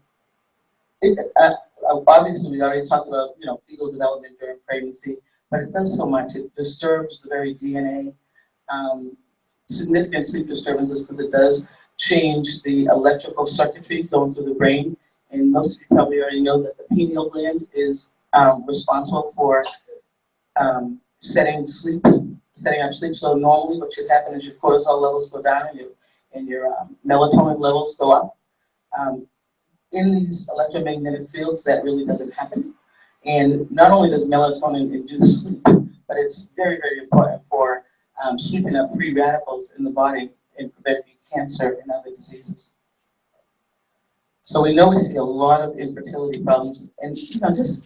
obviously, we already talked about, fetal development during pregnancy, but it does so much. It disturbs the very DNA. Significant sleep disturbances because it does change the electrical circuitry going through the brain. And most of you probably already know that the pineal gland is responsible for setting up sleep. So normally what should happen is your cortisol levels go down and your melatonin levels go up. In these electromagnetic fields, that really doesn't happen. And not only does melatonin induce sleep, but it's very, very important for sweeping up free radicals in the body and preventing cancer and other diseases. So we know we see a lot of infertility problems, and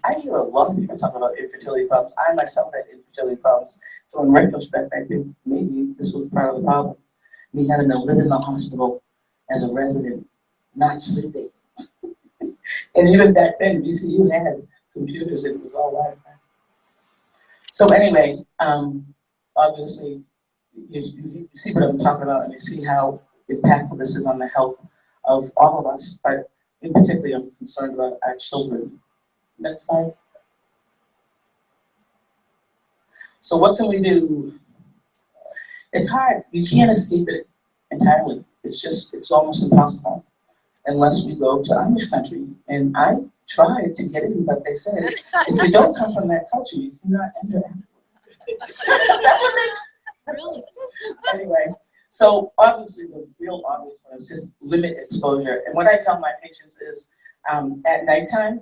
I hear a lot of people talk about infertility problems. I myself had infertility problems. So in retrospect, I think maybe this was part of the problem. Me having to live in the hospital as a resident, not sleeping. And even back then, VCU had computers, and it was all Wi-Fi. So anyway, obviously, you see what I'm talking about, and you see how impactful this is on the health of all of us, but in particular, I'm concerned about our children. Next slide. So what can we do? It's hard. You can't escape it entirely. It's almost impossible unless we go to Amish country. And I tried to get in, but they said, if you don't come from that culture, you cannot enter. That's what they really. Anyway, so obviously the real obvious one is just limit exposure. And what I tell my patients is, at nighttime,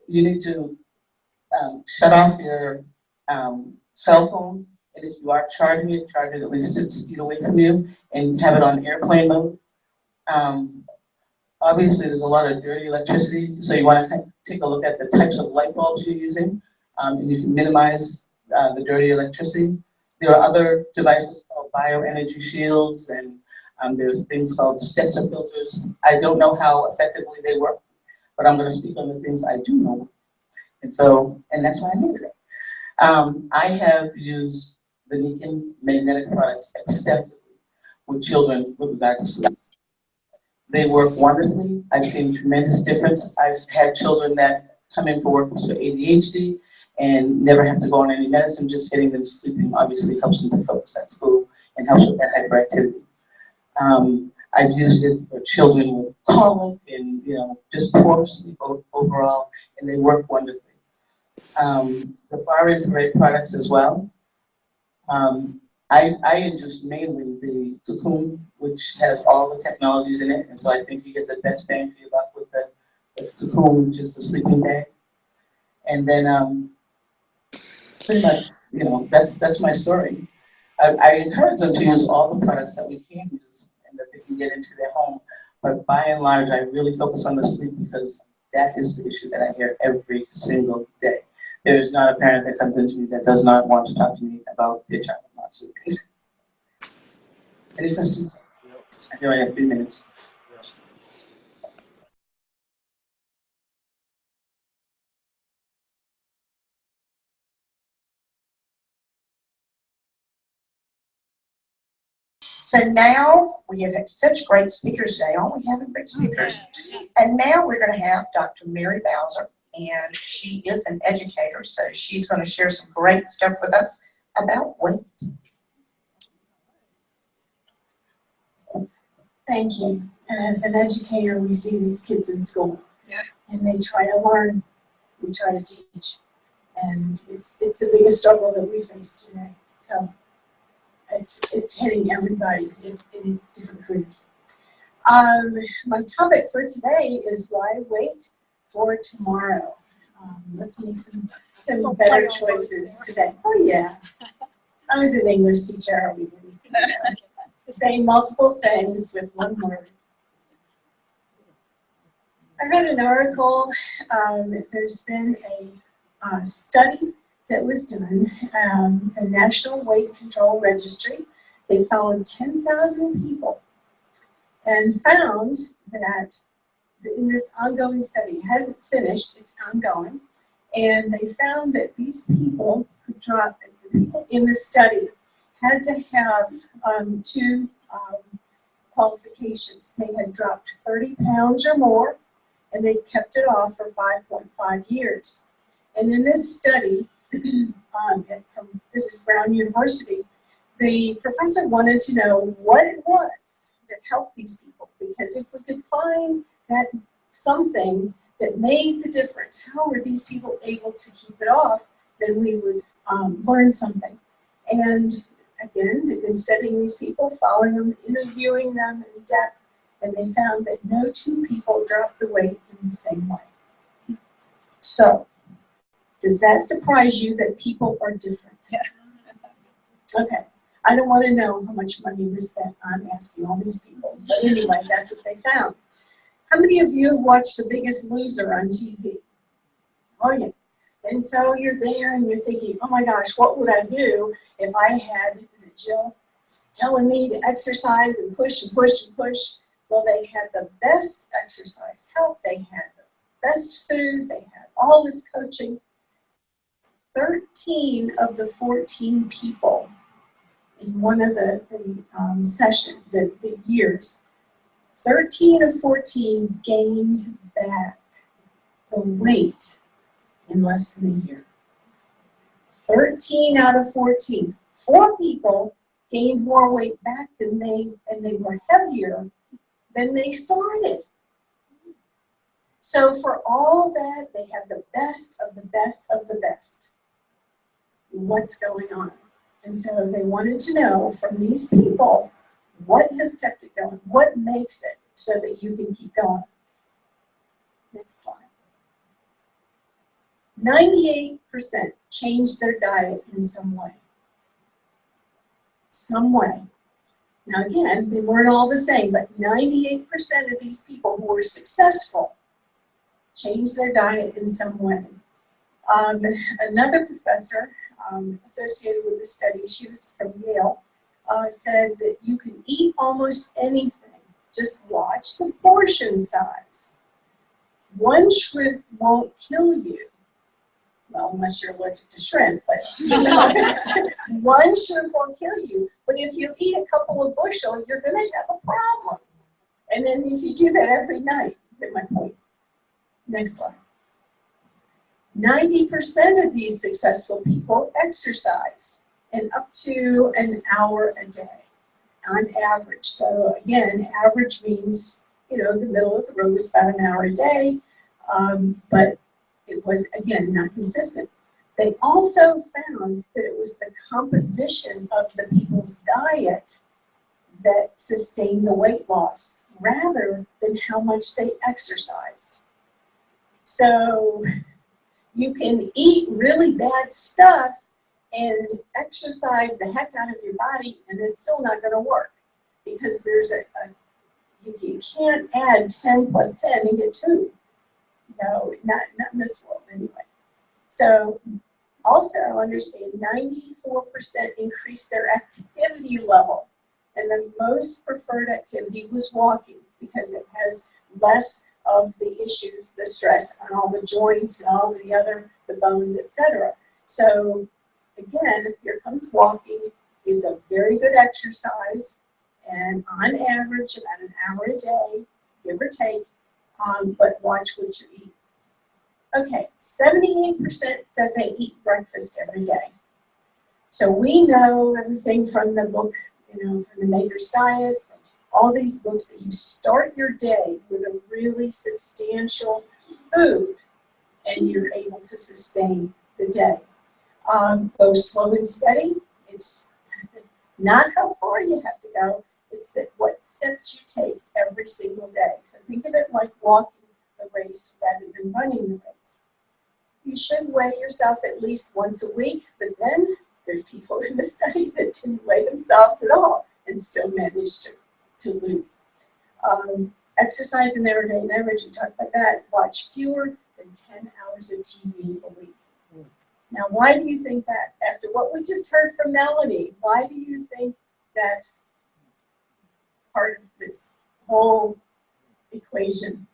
you need to shut off your cell phone. And if you are charging it, charge it at least 6 feet away from you and have it on airplane mode. Obviously, there's a lot of dirty electricity, so you want to take a look at the types of light bulbs you're using, and you can minimize the dirty electricity. There are other devices called bioenergy shields, and there's things called Stetzer filters. I don't know how effectively they work, but I'm going to speak on the things I do know. And that's why I'm here today. I have used the Nikken magnetic products extensively with children with regard to sleep. They work wonderfully. I've seen tremendous difference. I've had children that come in for work for ADHD and never have to go on any medicine. Just getting them sleeping obviously helps them to focus at school and helps with that hyperactivity. I've used it for children with colic and just poor sleep overall, and they work wonderfully. The far infrared products as well. I induce mainly the cocoon, which has all the technologies in it, and so I think you get the best bang for your buck with the cocoon, which is the sleeping bag. And then pretty much, that's my story. I encourage them to use all the products that we can use and that they can get into their home, but by and large, I really focus on the sleep because that is the issue that I hear every single day. There is not a parent that comes into me that does not want to talk to me about their child not sleeping. Any questions? I feel I have 3 minutes. So now we have had such great speakers today. All we have is great speakers. And now we're going to have Dr. Mary Bowser, and she is an educator, so she's going to share some great stuff with us about weight. Thank you. And as an educator, we see these kids in school, and they try to learn, we try to teach, and it's the biggest struggle that we face today. So it's hitting everybody in different groups. My topic for today is why wait for tomorrow. Let's make some better choices today. Oh yeah, I was an English teacher. Say multiple things with one word. I read an article. There's been a study that was done, the National Weight Control Registry. They followed 10,000 people and found that in this ongoing study, it hasn't finished, it's ongoing, and they found that these people could drop, the people in the study had to have two qualifications. They had dropped 30 pounds or more, and they kept it off for 5.5 years. And in this study, this is Brown University, the professor wanted to know what it was that helped these people, because if we could find that something that made the difference, how were these people able to keep it off, then we would learn something. And again, they've been studying these people, following them, interviewing them in depth, and they found that no two people dropped the weight in the same way. So, does that surprise you that people are different? Okay, I don't want to know how much money was spent on asking all these people, but anyway, that's what they found. How many of you have watched The Biggest Loser on TV? Oh yeah. And so you're there and you're thinking, oh my gosh, what would I do if I had, is it Jill, telling me to exercise and push and push and push? Well, they had the best exercise help, they had the best food, they had all this coaching. 13 of the 14 people in one of the sessions, the years, 13 of 14 gained back the weight in less than a year. 13 out of 14. 4 people gained more weight back than and they were heavier than they started. So for all that, they have the best of the best of the best. What's going on? And so they wanted to know from these people, what has kept it going? What makes it so that you can keep going? Next slide. 98% changed their diet in some way. Some way. Now again, they weren't all the same, but 98% of these people who were successful changed their diet in some way. Another professor associated with the study, she was from Yale, said that you can eat almost anything. Just watch the portion size. 1 shrimp won't kill you. Well, unless you're allergic to shrimp, but 1 shrimp won't kill you. But if you eat a couple of bushel, you're going to have a problem. And then if you do that every night, you get my point. Next slide. 90% of these successful people exercised, and up to an hour a day on average. So again, average means, you know, the middle of the road is about an hour a day, but it was, again, not consistent. They also found that it was the composition of the people's diet that sustained the weight loss rather than how much they exercised. So you can eat really bad stuff and exercise the heck out of your body, and it's still not going to work, because there's you can't add 10 plus 10 and get 2. No, not in this world anyway. So also understand 94% increased their activity level, and the most preferred activity was walking, because it has less of the issues, the stress on all the joints and all the other, the bones, etc. So again, here comes walking, is a very good exercise, and on average about an hour a day, give or take, but watch what you eat. Okay, 78% said they eat breakfast every day. So we know everything from the book, you know, from the Maker's Diet, from all these books, that you start your day with a really substantial food and you're able to sustain the day. Go slow and steady. It's not how far you have to go, it's that what steps you take every single day. So think of it like walking the race rather than running the race. You should weigh yourself at least once a week, but then there's people in the study that didn't weigh themselves at all and still managed to lose. Exercise in everyday and average, we talked about that. Watch fewer than 10 hours of TV a week. Now, why do you think that? After what we just heard from Melanie, why do you think that's part of this whole equation?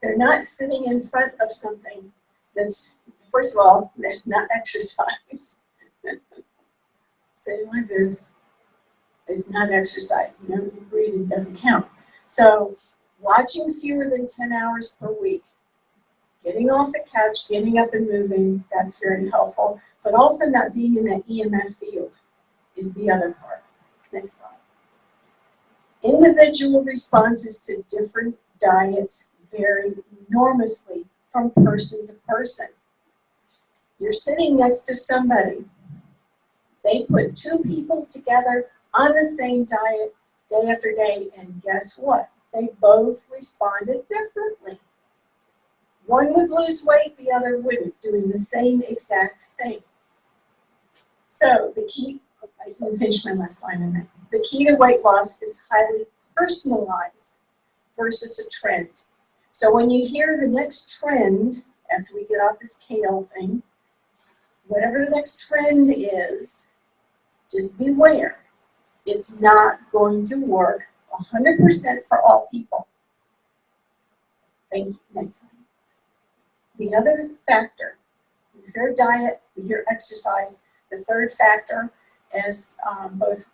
They're not sitting in front of something that's, first of all, that's not exercise. say like this, is not exercise. No, breathing doesn't count. So watching fewer than 10 hours per week, getting off the couch, getting up and moving, that's very helpful. But also not being in that EMF field is the other part. Next slide. Individual responses to different diets vary enormously from person to person. You're sitting next to somebody. They put two people together on the same diet day after day, and guess what? They both responded differently. One would lose weight, the other wouldn't, doing the same exact thing. So the key, I can finish my last line in that. The key to weight loss is highly personalized versus a trend. So when you hear the next trend, after we get off this kale thing, whatever the next trend is, just beware. It's not going to work 100% for all people. Thank you. Next slide. The other factor, we hear diet, we hear exercise. The third factor, as both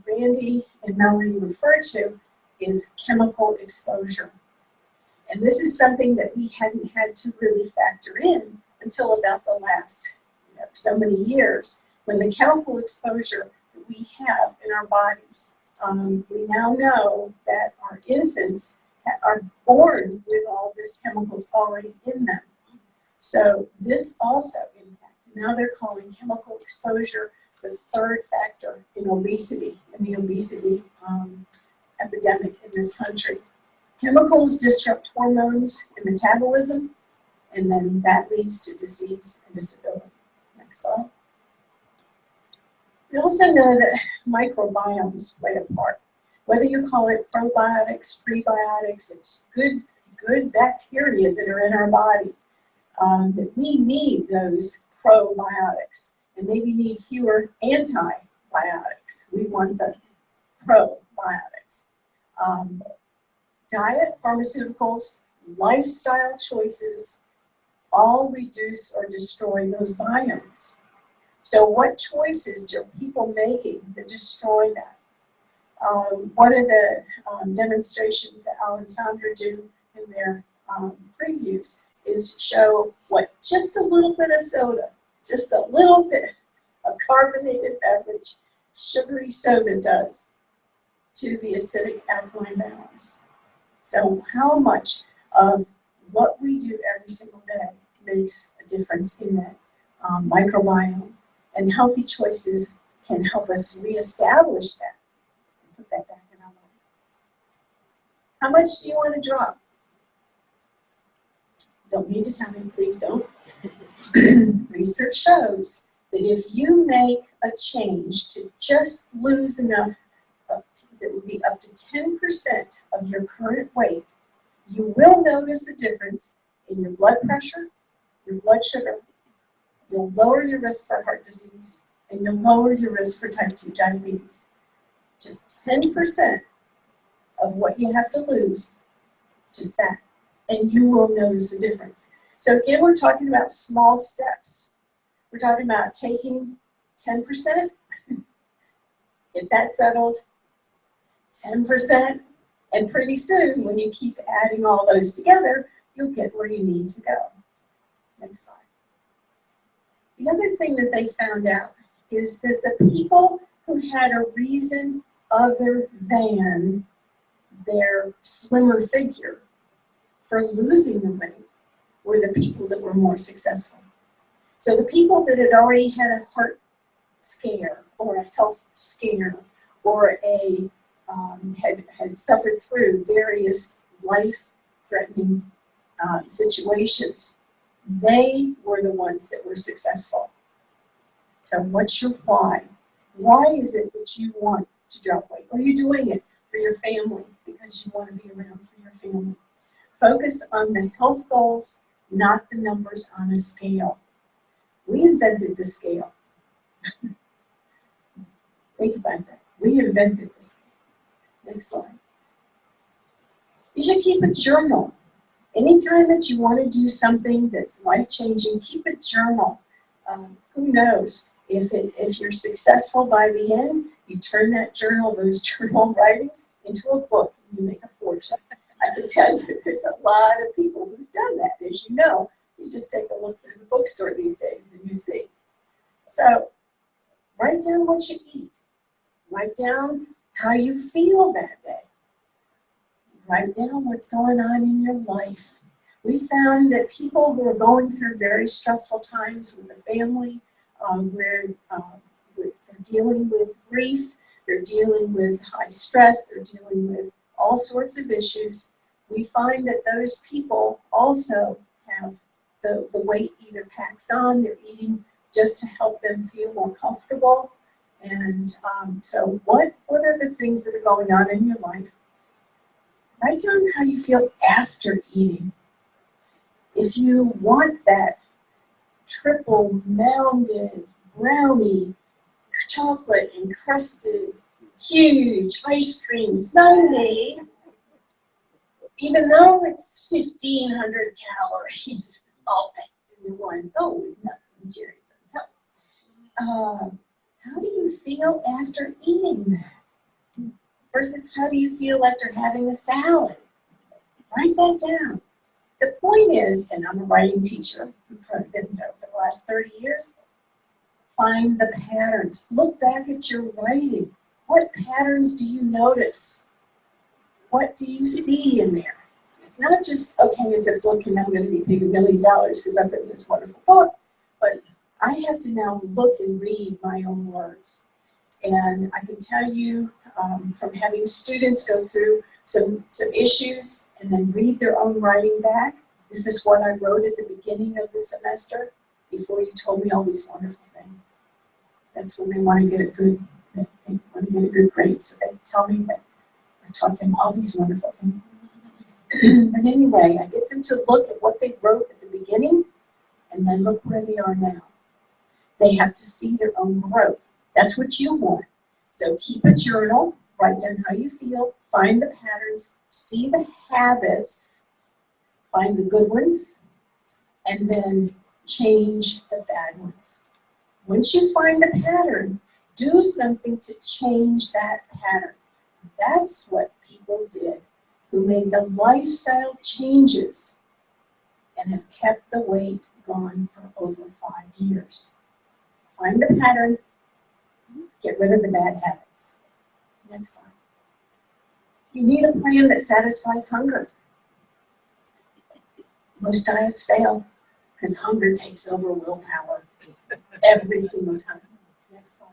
Randy and Melanie referred to, is chemical exposure. And this is something that we hadn't had to really factor in until about the last so many years, when the chemical exposure that we have in our bodies, we now know that our infants are born with all these chemicals already in them. So this also impacts. Now they're calling chemical exposure the third factor in obesity, in the obesity epidemic in this country. Chemicals disrupt hormones and metabolism, and then that leads to disease and disability. Next slide. We also know that microbiomes play a part. Whether you call it probiotics, prebiotics, it's good bacteria that are in our body. That we need those probiotics and maybe need fewer antibiotics. We want the probiotics. Diet, pharmaceuticals, lifestyle choices all reduce or destroy those biomes. So what choices are people making that destroy that? One of the demonstrations that Al and Sandra do in their previews is show what just a little bit of soda, just a little bit of carbonated beverage, sugary soda does to the acidic alkaline balance. So how much of what we do every single day makes a difference in that microbiome, and healthy choices can help us reestablish that and put that back in our body. How much do you want to drop? Don't need to tell me, please don't. Research shows that if you make a change to just lose enough, that would be up to 10% of your current weight, you will notice a difference in your blood pressure, your blood sugar. You'll lower your risk for heart disease, and you'll lower your risk for type 2 diabetes. Just 10% of what you have to lose, just that, and you will notice a difference. So again, we're talking about small steps. We're talking about taking 10%, get that settled, 10%, and pretty soon, when you keep adding all those together, you'll get where you need to go. Next slide. The other thing that they found out is that the people who had a reason other than their slimmer figure for losing the weight were the people that were more successful. So the people that had already had a heart scare or a health scare or a had suffered through various life-threatening situations, they were the ones that were successful. So what's your why? Why is it that you want to drop weight? Are you doing it for your family because you want to be around for your family? Focus on the health goals, not the numbers on a scale. We invented the scale. Think about that. We invented this. Next slide. You should keep a journal. Anytime that you want to do something that's life-changing, keep a journal. Who knows? If you're successful by the end, you turn those journal writings into a book, and you make a fortune. I can tell you there's a lot of people who've done that. As you know, you just take a look through the bookstore these days and you see. So write down what you eat. Write down how you feel that day. Write down what's going on in your life. We found that people who are going through very stressful times with the family, where they're dealing with grief, they're dealing with high stress, they're dealing with all sorts of issues, we find that those people also have the weight either packs on, they're eating just to help them feel more comfortable. And so what are the things that are going on in your life? Write down how you feel after eating. If you want that triple mounded brownie, chocolate encrusted, huge ice cream sundae, even though it's 1,500 calories, all packed into one, with nuts and cherries and toast. How do you feel after eating that? Versus how do you feel after having a salad? Write that down. The point is, and I'm a writing teacher who've been so for the last 30 years, find the patterns. Look back at your writing. What patterns do you notice? What do you see in there? It's not just, okay, it's a book and I'm going to be paid $1 million because I've written this wonderful book, but I have to now look and read my own words. And I can tell you from having students go through some issues and then read their own writing back, this is what I wrote at the beginning of the semester before you told me all these wonderful things. That's when they want to get a good, grade, so they tell me that I taught them all these wonderful things. But anyway, I get them to look at what they wrote at the beginning and then look where they are now. They have to see their own growth. That's what you want. So keep a journal, write down how you feel, find the patterns, see the habits, find the good ones, and then change the bad ones. Once you find the pattern, do something to change that pattern. That's what people did who made the lifestyle changes and have kept the weight gone for over 5 years. Find the pattern, get rid of the bad habits. Next slide. You need a plan that satisfies hunger. Most diets fail because hunger takes over willpower every single time. Next slide.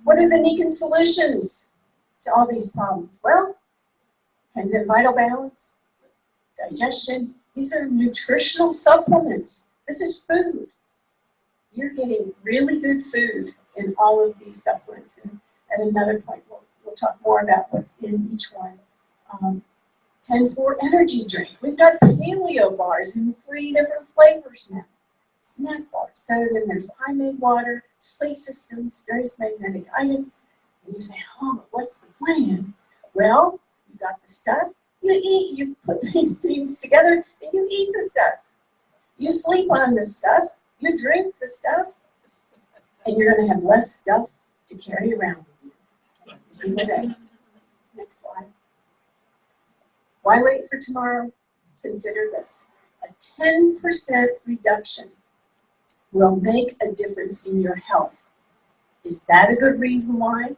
What are the Nikken solutions to all these problems? Well, Enzyme Vital Balance, digestion. These are nutritional supplements. This is food. You're getting really good food in all of these supplements. And at another point, we'll talk more about what's in each one. 10-4 energy drink. We've got paleo bars in 3 different flavors now. Snack bars. So then there's pine water, sleep systems, various magnetic items. And you say, oh, what's the plan? Well, you got the stuff, you eat, you put these things together, and you eat the stuff. You sleep on the stuff, you drink the stuff, and you're going to have less stuff to carry around with you. See you today. Next slide. Why wait for tomorrow? Consider this. A 10% reduction will make a difference in your health. Is that a good reason why?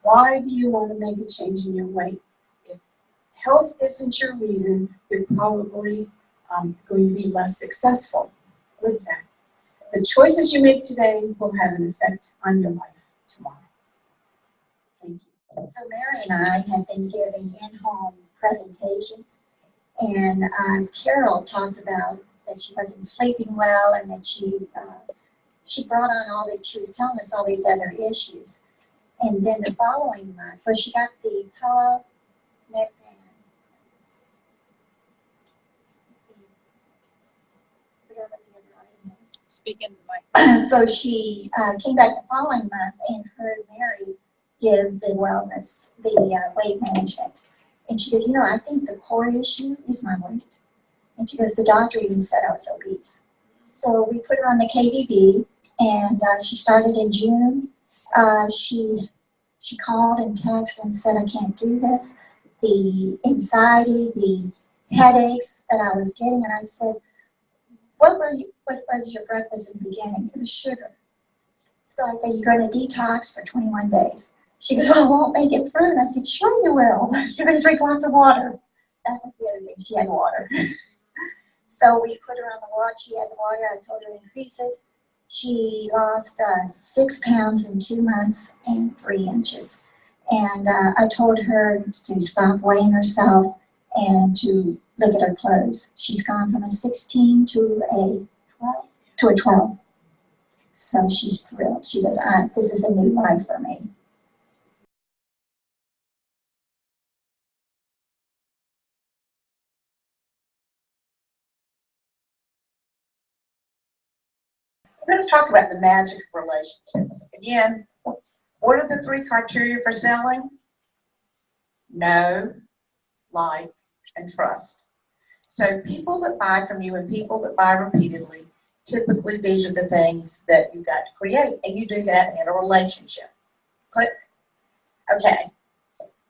Why do you want to make a change in your weight? If health isn't your reason, you're probably going to be less successful with that. The choices you make today will have an effect on your life tomorrow. Thank you. So Mary and I have been giving in-home presentations, and Carol talked about that she wasn't sleeping well and that she brought on all that, she was telling us all these other issues. And then the following month, well, she got the pillow, neck band. Speaking to my So she came back the following month and heard Mary give the wellness, the weight management. And she goes, you know, I think the core issue is my weight. And she goes, the doctor even said I was obese. So we put her on the KVB, And she started in June. She called and texted and said, I can't do this. The anxiety, the headaches that I was getting, and I said, what was your breakfast in the beginning? It was sugar. So I said, you're going to detox for 21 days. She goes, well, I won't make it through. And I said, sure you will. You're going to drink lots of water. That was the other thing. She had water. So we put her on the watch. She had the water. I told her to increase it. She lost 6 pounds in 2 months and 3 inches. And I told her to stop weighing herself and to look at her clothes. She's gone from a 16 to a 12. So she's thrilled. She goes, this is a new life for me. We're going to talk about the magic of relationships. Again, what are the 3 criteria for selling? Know, like, and trust. So people that buy from you and people that buy repeatedly, typically these are the things that you've got to create, and you do that in a relationship. Click. Okay.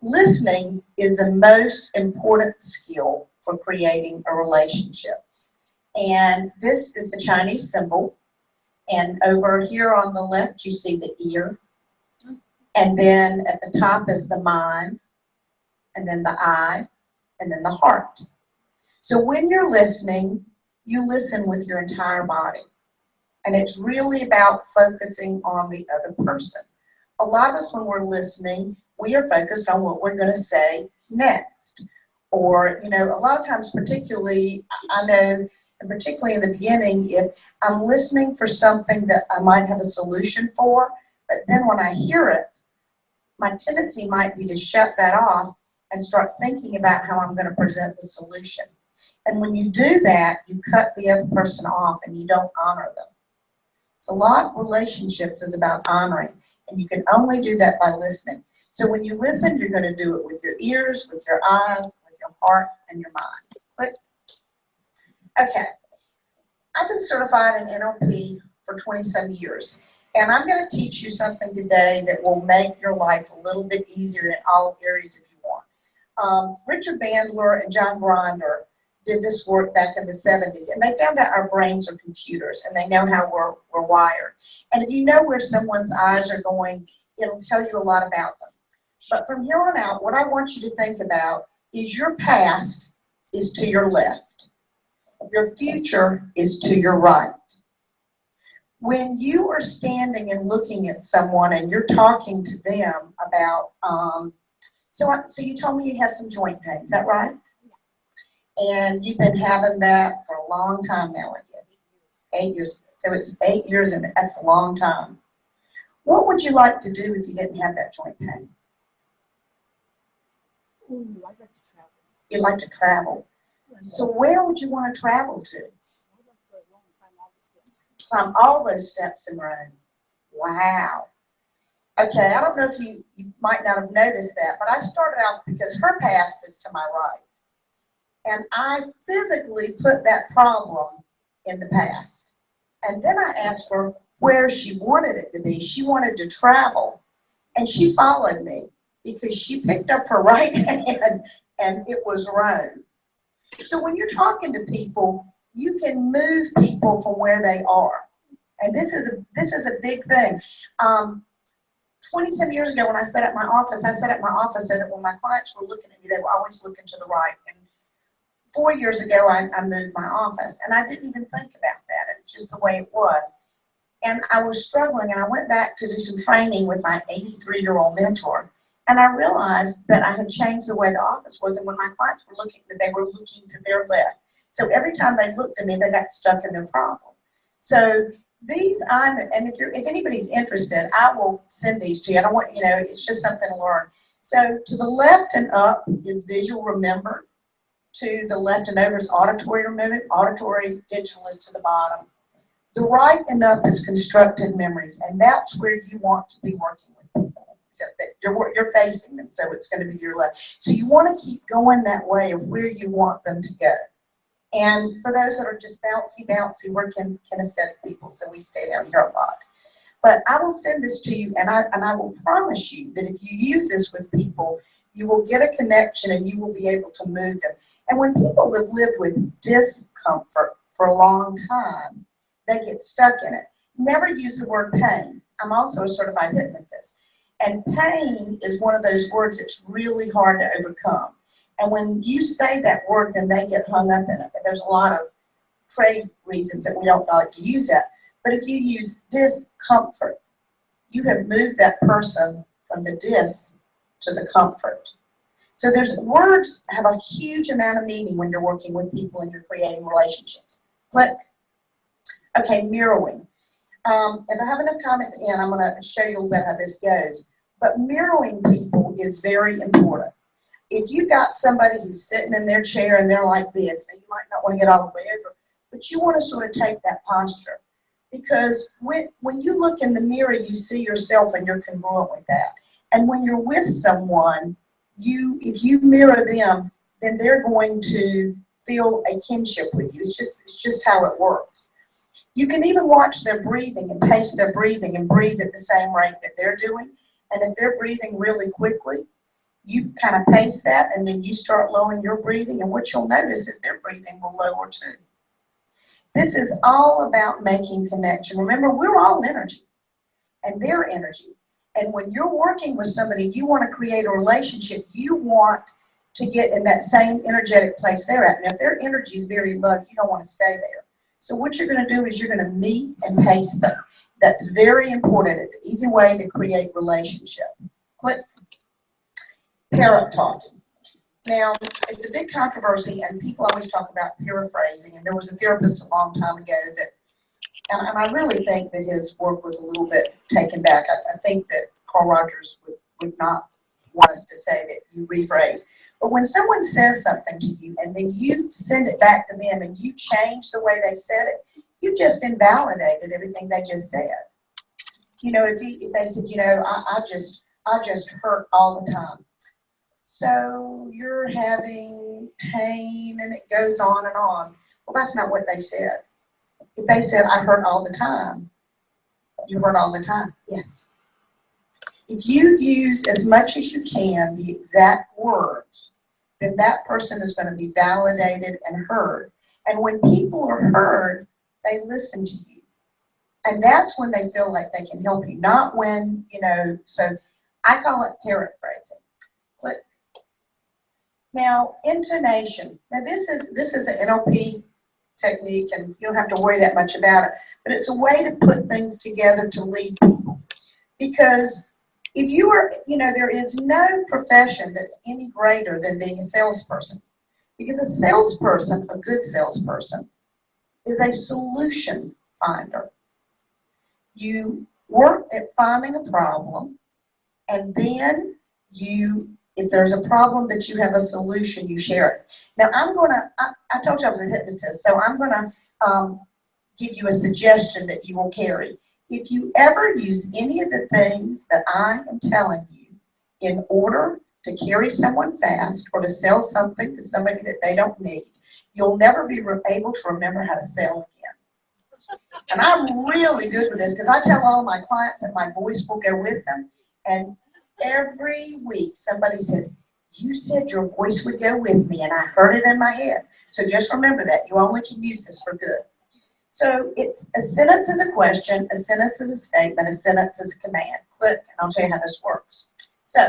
Listening is the most important skill for creating a relationship. And this is the Chinese symbol. And over here on the left, you see the ear. And then at the top is the mind, and then the eye, and then the heart. So when you're listening, you listen with your entire body. And it's really about focusing on the other person. A lot of us, when we're listening, we are focused on what we're going to say next. Or, you know, a lot of times, particularly, I know, and particularly in the beginning, if I'm listening for something that I might have a solution for, but then when I hear it, my tendency might be to shut that off and start thinking about how I'm going to present the solution. And when you do that, you cut the other person off and you don't honor them. So a lot of relationships is about honoring, and you can only do that by listening. So when you listen, you're going to do it with your ears, with your eyes, with your heart, and your mind. Click. Okay. I've been certified in NLP for 20-some years, and I'm going to teach you something today that will make your life a little bit easier in all areas if you want. Richard Bandler and John Grinder did this work back in the 70s, and they found out our brains are computers, and they know how we're wired. And if you know where someone's eyes are going, it'll tell you a lot about them. But from here on out, what I want you to think about is your past is to your left. Your future is to your right. When you are standing and looking at someone and you're talking to them about, so you told me you have some joint pain, is that right? And you've been having that for a long time now, I guess. 8 years. So it's 8 years, and that's a long time. What would you like to do if you didn't have that joint pain? Ooh, I'd like to travel. You'd like to travel. So where would you want to travel to? Climb all those steps in Rome. Wow. Okay, I don't know if you might not have noticed that, but I started out because her past is to my right. And I physically put that problem in the past. And then I asked her where she wanted it to be. She wanted to travel. And she followed me because she picked up her right hand and it was Rome. So when you're talking to people, you can move people from where they are. And this is a big thing. 20-some years ago when I set up my office so that when my clients were looking at me, they were always looking to the right. And 4 years ago, I moved my office, and I didn't even think about that. It's just the way it was. And I was struggling, and I went back to do some training with my 83-year-old mentor, and I realized that I had changed the way the office was, and when my clients were looking, that they were looking to their left. So every time they looked at me, they got stuck in their problem. So these, and if anybody's interested, I will send these to you. I don't want, it's just something to learn. So to the left and up is visual remember. To the left and over is auditory remember. Auditory digital is to the bottom. The right and up is constructed memories, and that's where you want to be working with people, except that you're facing them, so it's going to be your left. So you want to keep going that way of where you want them to go. And for those that are just bouncy, we're kinesthetic people, so we stay down here a lot. But I will send this to you, and I will promise you that if you use this with people, you will get a connection and you will be able to move them. And when people have lived with discomfort for a long time, they get stuck in it. Never use the word pain. I'm also a certified hypnotist. And pain is one of those words that's really hard to overcome. And when you say that word, then they get hung up in it. And there's a lot of trade reasons that we don't like to use that. But if you use discomfort, you have moved that person from the dis to the comfort. So there's words have a huge amount of meaning when you're working with people and you're creating relationships. Click. Okay, mirroring. If I have enough time at the end, I'm going to show you a little bit how this goes. But mirroring people is very important. If you got somebody who's sitting in their chair and they're like this, and you might not want to get all the way over, but you want to sort of take that posture. Because when you look in the mirror, you see yourself and you're congruent with that. And when you're with someone, if you mirror them, then they're going to feel a kinship with you. It's just how it works. You can even watch their breathing and pace their breathing and breathe at the same rate that they're doing. And if they're breathing really quickly, you kind of pace that and then you start lowering your breathing. And what you'll notice is their breathing will lower too. This is all about making connection. Remember, we're all energy and they're energy. And when you're working with somebody, you want to create a relationship. You want to get in that same energetic place they're at. And if their energy is very low, you don't want to stay there. So what you're going to do is you're going to meet and pace them. That's very important. It's an easy way to create relationship. Click. Parrot talking. Now, it's a big controversy, and people always talk about paraphrasing. And there was a therapist a long time ago that, and I really think that his work was a little bit taken back. I think that Carl Rogers would not want us to say that you rephrase. But when someone says something to you and then you send it back to them and you change the way they said it, you just invalidated everything they just said. You know, if they said, you know, I just hurt all the time. So you're having pain and it goes on and on. Well, that's not what they said. If they said, I hurt all the time, you hurt all the time. Yes. If you use as much as you can the exact words, then that person is going to be validated and heard. And when people are heard, they listen to you. And that's when they feel like they can help you, not when, you know, so I call it paraphrasing. Click. Now, intonation. Now, this is an NLP technique, and you don't have to worry that much about it. But it's a way to put things together to lead people. Because if you are, you know, there is no profession that's any greater than being a salesperson. Because a salesperson, a good salesperson, is a solution finder. You work at finding a problem, and then if there's a problem that you have a solution, you share it. Now, I told you I was a hypnotist, so I'm going to give you a suggestion that you will carry. If you ever use any of the things that I am telling you in order to carry someone fast or to sell something to somebody that they don't need, you'll never be able to remember how to sell again. And I'm really good with this because I tell all of my clients that my voice will go with them. And every week somebody says, you said your voice would go with me and I heard it in my head. So just remember that. You only can use this for good. So it's a sentence is a question, a sentence is a statement, a sentence is a command. Click and I'll tell you how this works. So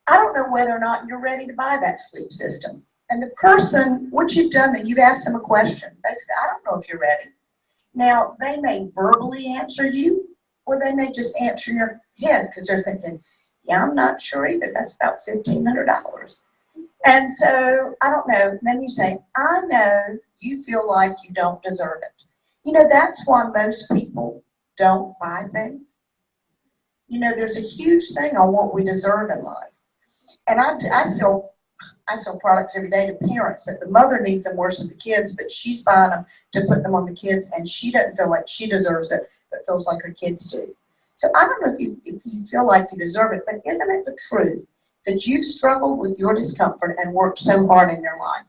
I don't know whether or not you're ready to buy that sleep system. And the person, what you've done, that you've asked them a question. Basically, I don't know if you're ready. Now, they may verbally answer you, or they may just answer in your head because they're thinking, yeah, I'm not sure either. That's about $1,500. And so, I don't know. Then you say, I know you feel like you don't deserve it. You know, that's why most people don't buy things. You know, there's a huge thing on what we deserve in life. And I sell products every day to parents that the mother needs them worse than the kids, but she's buying them to put them on the kids, and she doesn't feel like she deserves it, but feels like her kids do. So I don't know if you feel like you deserve it, but isn't it the truth that you've struggled with your discomfort and worked so hard in your life?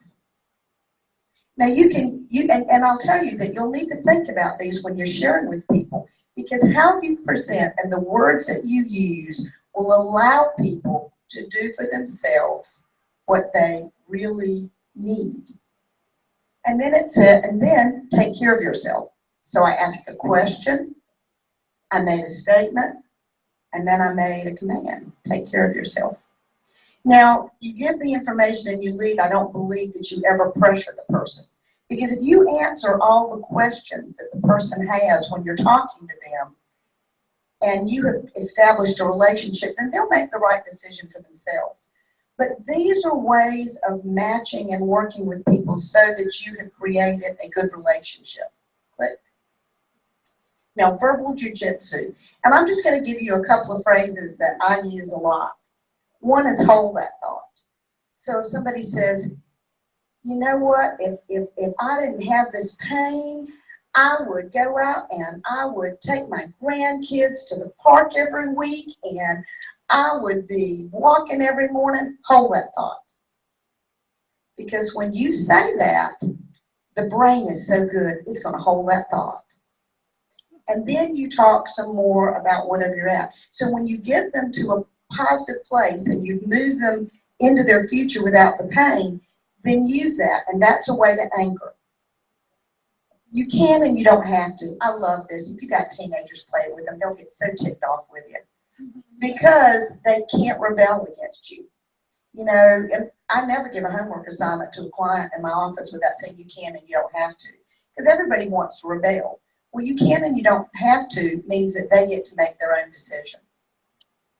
Now and I'll tell you that you'll need to think about these when you're sharing with people, because how you present and the words that you use will allow people to do for themselves what they really need. And then and then take care of yourself. So I asked a question, I made a statement, and then I made a command. Take care of yourself. Now, you give the information and you lead. I don't believe that you ever pressure the person. Because if you answer all the questions that the person has when you're talking to them, and you have established a relationship, then they'll make the right decision for themselves. But these are ways of matching and working with people so that you have created a good relationship. Click. Now, verbal jujitsu. And I'm just going to give you a couple of phrases that I use a lot. One is hold that thought. So if somebody says, you know what, if I didn't have this pain, I would go out and I would take my grandkids to the park every week and I would be walking every morning. Hold that thought. Because when you say that, the brain is so good, it's going to hold that thought. And then you talk some more about whatever you're at. So when you get them to a positive place and you move them into their future without the pain, then use that. And that's a way to anchor. You can and you don't have to. I love this. If you got teenagers, play it with them. They'll get so ticked off with you because they can't rebel against you. You know, and I never give a homework assignment to a client in my office without saying you can and you don't have to. Because everybody wants to rebel. Well, you can and you don't have to means that they get to make their own decision.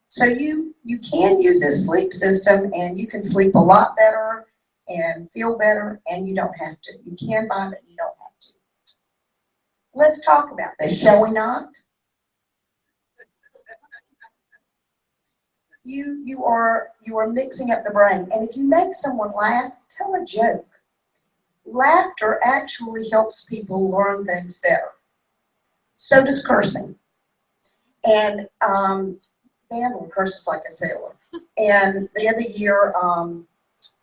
So you can use this sleep system and you can sleep a lot better and feel better and you don't have to. You can find it, you don't have to. Let's talk about this, shall we not? You are mixing up the brain. And if you make someone laugh, tell a joke. Laughter actually helps people learn things better. So does cursing. And Vandal curses like a sailor. And the other year,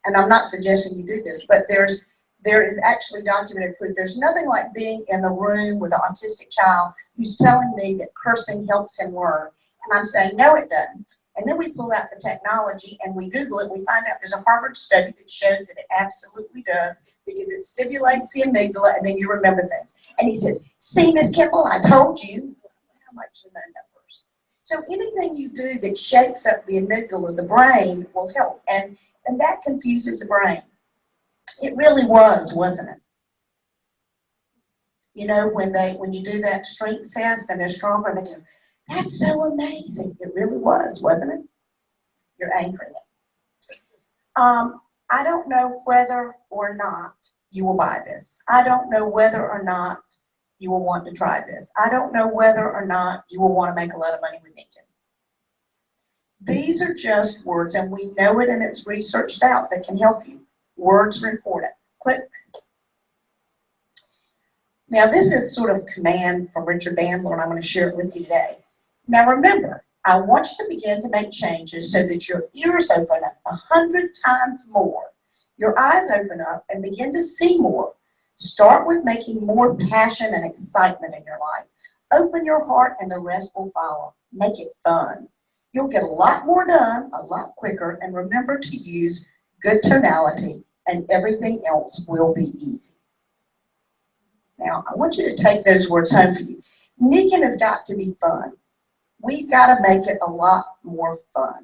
and I'm not suggesting you do this, but there is actually documented proof. There's nothing like being in the room with an autistic child who's telling me that cursing helps him learn. And I'm saying, no, it doesn't. And then we pull out the technology and we Google it. We find out there's a Harvard study that shows that it absolutely does because it stimulates the amygdala and then you remember things. And he says, see, Miss Kimball, I told you. How much you know that first? So anything you do that shakes up the amygdala, the brain, will help. And that confuses the brain. It really was, wasn't it? You know, when you do that strength test and they're stronger, they go, that's so amazing. It really was, wasn't it? You're anchoring it. I don't know whether or not you will buy this. I don't know whether or not you will want to try this. I don't know whether or not you will want to make a lot of money with Nikken. These are just words, and we know it and it's researched out that can help you. Words are important. Click. Now this is sort of a command from Richard Bandler, and I'm going to share it with you today. Now remember, I want you to begin to make changes so that your ears open up 100 times more. Your eyes open up and begin to see more. Start with making more passion and excitement in your life. Open your heart and the rest will follow. Make it fun. You'll get a lot more done a lot quicker, and remember to use good tonality and everything else will be easy. Now, I want you to take those words home for you. Nikken has got to be fun. We've got to make it a lot more fun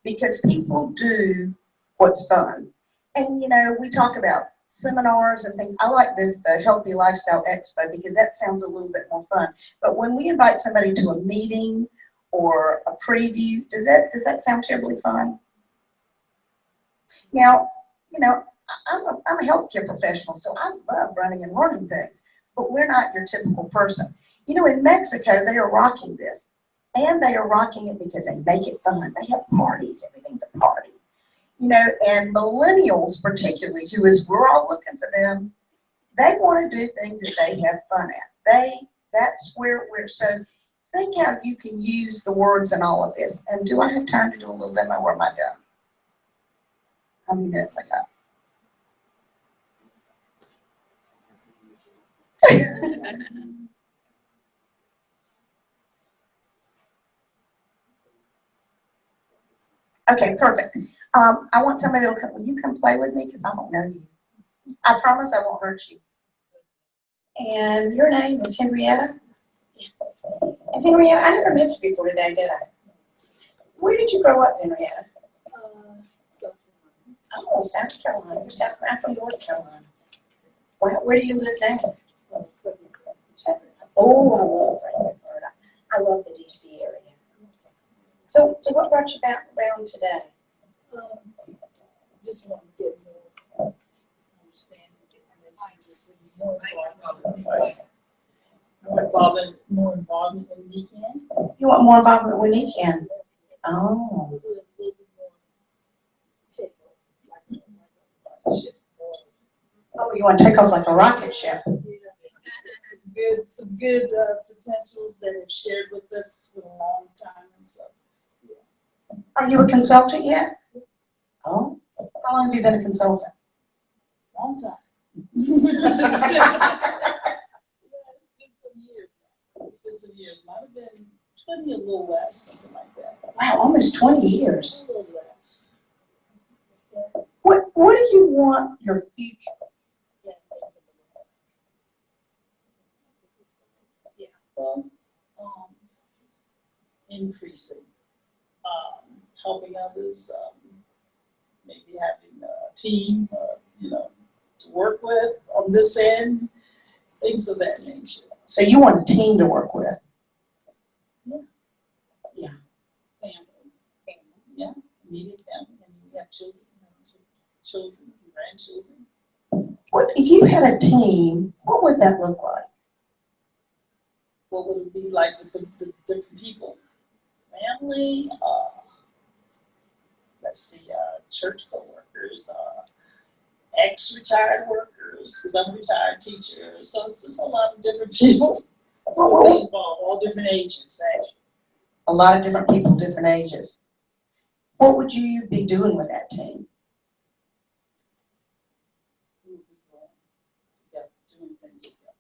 because people do what's fun. And, you know, we talk about seminars and things. I like this, the Healthy Lifestyle Expo, because that sounds a little bit more fun. But when we invite somebody to a meeting or a preview, does that sound terribly fun? Now, you know, I'm a healthcare professional, so I love running and learning things, but we're not your typical person. You know, in Mexico, they are rocking this, and they are rocking it because they make it fun. They have parties. Everything's a party. You know, and millennials particularly, we're all looking for them, they want to do things that they have fun at. That's where so think how you can use the words in all of this. And do I have time to do a little demo or am I done? How many minutes I got? Okay. Okay, perfect. I want somebody that'll come, will you come play with me? Because I don't know you. I promise I won't hurt you. And your name is Henrietta? And Henrietta, I never met you before today, did I? Where did you grow up, Henrietta? Oh, South Carolina. You're South, I'm from North Carolina. Where do you live now? Oh, I love Franklin. I love the DC area. So what brought you back around today? Just want to get more understanding, more involvement with Nikken. You want more involvement with Nikken? Oh. Oh, you want to take off like a rocket ship? Some good potentials that have shared with us for a long time and stuff. Yeah. Are you a consultant yet? Oh. How long have you been a consultant? Long time. It's been some years. Might have been 20, a little less, something like that. Wow, almost 20 years. A little less. What do you want your future? Yeah. Well, increasing, helping others, maybe having a team, to work with on this end, things of that nature. So you want a team to work with? Yeah. Yeah. Family. Yeah. Immediate family. And we have children, grandchildren. What if you had a team? What would that look like? What would it be like with the different people? Family. Let's see. Church co-workers. Ex-retired workers, because I'm a retired teacher, so it's just a lot of different people. Involved, all different ages, actually. A lot of different people, different ages. What would you be doing with that team? Doing things together,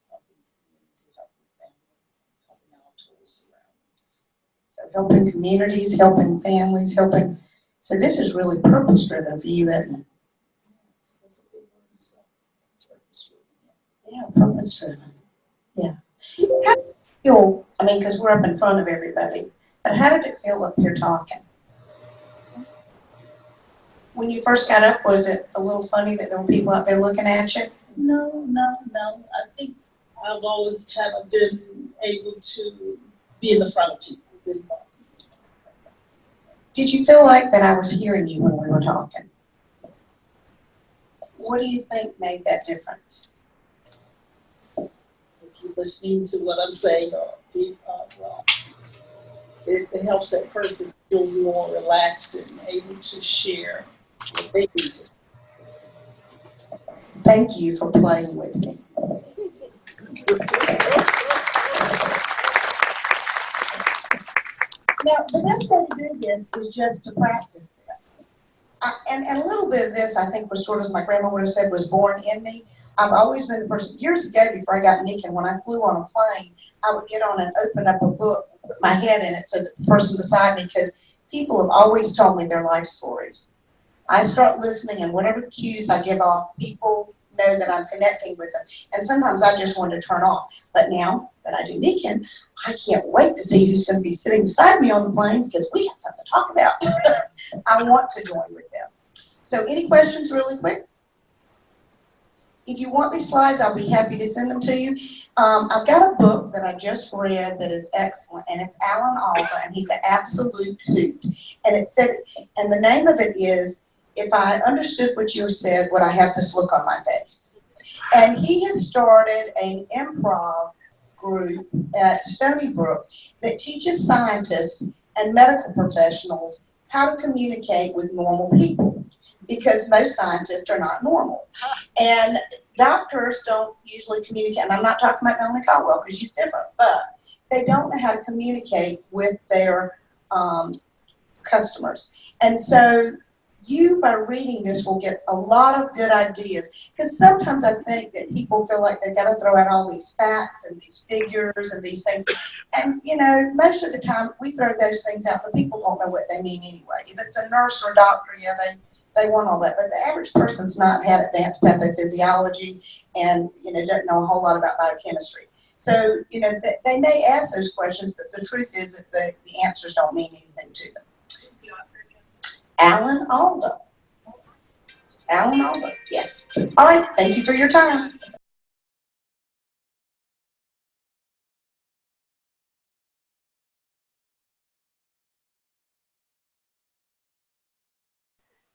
helping the community, helping family, helping our total surroundings. So helping communities, helping families, helping. So this is really purpose-driven for you, isn't it? Yeah, purpose-driven. Yeah. How did it feel? I mean, because we're up in front of everybody, but how did it feel up here talking? When you first got up, was it a little funny that there were people out there looking at you? No. I think I've always kind of been able to be in the front of people. Did you feel like that I was hearing you when we were talking? What do you think made that difference? If you're listening to what I'm saying, it helps that person feels more relaxed and able to share what they need to say. Thank you for playing with me. Now, the best way to do this is just to practice this. And a little bit of this, I think, was sort of, as my grandma would have said, was born in me. I've always been the person, years ago before I got Nikken, when I flew on a plane, I would get on and open up a book and put my head in it so that the person beside me, because people have always told me their life stories. I start listening, and whatever cues I give off, people know that I'm connecting with them. And sometimes I just want to turn off. But now that I do Nikken, I can't wait to see who's going to be sitting beside me on the plane, because we got something to talk about. I want to join with them. So any questions really quick? If you want these slides, I'll be happy to send them to you. I've got a book that I just read that is excellent, and it's Alan Alda, and he's an absolute hoot. And it said, and the name of it is, If I Understood What You Said, Would I Have This Look on My Face? And he has started an improv group at Stony Brook that teaches scientists and medical professionals how to communicate with normal people, because most scientists are not normal. And doctors don't usually communicate, and I'm not talking about Melanie Caldwell because she's different, but they don't know how to communicate with their customers. And so you, by reading this, will get a lot of good ideas. Because sometimes I think that people feel like they've got to throw out all these facts and these figures and these things. And, you know, most of the time we throw those things out, but people don't know what they mean anyway. If it's a nurse or a doctor, yeah, they want all that. But the average person's not had advanced pathophysiology and, you know, doesn't know a whole lot about biochemistry. So, you know, they may ask those questions, but the truth is that the answers don't mean anything to them. Alan Alda. Alan Alda, yes. All right, thank you for your time.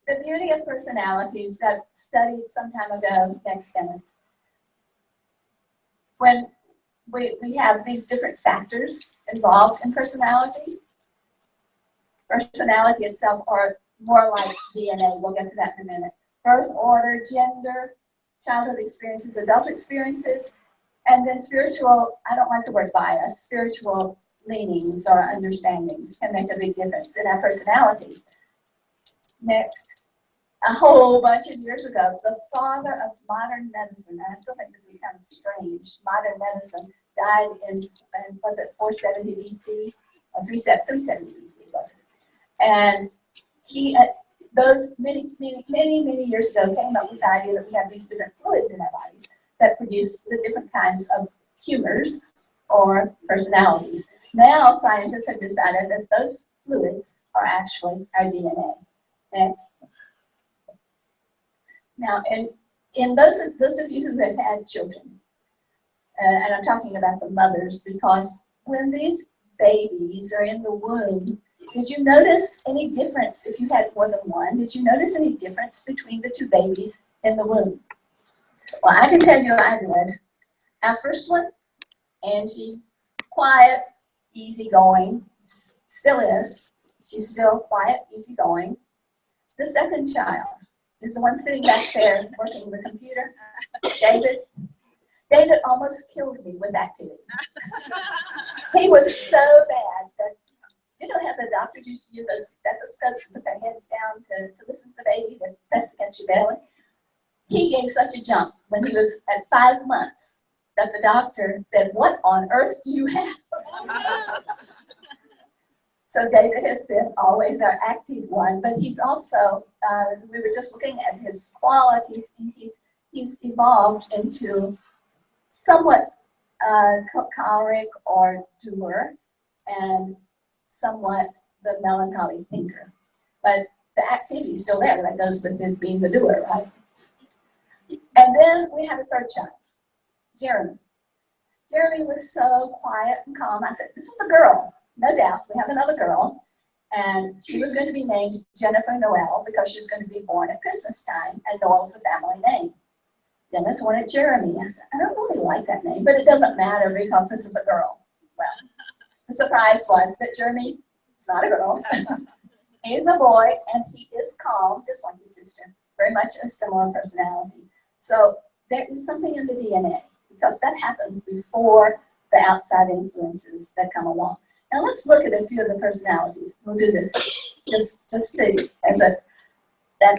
The beauty of personalities got studied some time ago, next sentence. When we have these different factors involved in personality, personality itself are more like DNA. We'll get to that in a minute. Birth order, gender, childhood experiences, adult experiences, and then spiritual, I don't like the word bias, spiritual leanings or understandings can make a big difference in our personality. Next, a whole bunch of years ago, the father of modern medicine, and I still think this is kind of strange, modern medicine died in was it 470 BC? Or 370 BC, was it? And he, those many years ago, came up with the idea that we have these different fluids in our bodies that produce the different kinds of humors or personalities. Now scientists have decided that those fluids are actually our DNA. Next. Now, in those of you who have had children, and I'm talking about the mothers, because when these babies are in the womb, did you notice any difference if you had more than one? Did you notice any difference between the two babies in the womb? Well, I can tell you I did. Our first one, Angie, quiet, easygoing, still is. She's still quiet, easygoing. The second child is the one sitting back there working the computer, David. David almost killed me with activity. He was so bad that, you know how the doctors used to use those stethoscopes and put their heads down to listen to the baby that press against your belly? He gave such a jump when he was at 5 months that the doctor said, "What on earth do you have?" So David has been always our active one, but he's also, we were just looking at his qualities, and he's evolved into somewhat choleric or doer, and somewhat the melancholy thinker. But the activity is still there. That goes with his being the doer, right? And then we had a third child, Jeremy. Jeremy was so quiet and calm. I said, this is a girl, no doubt. We have another girl. And she was going to be named Jennifer Noel because she was going to be born at Christmas time, and Noel's a family name. Dennis wanted Jeremy. I said, I don't really like that name, but it doesn't matter because this is a girl. Well, the surprise was that Jeremy is not a girl. He is a boy, and he is calm, just like his sister. Very much a similar personality. So there is something in the DNA, because that happens before the outside influences that come along. Now let's look at a few of the personalities. We'll do this just to as an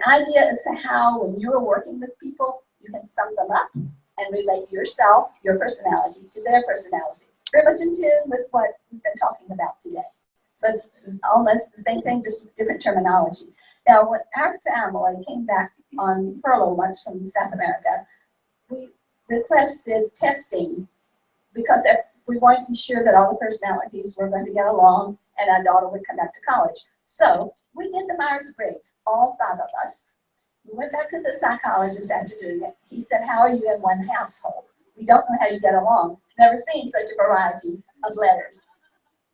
idea as to how, when you're working with people, you can sum them up and relate yourself, your personality, to their personality. Very much in tune with what we've been talking about today. So it's almost the same thing, just with different terminology. Now, when our family came back on furlough once from South America, we requested testing because we wanted to be sure that all the personalities were going to get along and our daughter would come back to college. So we did the Myers-Briggs, all 5 of us. We went back to the psychologist after doing it. He said, how are you in one household? We don't know how you get along. Never seen such a variety of letters.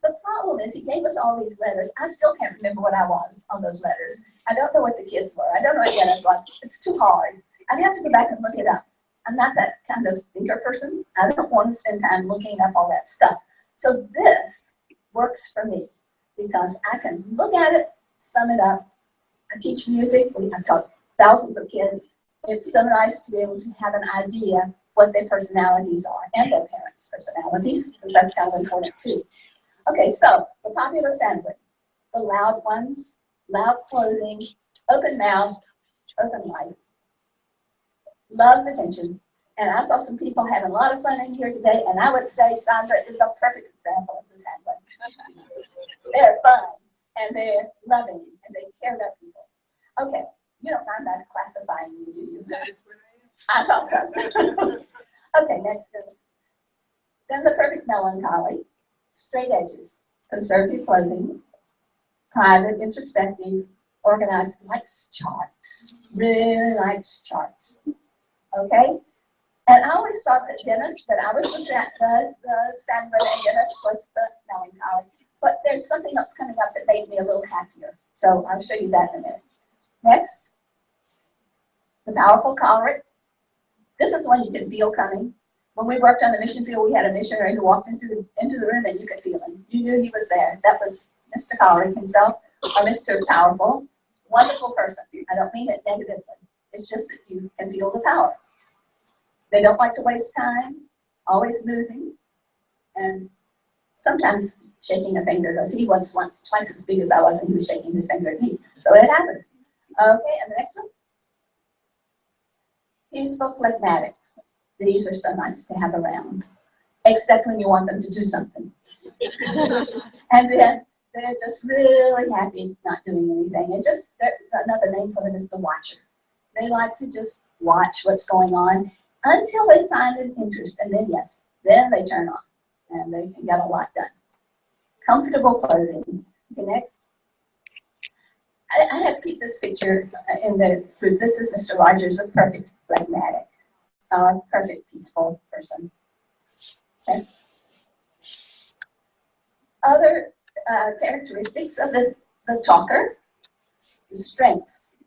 The problem is he gave us all these letters. I still can't remember what I was on those letters. I don't know what the kids were. I don't know what Dennis was. It's too hard. I'd have to go back and look it up. I'm not that kind of thinker person. I don't want to spend time looking up all that stuff. So this works for me because I can look at it, sum it up. I teach music. I've taught thousands of kids. It's so nice to be able to have an idea what their personalities are and their parents' personalities, because that's kind of important too. Okay, so the popular sandwich, the loud ones, loud clothing, open mouth, open life, loves attention. And I saw some people having a lot of fun in here today, and I would say Sandra is a perfect example of this handling. They're fun, and they're loving, and they care about people. Okay, you don't mind that classifying you, do you? I thought so. Okay, next is, then the perfect melancholy, straight edges, conservative clothing, private, introspective, organized, likes charts, really likes charts. Okay? And I always thought that Dennis, that I was the Sandra and Dennis was the melancholy. But there's something else coming up that made me a little happier. So I'll show you that in a minute. Next, the powerful choleric. This is one you can feel coming. When we worked on the mission field, we had a missionary who walked into the room and you could feel him. You knew he was there. That was Mr. Choleric himself, or Mr. Powerful. Wonderful person. I don't mean it negatively. It's just that you can feel the power. They don't like to waste time, always moving, and sometimes shaking a finger, because he was once twice as big as I was, and he was shaking his finger at me. So it happens. Okay, and the next one. Peaceful, phlegmatic. These are so nice to have around, except when you want them to do something. And then they're just really happy not doing anything. And just, another name for them is the watcher. They like to just watch what's going on until they find an interest, and then yes, then they turn on, and they can get a lot done. Comfortable clothing. Okay, next. I have to keep this picture in the group. This is Mr. Rogers, a perfect phlegmatic, perfect peaceful person. Okay. Other characteristics of the talker, the strengths.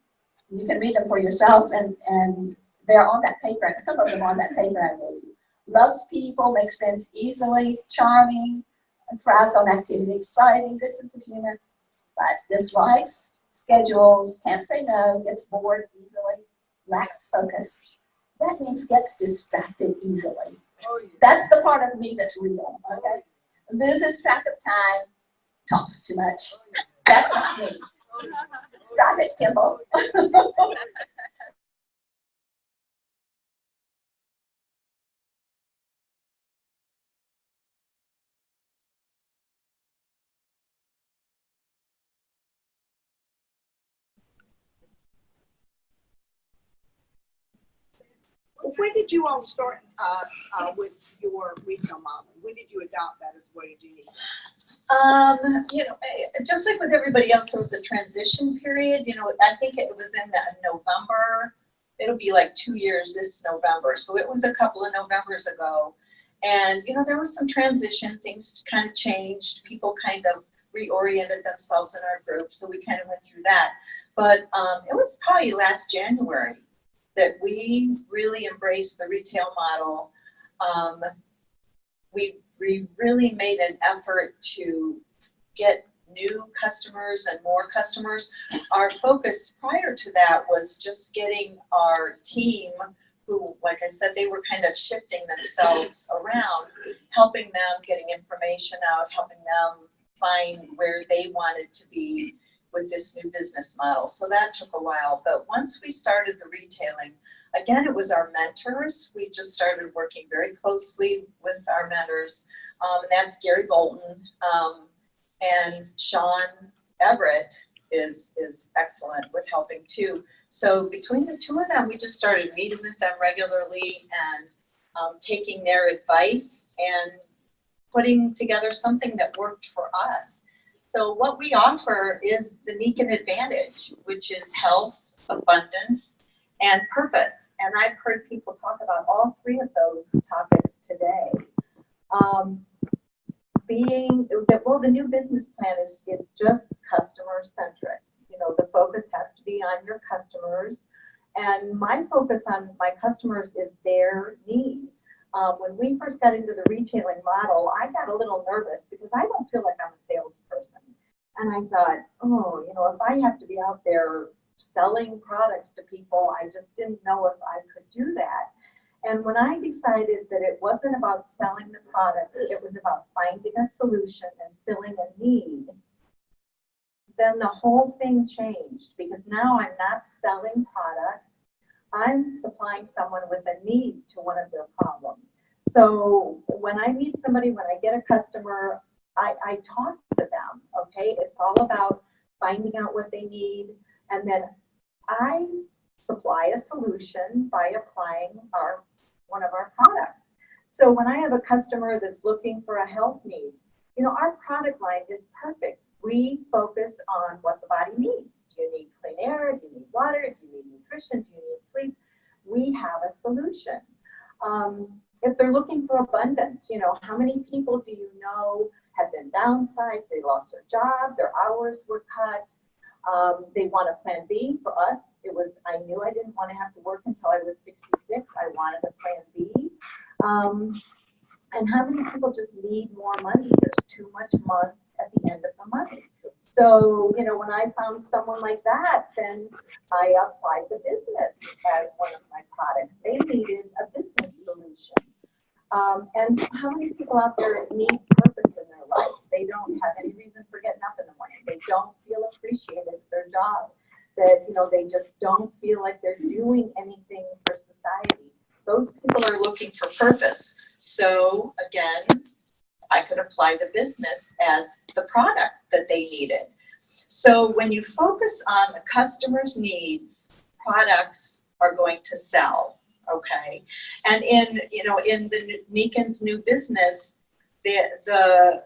You can read them for yourself, and they're on that paper. Some of them on that paper I gave you. Loves people, makes friends easily, charming, thrives on activity, exciting, good sense of humor, but dislikes, schedules, can't say no, gets bored easily, lacks focus. That means gets distracted easily. That's the part of me that's real, okay? Loses track of time, talks too much. That's not me. Stop it, Kimball. When did you all start with your retail model? When did you adopt that as a way of doing it? You know, just like with everybody else, there was a transition period. You know, I think it was in November. It'll be like 2 years this November. So it was a couple of Novembers ago. And, you know, there was some transition. Things kind of changed. People kind of reoriented themselves in our group. So we kind of went through that. But it was probably last January that we really embraced the retail model. We really made an effort to get new customers and more customers. Our focus prior to that was just getting our team, who, like I said, they were kind of shifting themselves around, helping them, getting information out, helping them find where they wanted to be with this new business model. So that took a while, but once we started the retailing, again, it was our mentors. We just started working very closely with our mentors. And that's Gary Bolton, and Sean Everett is excellent with helping too. So between the two of them, we just started meeting with them regularly and taking their advice and putting together something that worked for us. So what we offer is the Nikken Advantage, which is health, abundance, and purpose. And I've heard people talk about all three of those topics today. The new business plan it's just customer centric. You know, the focus has to be on your customers. And my focus on my customers is their need. When we first got into the retailing model, I got a little nervous because I don't feel like I'm a salesperson. And I thought, oh, you know, if I have to be out there selling products to people, I just didn't know if I could do that. And when I decided that it wasn't about selling the products, it was about finding a solution and filling a need, then the whole thing changed because now I'm not selling products. I'm supplying someone with a need to one of their problems. So when I meet somebody, when I get a customer, I talk to them, okay? It's all about finding out what they need, and then I supply a solution by applying one of our products. So when I have a customer that's looking for a health need, you know, our product line is perfect. We focus on what the body needs. Do you need clean air? Do you need water? Do you need nutrition? Do you need sleep? We have a solution. If they're looking for abundance, you know, how many people do you know have been downsized? They lost their job, their hours were cut. They want a plan B. For us, it was, I knew I didn't want to have to work until I was 66. I wanted a plan B. And how many people just need more money? There's too much money at the end of the month. So, you know, when I found someone like that, then I applied the business as one of my products. They needed a business solution. And how many people out there need purpose in their life? They don't have any reason for getting up in the morning. They don't feel appreciated at their job. That, you know, they just don't feel like they're doing anything for society. Those people are looking for purpose. So again, I could apply the business as the product that they needed. So when you focus on the customer's needs, products are going to sell, okay? And in, you know, in the Nikken's new business, the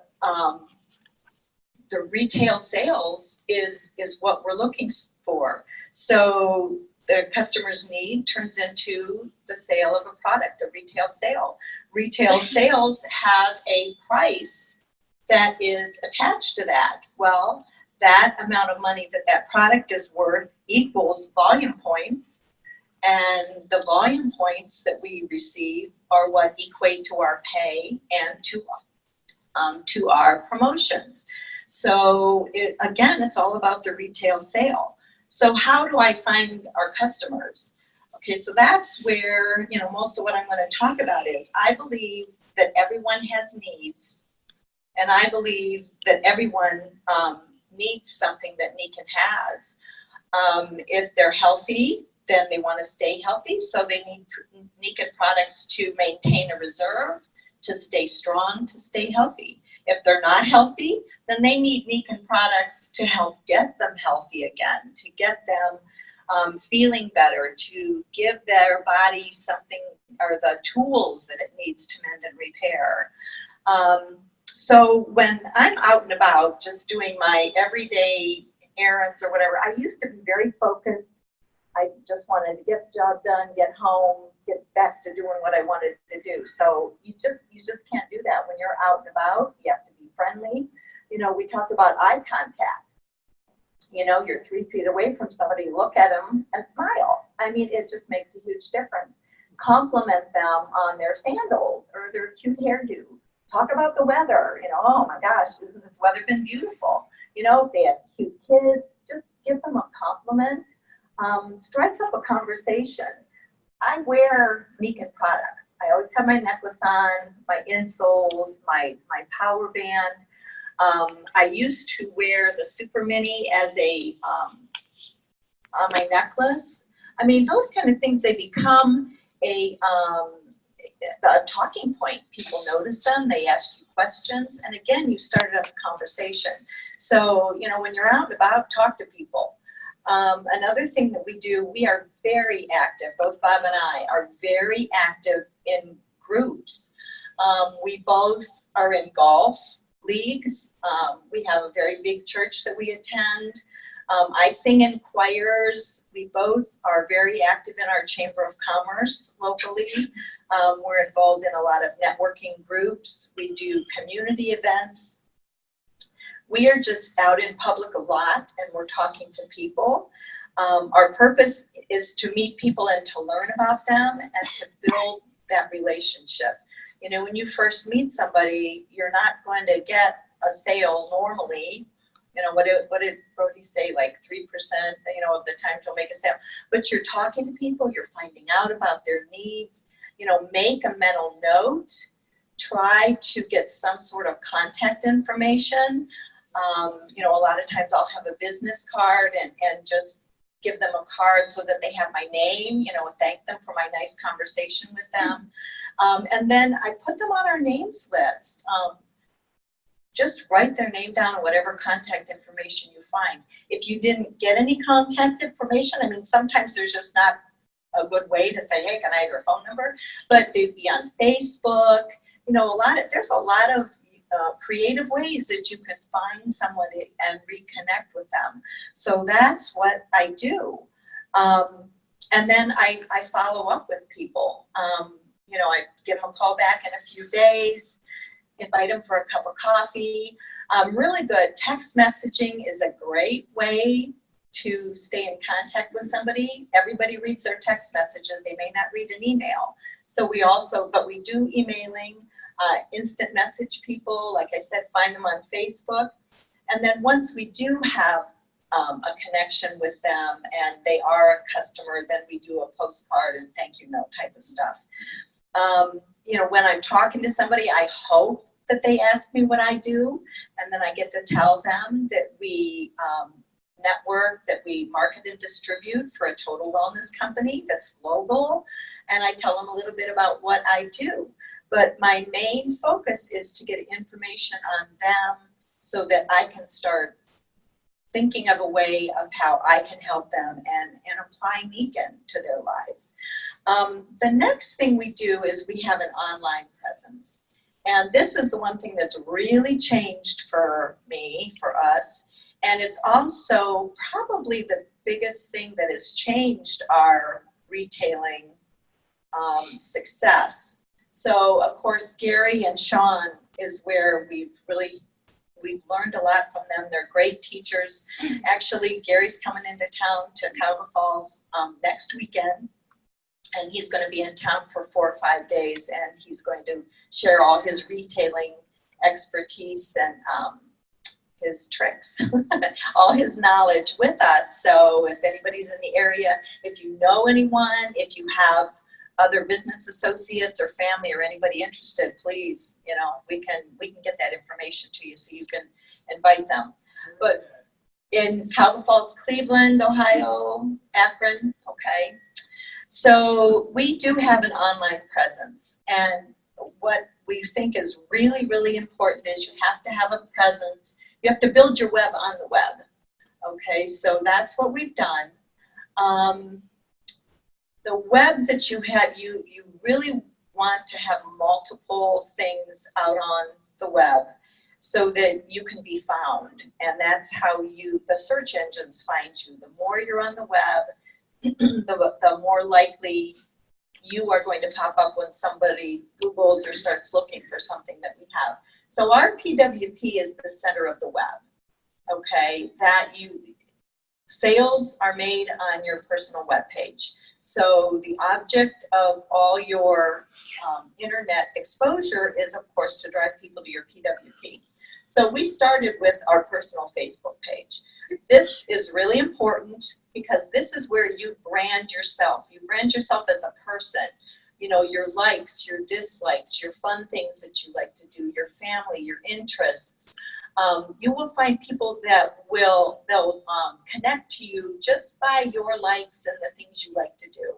retail sales is what we're looking for. So the customer's need turns into the sale of a product, a retail sale. Retail sales have a price that is attached to that. Well, that amount of money that that product is worth equals volume points, and the volume points that we receive are what equate to our pay and to our promotions. So again, it's all about the retail sale. So how do I find our customers? Okay, so that's where, you know, most of what I'm going to talk about is, I believe that everyone has needs, and I believe that everyone needs something that Nikken has. If they're healthy, then they want to stay healthy, so they need Nikken products to maintain a reserve, to stay strong, to stay healthy. If they're not healthy, then they need Nikken products to help get them healthy again, to get them feeling better, to give their body something, or the tools that it needs to mend and repair. So when I'm out and about just doing my everyday errands or whatever, I used to be very focused. I just wanted to get the job done, get home, get back to doing what I wanted to do. So you just can't do that when you're out and about. You have to be friendly. You know, we talked about eye contact. You know, you're 3 feet away from somebody, look at them and smile. I mean, it just makes a huge difference. Compliment them on their sandals or their cute hairdo. Talk about the weather. You know, oh my gosh, isn't this weather been beautiful? You know, if they have cute kids, just give them a compliment. Strike up a conversation. I wear Nikken products. I always have my necklace on, my insoles, my power band. I used to wear the Super Mini as a on my necklace. I mean, those kind of things, they become a talking point. People notice them, they ask you questions, and again, you started up a conversation. So, you know, when you're out and about, talk to people. Another thing that we do, we are very active, both Bob and I are very active in groups. We both are in golf leagues. We have a very big church that we attend. I sing in choirs. We both are very active in our Chamber of Commerce locally. We're involved in a lot of networking groups. We do community events. We are just out in public a lot, and we're talking to people. Our purpose is to meet people and to learn about them and to build that relationship. You know, when you first meet somebody, you're not going to get a sale normally. You know, what did Brody say, like 3%, you know, of the time you'll make a sale. But you're talking to people, you're finding out about their needs. You know, make a mental note. Try to get some sort of contact information. You know, a lot of times I'll have a business card and just give them a card so that they have my name, you know, and thank them for my nice conversation with them. And then I put them on our names list. Just write their name down and whatever contact information you find. If you didn't get any contact information, I mean, sometimes there's just not a good way to say, hey, can I have your phone number? But they'd be on Facebook. You know, there's a lot of creative ways that you can find somebody and reconnect with them. So that's what I do. And then I follow up with people. You know, I give them a call back in a few days, invite them for a cup of coffee. Really good. Text messaging is a great way to stay in contact with somebody. Everybody reads their text messages. They may not read an email. So but we do emailing, instant message people, like I said, find them on Facebook. And then once we do have a connection with them and they are a customer, then we do a postcard and thank you note type of stuff. You know, when I'm talking to somebody, I hope that they ask me what I do, and then I get to tell them that we network, that we market and distribute for a total wellness company that's global, and I tell them a little bit about what I do. But my main focus is to get information on them so that I can start thinking of a way of how I can help them and apply Nikken to their lives. The next thing we do is we have an online presence. And this is the one thing that's really changed for me, for us. And it's also probably the biggest thing that has changed our retailing success. So, of course, Gary and Sean is where we've learned a lot from them. They're great teachers. Actually, Gary's coming into town to Cuyahoga Falls next weekend. And he's going to be in town for 4 or 5 days, and he's going to share all his retailing expertise and his tricks, all his knowledge with us. So if anybody's in the area, if you know anyone, if you have other business associates or family or anybody interested, please, you know, we can get that information to you so you can invite them. But in Cuyahoga Falls, Cleveland, Ohio, Akron, okay. So we do have an online presence, and what we think is really, really important is you have to have a presence. You have to build your web on the web, okay? So that's what we've done. The web that you have, you really want to have multiple things out on the web so that you can be found, and that's how the search engines find you. The more you're on the web, the more likely you are going to pop up when somebody Googles or starts looking for something that we have. So our PWP is the center of the web, okay? Sales are made on your personal web page. So the object of all your internet exposure is, of course, to drive people to your PWP. So we started with our personal Facebook page. This is really important because this is where you brand yourself. You brand yourself as a person. You know, your likes, your dislikes, your fun things that you like to do, your family, your interests. You will find people that they'll connect to you just by your likes and the things you like to do.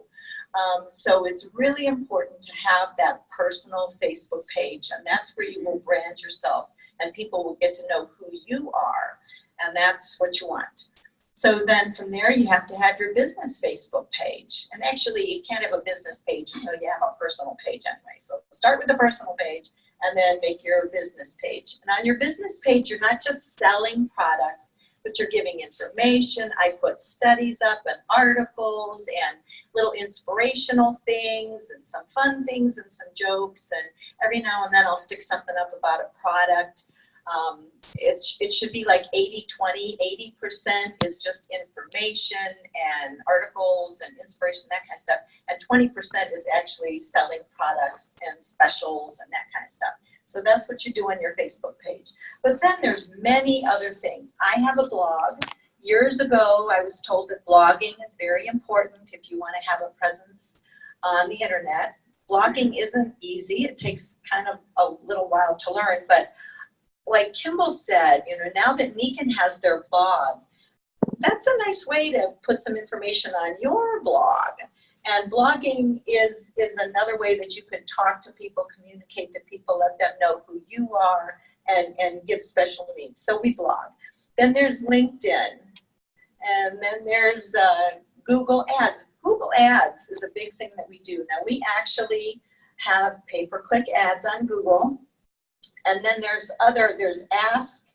So it's really important to have that personal Facebook page, and that's where you will brand yourself, and people will get to know who you are, and that's what you want. So then from there, you have to have your business Facebook page. And actually, you can't have a business page until you have a personal page anyway. So start with the personal page and then make your business page. And on your business page, you're not just selling products, but you're giving information. I put studies up and articles and little inspirational things and some fun things and some jokes. And every now and then I'll stick something up about a product. It should be like 80-20. 80% is just information and articles and inspiration, that kind of stuff. And 20% is actually selling products and specials and that kind of stuff. So that's what you do on your Facebook page. But then there's many other things. I have a blog. Years ago, I was told that blogging is very important if you want to have a presence on the internet. Blogging isn't easy. It takes kind of a little while to learn, but like Kimball said, now that Nikken has their blog, that's a nice way to put some information on your blog. And blogging is another way that you can talk to people, communicate to people, let them know who you are, and give special needs. So we blog. Then there's LinkedIn. And then there's Google Ads. Google Ads is a big thing that we do. Now, we actually have pay-per-click ads on Google. And then there's Ask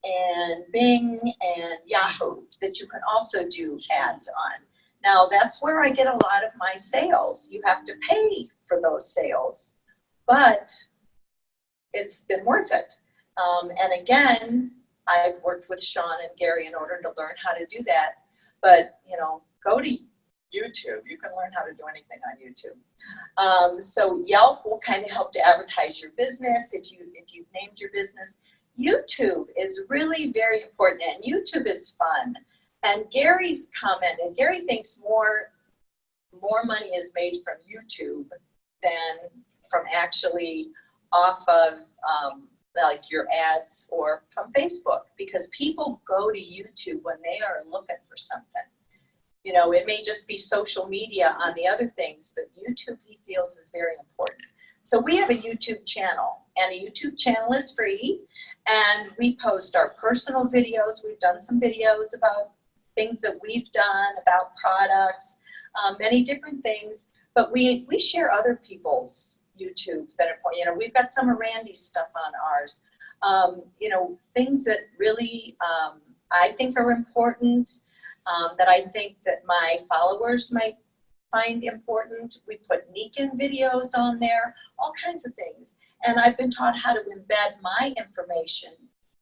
and Bing and Yahoo that you can also do ads on. Now, that's where I get a lot of my sales. You have to pay for those sales, but it's been worth it. And again, I've worked with Sean and Gary in order to learn how to do that. But, go to YouTube. You can learn how to do anything on YouTube. So Yelp will kind of help to advertise your business if you've named your business. YouTube is really very important, and YouTube is fun. And Gary's comment, Gary thinks more money is made from YouTube than from actually off of like your ads or from Facebook, because people go to YouTube when they are looking for something. It may just be social media on the other things, but YouTube, he feels, is very important. So we have a YouTube channel, and a YouTube channel is free, and we post our personal videos. We've done some videos about things that we've done, about products, many different things, but we share other people's YouTubes that are, we've got some of Randy's stuff on ours, things that really I think are important, that I think that my followers might find important. We put Nikken videos on there, all kinds of things. And I've been taught how to embed my information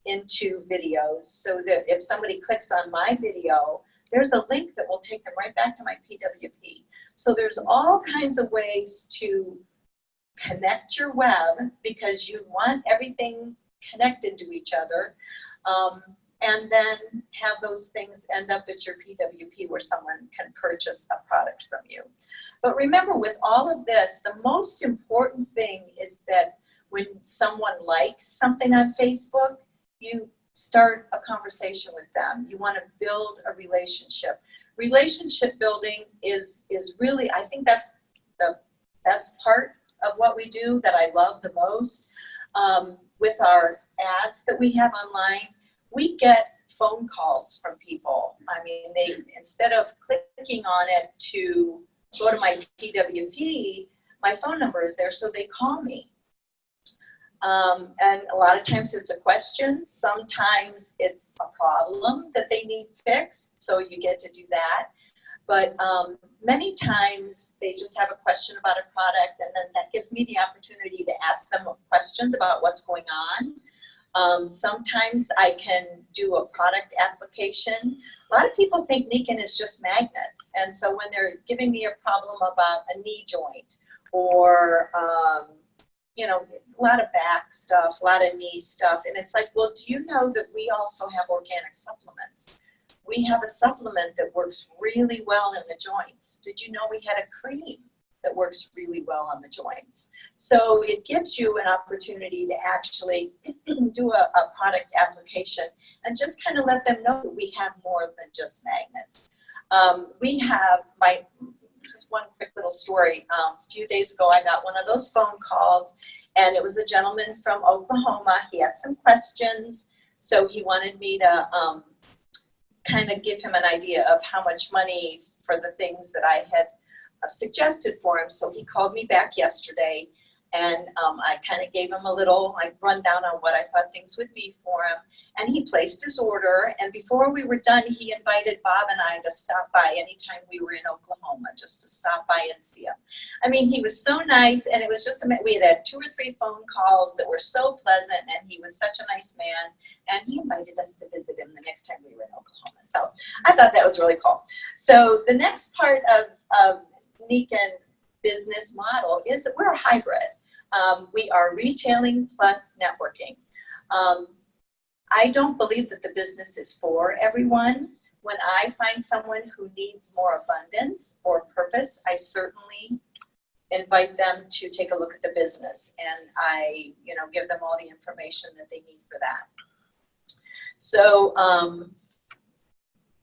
into videos so that if somebody clicks on my video, there's a link that will take them right back to my PWP. So there's all kinds of ways to connect your web, because you want everything connected to each other, and then have those things end up at your PWP where someone can purchase a product from you. But remember, with all of this, the most important thing is that when someone likes something on Facebook, you start a conversation with them. You want to build a relationship. Relationship building is really, I think that's the best part of what we do, that I love the most. With our ads that we have online, we get phone calls from people. I mean, they, instead of clicking on it to go to my PWP, my phone number is there, so they call me. And a lot of times it's a question. Sometimes it's a problem that they need fixed, so you get to do that. But many times they just have a question about a product, and then that gives me the opportunity to ask them questions about what's going on. Sometimes I can do a product application. A lot of people think Nikken is just magnets, and so when they're giving me a problem about a knee joint or a lot of back stuff, a lot of knee stuff, and it's like, well, do you know that we also have organic supplements? We have a supplement that works really well in the joints. Did you know we had a cream that works really well on the joints? So it gives you an opportunity to actually do a product application and just kind of let them know that we have more than just magnets. We have just one quick little story. A few days ago, I got one of those phone calls, and it was a gentleman from Oklahoma. He had some questions, so he wanted me to kind of give him an idea of how much money for the things that I had suggested for him. So he called me back yesterday, and I kind of gave him a little rundown on what I thought things would be for him. And he placed his order, and before we were done, he invited Bob and I to stop by anytime we were in Oklahoma, just to stop by and see him. I mean, he was so nice, and it was just, we had 2 or 3 phone calls that were so pleasant, and he was such a nice man, and he invited us to visit him the next time we were in Oklahoma. So I thought that was really cool. So the next part of Nikken business model is that we're a hybrid. We are retailing plus networking. I don't believe that the business is for everyone. When I find someone who needs more abundance or purpose, I certainly invite them to take a look at the business, and I, give them all the information that they need for that. So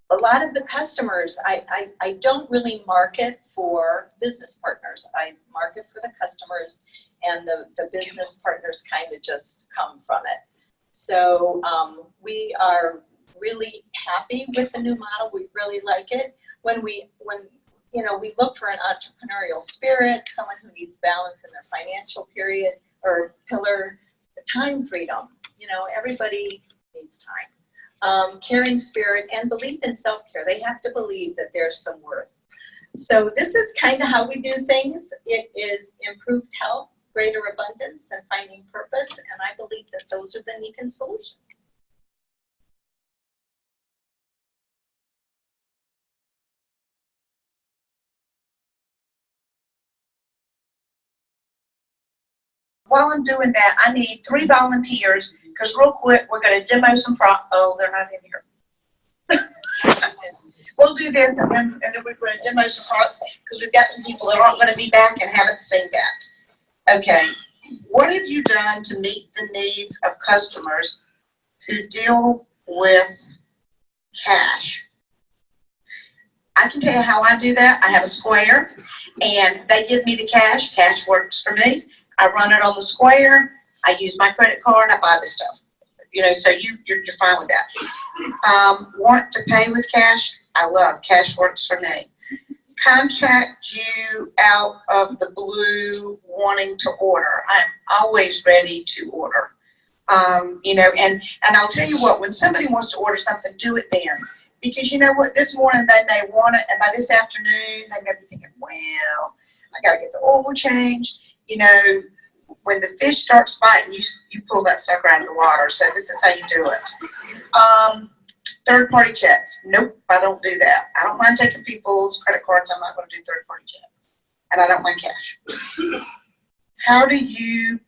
a lot of the customers, I don't really market for business partners. I market for the customers, and the business partners kind of just come from it. So we are really happy with the new model. We really like it. When we look for an entrepreneurial spirit, someone who needs balance in their financial period or pillar, the time freedom. Everybody needs time. Caring spirit and belief in self-care. They have to believe that there's some worth. So this is kind of how we do things. It is improved health, greater abundance, and finding purpose. And I believe that those are the Nikken solutions. While I'm doing that, I need 3 volunteers, because real quick, we're going to demo some oh, they're not in here. We'll do this, and then we're going to demo some products, because we've got some people that aren't going to be back and haven't seen that. Okay, what have you done to meet the needs of customers who deal with cash? I can tell you how I do that. I have a square, and they give me the cash. Cash works for me. I run it on the square. I use my credit card. I buy the stuff. So you're fine with that. Want to pay with cash? I love cash works for me. Contact you out of the blue wanting to order. I'm always ready to order. And I'll tell you what, when somebody wants to order something, do it then. Because you know what, this morning they may want it, and by this afternoon they may be thinking, well, I got to get the oil changed. When the fish starts biting, you pull that sucker out of the water. So this is how you do it. Third-party checks. Nope, I don't do that. I don't mind taking people's credit cards. I'm not going to do third-party checks. And I don't mind cash. How do you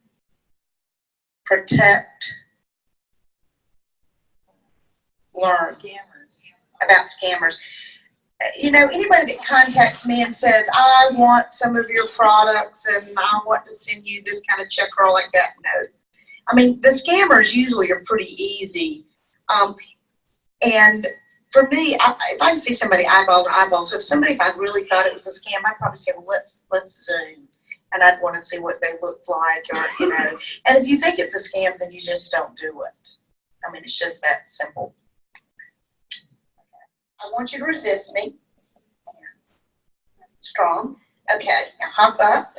learn about scammers? Anybody that contacts me and says, I want some of your products and I want to send you this kind of check or like that, no. I mean, the scammers usually are pretty easy. And for me, if I can see somebody eyeball to eyeball, so if I really thought it was a scam, I'd probably say, well, let's Zoom. And I'd want to see what they looked like, or, And if you think it's a scam, then you just don't do it. I mean, it's just that simple. I want you to resist me. Strong. Okay, now hop up.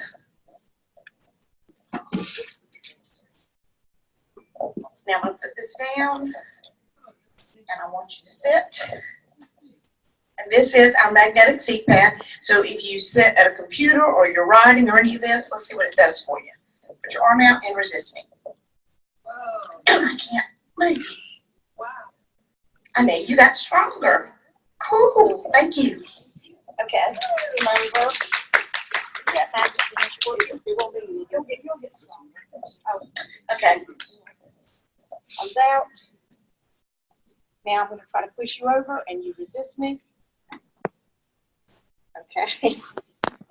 Now I'm going to put this down, and I want you to sit. And this is our magnetic seat pad. So if you sit at a computer or you're writing or any of this, let's see what it does for you. Put your arm out and resist me. Whoa. I can't move. Wow. I mean, you got stronger. Cool. Thank you. Okay. You mind reverse? Yeah, you'll get stronger. Oh, okay. Arms out. Now I'm going to try to push you over, and you resist me. Okay.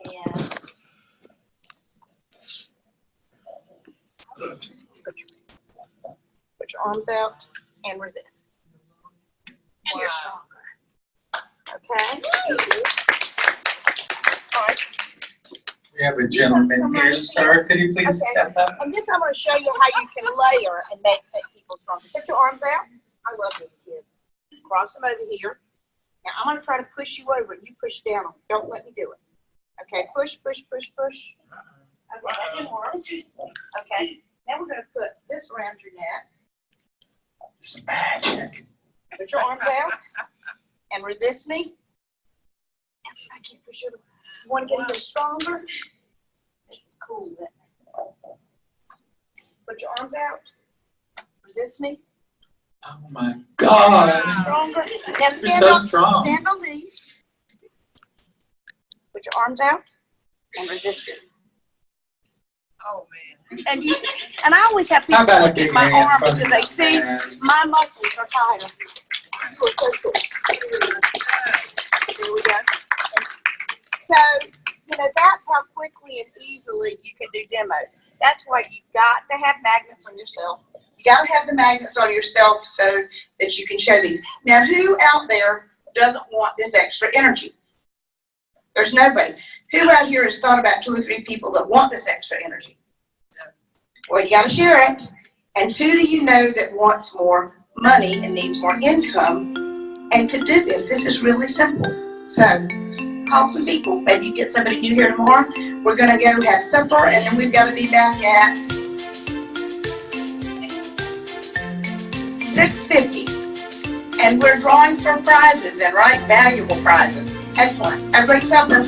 And put your arms out and resist. And you're stronger. Okay. All right. We have a gentleman here, sir. Could you please step up? And this I'm going to show you how you can layer and make people stronger. Put your arms out. I love these kids. Cross them over here. Now I'm going to try to push you over and you push down on me. Don't let me do it. Okay, push, push, push, push. Okay, that didn't work. Okay, now we're going to put this around your neck. It's magic. Put your arms out and resist me. I can't push you over. You want to get even stronger? This is cool. Isn't it? Put your arms out. Resist me. Oh my God. Stronger. Now stand You're so on, strong. Stand on these. Put your arms out and resist it. Oh man. And I always have people look at my arm because they see my muscles are tighter. Cool. There we go. So you know, that's how quickly and easily you can do demos. That's why you've got to have magnets on yourself. You got to have the magnets on yourself so that you can show these. Now, who out there doesn't want this extra energy? There's nobody. Who out here has thought about 2 or 3 people that want this extra energy? Well, you got to share it. And who do you know that wants more money and needs more income and could do this? This is really simple. So call some people. Maybe you get somebody new here tomorrow. We're going to go have supper, and then we've got to be back at 6:50. And we're drawing for prizes, and valuable prizes. Excellent. Have a great supper.